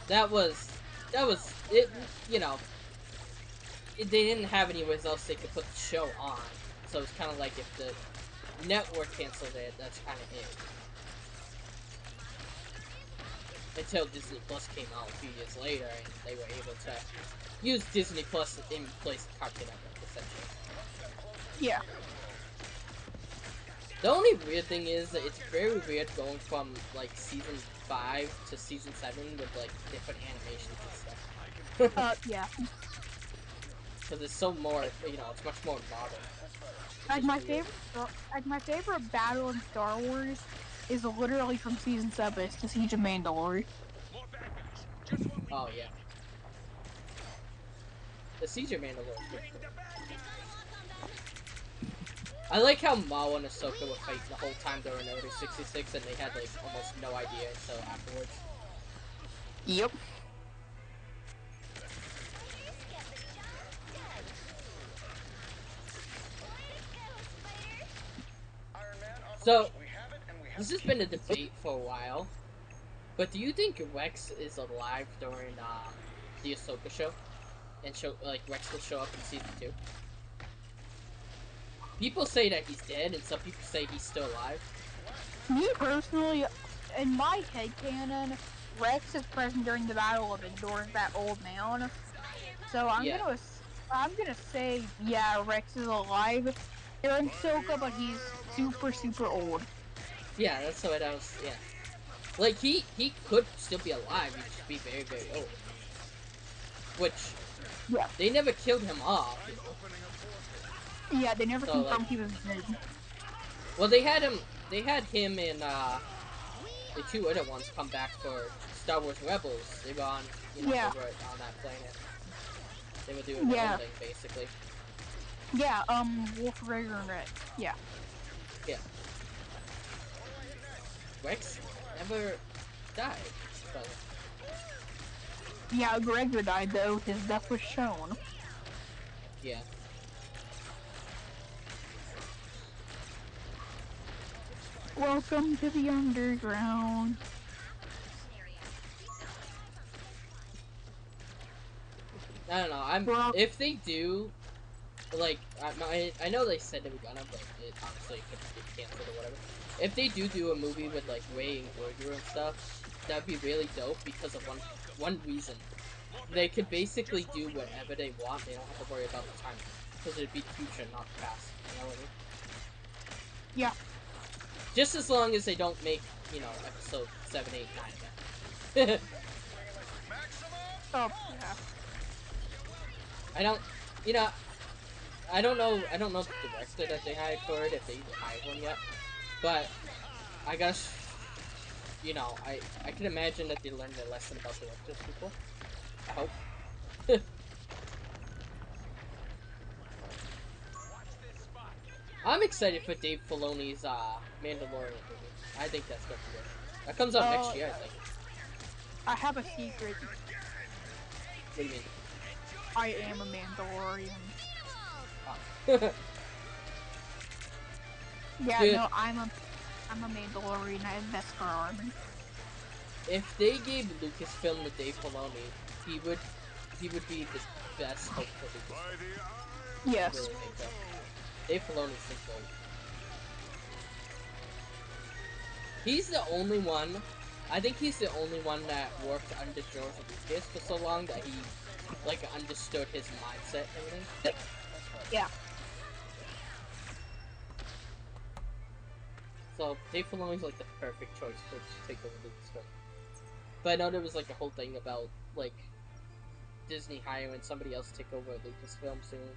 that was it. You know, they didn't have anywhere else they could put the show on, so it's kind of like if the network canceled it, that's kind of it. Until Disney Plus came out a few years later, and they were able to use Disney Plus in place of Cartoon Network, essentially. Yeah. The only weird thing is that it's very weird going from like season 5 to season 7 with like different animations and stuff. Yeah. Because it's so more, you know, it's much more modern. Like my favorite battle in Star Wars is literally from season 7. It's the Siege of Mandalore. Oh yeah. The Siege of Mandalore is pretty cool. I like how Mao and Ahsoka were fighting the whole time during Order 66, and they had like almost no idea until afterwards. Yep. So, this has been a debate for a while, but do you think Rex is alive during the Ahsoka show? And Rex will show up in season 2? People say that he's dead, and some people say he's still alive. Me personally, in my headcanon, Rex is present during the Battle of Endor, that old man. So I'm gonna say, yeah, Rex is alive during Ahsoka, but he's super old. Yeah, that's what I was. Yeah, like he could still be alive. He'd just be very old. Which, yeah, they never killed him off. You know? Yeah, they never confirmed he was dead. Well, they had him. They had him and the 2 other ones come back for Star Wars Rebels. They were on, they were on that planet. They were doing their own thing, basically. Yeah, Wolf Rager and Rex. Yeah. Yeah. Rex never died. But... Yeah, Gregor died though. His death was shown. Yeah. Welcome to the underground. I don't know. If they do, like, I know they said they were gonna, but it honestly could get canceled or whatever. If they do a movie with like Rey and Grogu and stuff, that'd be really dope because of one reason. They could basically do whatever they want. They don't have to worry about the time because it'd be the future, not the past. You know what I mean? Yeah. Just as long as they don't make, episode 7, 8, 9 again. Oh, yeah. I don't know the director that they hired for it, if they even hired one yet. But, I guess, I can imagine that they learned their lesson about directors before. I hope. I'm excited for Dave Filoni's, Mandalorian movie. I think that's gonna be good. That comes out next year, I think. I have a secret. What do you mean? I am a Mandalorian. Oh. Yeah, dude, no, I'm a Mandalorian. I have Beskar armor. If they gave Lucasfilm to Dave Filoni, he would be the best hope for Lucasfilm. Yes. I really think so. Dave Filoni's the GOAT. He's the only one. I think he's the only one that worked under George Lucas for so long that he understood his mindset and everything. Yeah. So Dave Filoni's like the perfect choice to take over Lucasfilm. But I know there was like a whole thing about like Disney hiring somebody else to take over Lucasfilm soon.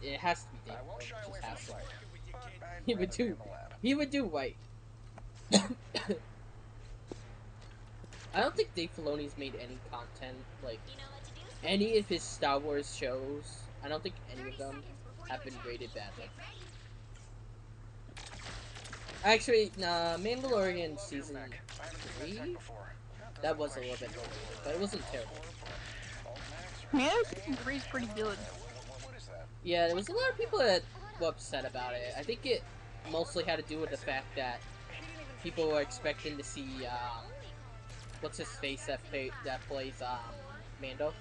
It has to be Dave Filoni. Just has to. He would do right. I don't think Dave Filoni's made any content, like, any of his Star Wars shows, I don't think any of them have been rated badly. Actually, nah, Mandalorian Season 3? That was a little bit overrated, but it wasn't terrible. Yeah, Season 3 is pretty good. Yeah, there was a lot of people that were upset about it. I think it mostly had to do with the fact that people were expecting to see, what's his face that plays Mando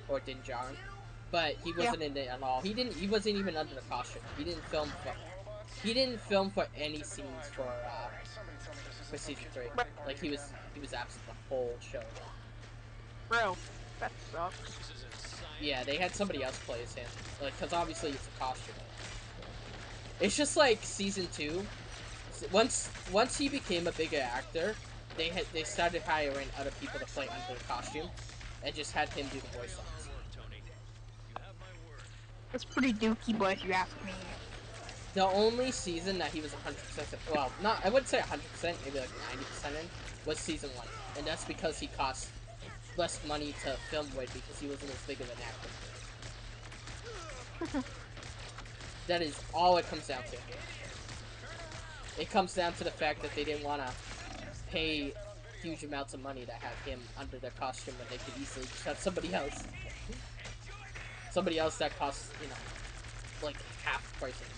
or Din Djarin, but he wasn't in it at all. He wasn't even under the costume. He didn't film for any scenes for season 3. Like he was absent the whole show. Bro, that sucks. Yeah, they had somebody else play as him, like, cause obviously it's a costume. It's just like season 2. Once he became a bigger actor, they started hiring other people to play under the costume, and just had him do the voice lines. That's pretty dookie, but if you ask me. The only season that he was 100%, well, not, I wouldn't say 100%, maybe like 90% in, was season 1, and that's because he cost less money to film with because he wasn't as big of an actor. That is all it comes down to. It comes down to the fact that they didn't want to pay huge amounts of money to have him under their costume when they could easily just have somebody else. Somebody else that costs, you know, like half the price of it.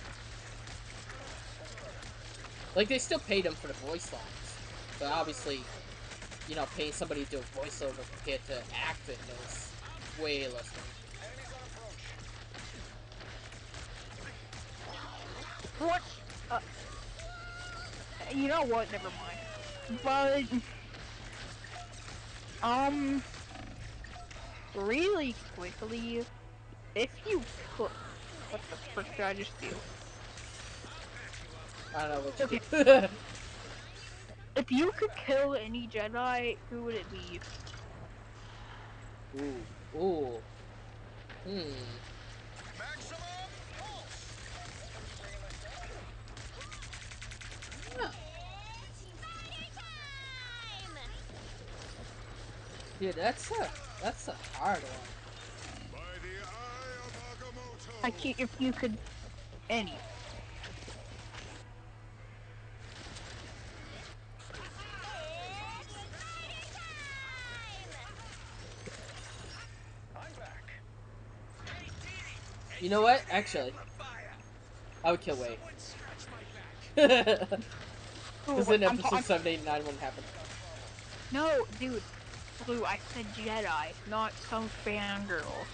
Like, they still paid him for the voice lines. But obviously, you know, paying somebody to do a voiceover compared to acting is way less money. What? You know what? Never mind. But really quickly, if you could, what the frick did I just do? I don't know what you Okay. did. If you could kill any Jedi, who would it be? Ooh. Ooh. Yeah, that's a hard one. If you could, any. You know what? Actually, I would kill Wade. Because in episode 7, 8, and 9 wouldn't happen. No, dude. Blue, I said Jedi, not some fangirl.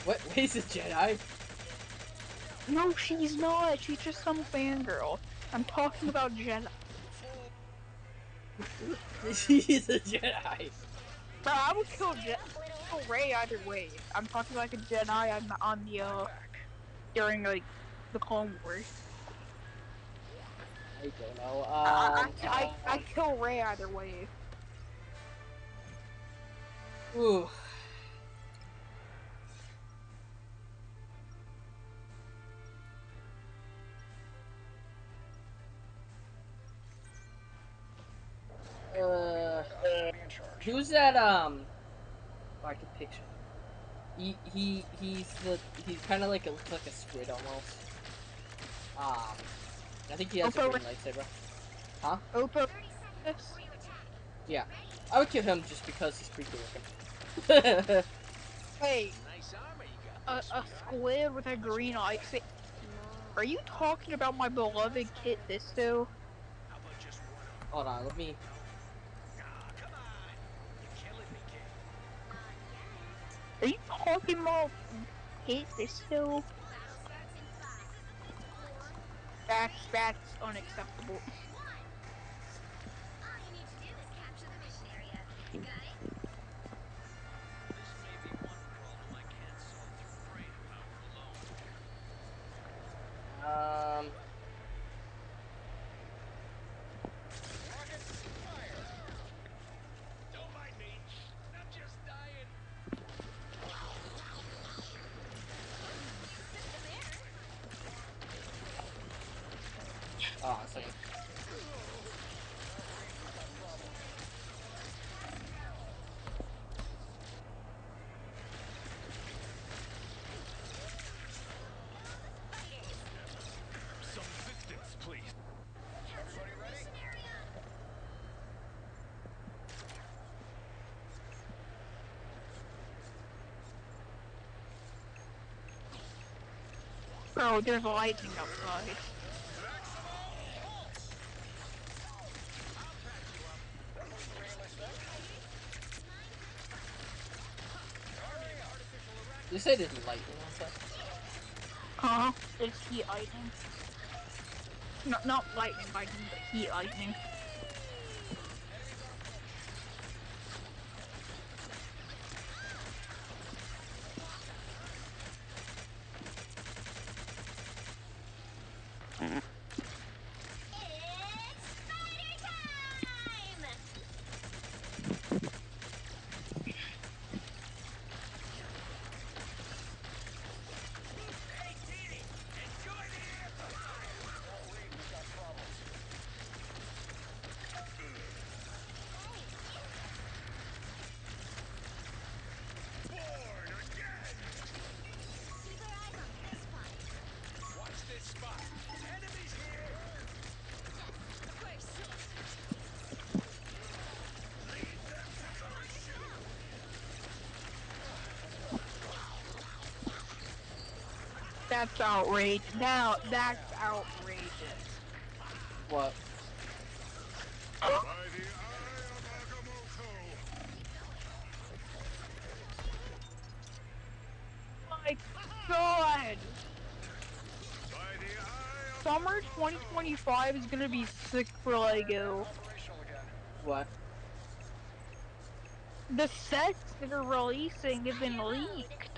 What? Wade's a Jedi? No, she's not. She's just some fangirl. I'm talking about Jedi. She's a Jedi. Bro, I would kill Rey either way. I'm talking like a Jedi on the during like the Clone Wars. I don't know. I kill Rey either way. Ooh. Who's that? Oh, I can picture. He's kind of like looks like a squid almost. I think he has a green lightsaber. Huh? Opa. Yeah, I would kill him just because he's creepy looking. Hey, a squid with a green lightsaber. Are you talking about my beloved Kit Fisto? Hold on, let me. Are you talking about Kit Fisto? That's unacceptable. All you need to do is capture the mission area. Got it? This may be one problem I can't solve through brain power alone. Don't mind me. I'm just dying. Oh, a second. Some distance, please. Everybody ready? Mission area. Bro, there's lightning outside. You say there's lightning outside? It's heat lightning. Not lightning, but heat lightning. It's spider time! Hey, Dee, enjoy the air. Don't leave, we've got problems. That's outrageous. Now, that's outrageous. What? By the eye of Agamotto. My god! By the eye of Summer Agamotto. 2025 is gonna be sick for Lego. Operational again. What? The sets that are releasing have been leaked.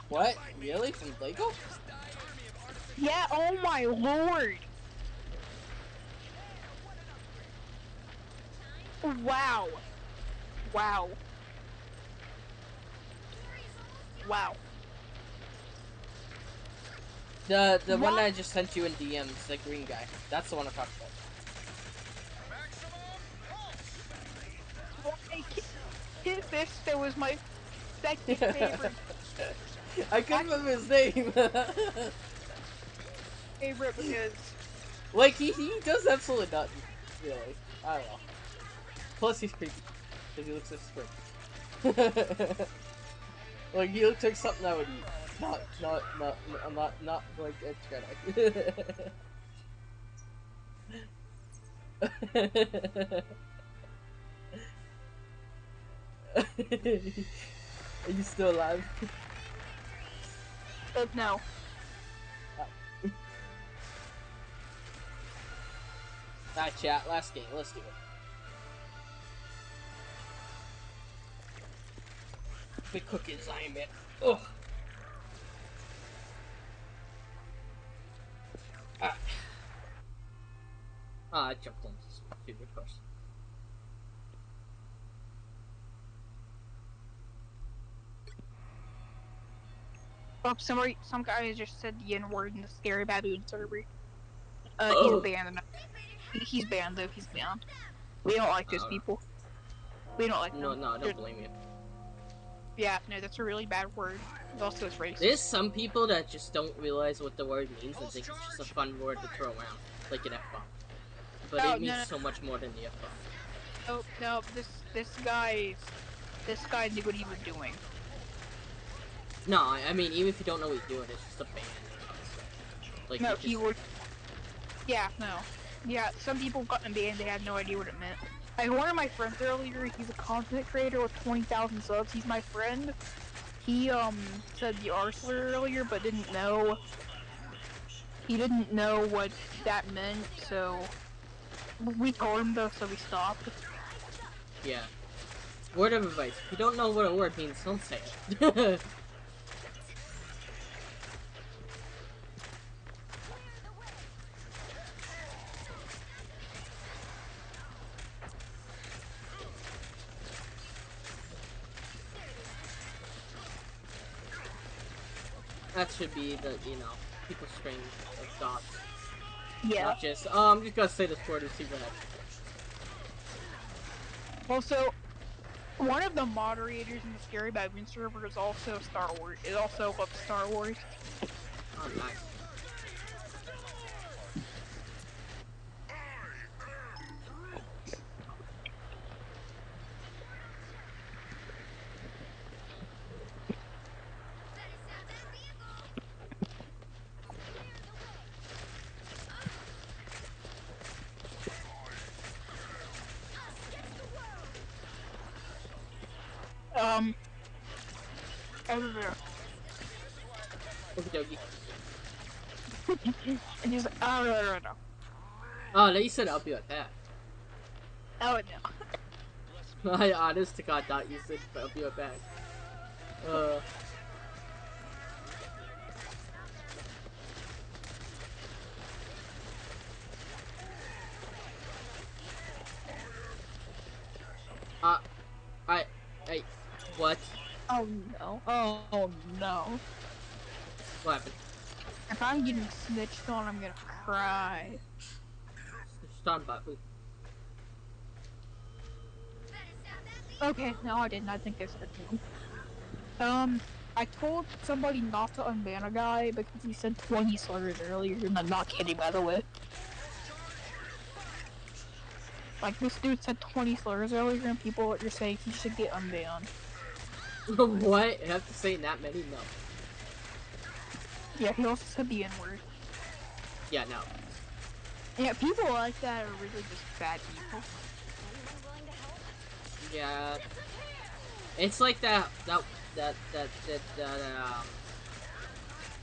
What? Really? From Lego? Yeah, oh my lord! Wow. Wow. Wow. The one What? that I just sent you in DMs, the green guy. That's the one I'm talking about. Kid Fisto was my second favorite I couldn't remember his name. favorite because Like, he does absolutely nothing, really. I don't know. Plus, he's creepy. Because he looks like squid. Like, he looks like something I would eat. Not like a Jedi. Are you still alive? no. Alright, chat, last game, let's do it. Big cookies, Iron Man. Ugh. I jumped on this stupid person. Oh, some guy just said the N-word in the Scary Baboon server. He's banned. He's banned though. He's banned. We don't like those people. We don't like them. No, I don't blame you. Yeah, no, that's a really bad word. Also, it's racist. There's some people that just don't realize what the word means and think it's just a fun word to throw around, like an F-bomb. But it means so much more than the F-bomb. No, this guy knew what he was doing. No, I mean, even if you don't know what he's doing, it's just a ban. Like, no, he would. Yeah, no. Yeah, some people got banned, they had no idea what it meant. Like, one of my friends earlier, he's a content creator with 20,000 subs, he's my friend. He, said the R slur earlier, but didn't know. He didn't know what that meant, so. We told him though, so we stopped. Yeah. Word of advice, if you don't know what a word means, don't say it. That should be the, people's string of thoughts. Yeah. Not just, oh, I'm just gonna say this word and see what happens. Also, one of the moderators in the Scary Baboon server is also Star Wars. It also loves Star Wars. Oh, nice. Over there. Okie dokie. And he's like, oh, no. Oh, they said I'll be like that. Oh, no. I honest to God thought you said I'll be right back. What? Oh, no. Oh, no. What happened? If I'm getting snitched on, I'm gonna cry. Snitched on by who? Okay, no, I didn't. I think I said no. I told somebody not to unban a guy because he said 20 slurs earlier, and I'm not kidding, by the way. Like, this dude said 20 slurs earlier, and people are saying he should get unbanned. What? I have to say that many? No. Yeah, he also said the N-word. Yeah, no. Yeah, people like that are really just bad people. Anyone willing to help? Yeah. It's like that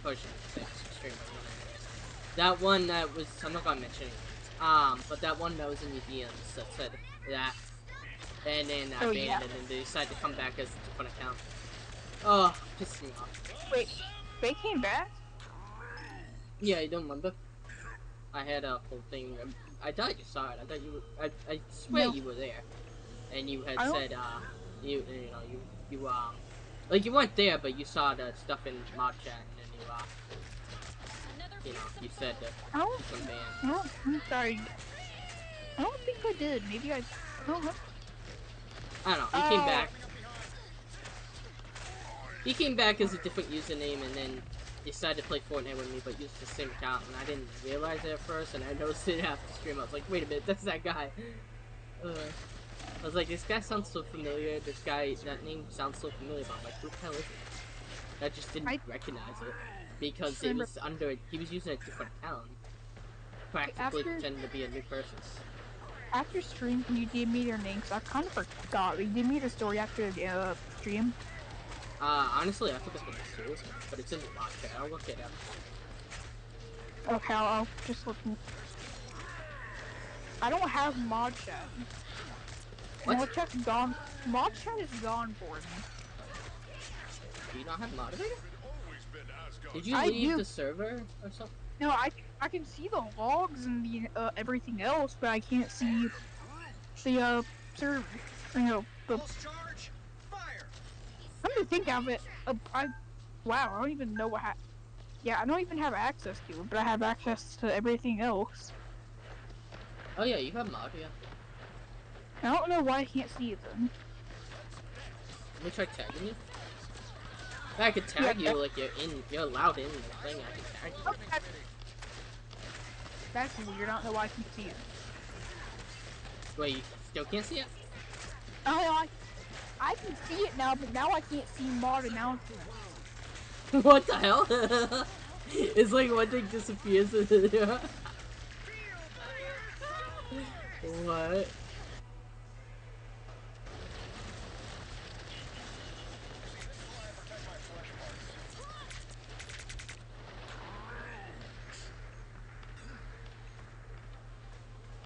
pushing streamer, whatever it is. That one that was, I'm not gonna mention any names. But that one that was in museums that said that, and then Oh, abandoned, yeah. and then they decided to come back as a different account. Oh, pisses me off. Wait, they came back? Yeah, you don't remember? I had a whole thing. I thought you saw it. I thought you were. I swear No. you were there, and you had I don't- said like you weren't there, but you saw the stuff in mod chat, and then you said that I don't, some band. no, I'm sorry. I don't think I did. Maybe I don't know. I don't know. He came back. He came back as a different username, and then decided to play Fortnite with me, but used the same account, and I didn't realize it at first, and I noticed it after the stream. I was like, wait a minute, that's that guy. I was like, this guy sounds so familiar. That name sounds so familiar, but I'm like, who the hell is it? I just didn't recognize it because it was he was using a different account, practically pretending to be a new person. After stream, can you give me their names? I kind of forgot. You give me the story after the stream. Honestly, I forgot the name too, but it's in the mod chat. I'll look it up. Okay, I'll just look. I don't have mod chat. What? Mod chat's gone. Mod chat is gone for me. Do you not have moderator? Did you I leave do. the server or something? No, I can see the logs and the everything else, but I can't see the server. You know, the. Charge! Fire! Come to think of it, wow, I don't even know what. Yeah, I don't even have access to it, but I have access to everything else. Oh yeah, you have mod, yeah. I don't know why I can't see it then. Let me try tagging you. I could tag you like you're allowed in the thing. I can tag you. Okay. That's weird. I don't know why I can't see it. Wait, you still can't see it? Oh, I can see it now, but now I can't see mod announcements. What the hell? It's like one thing disappears. What?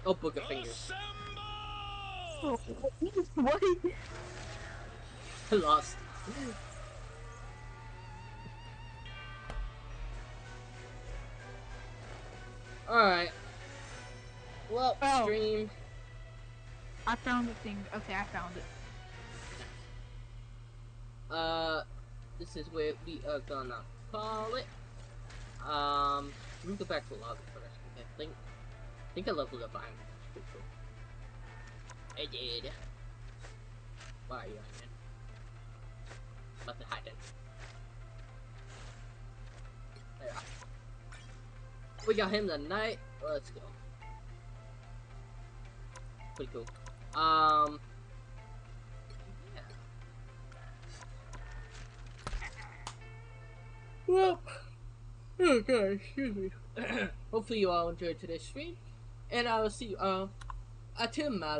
Oh, book of fingers. Oh, what? I lost. Alright. Well, stream. I found the thing. Okay, I found it. This is where we are gonna call it. Let me go back to lobby first. I think I leveled up Iron Man. Pretty cool. I did. Why are you Iron Man? About to hide it. There. We got him tonight. Let's go. Pretty cool. Yeah. Well, oh god, excuse me. Hopefully you all enjoyed today's stream, and I will see you, Tim,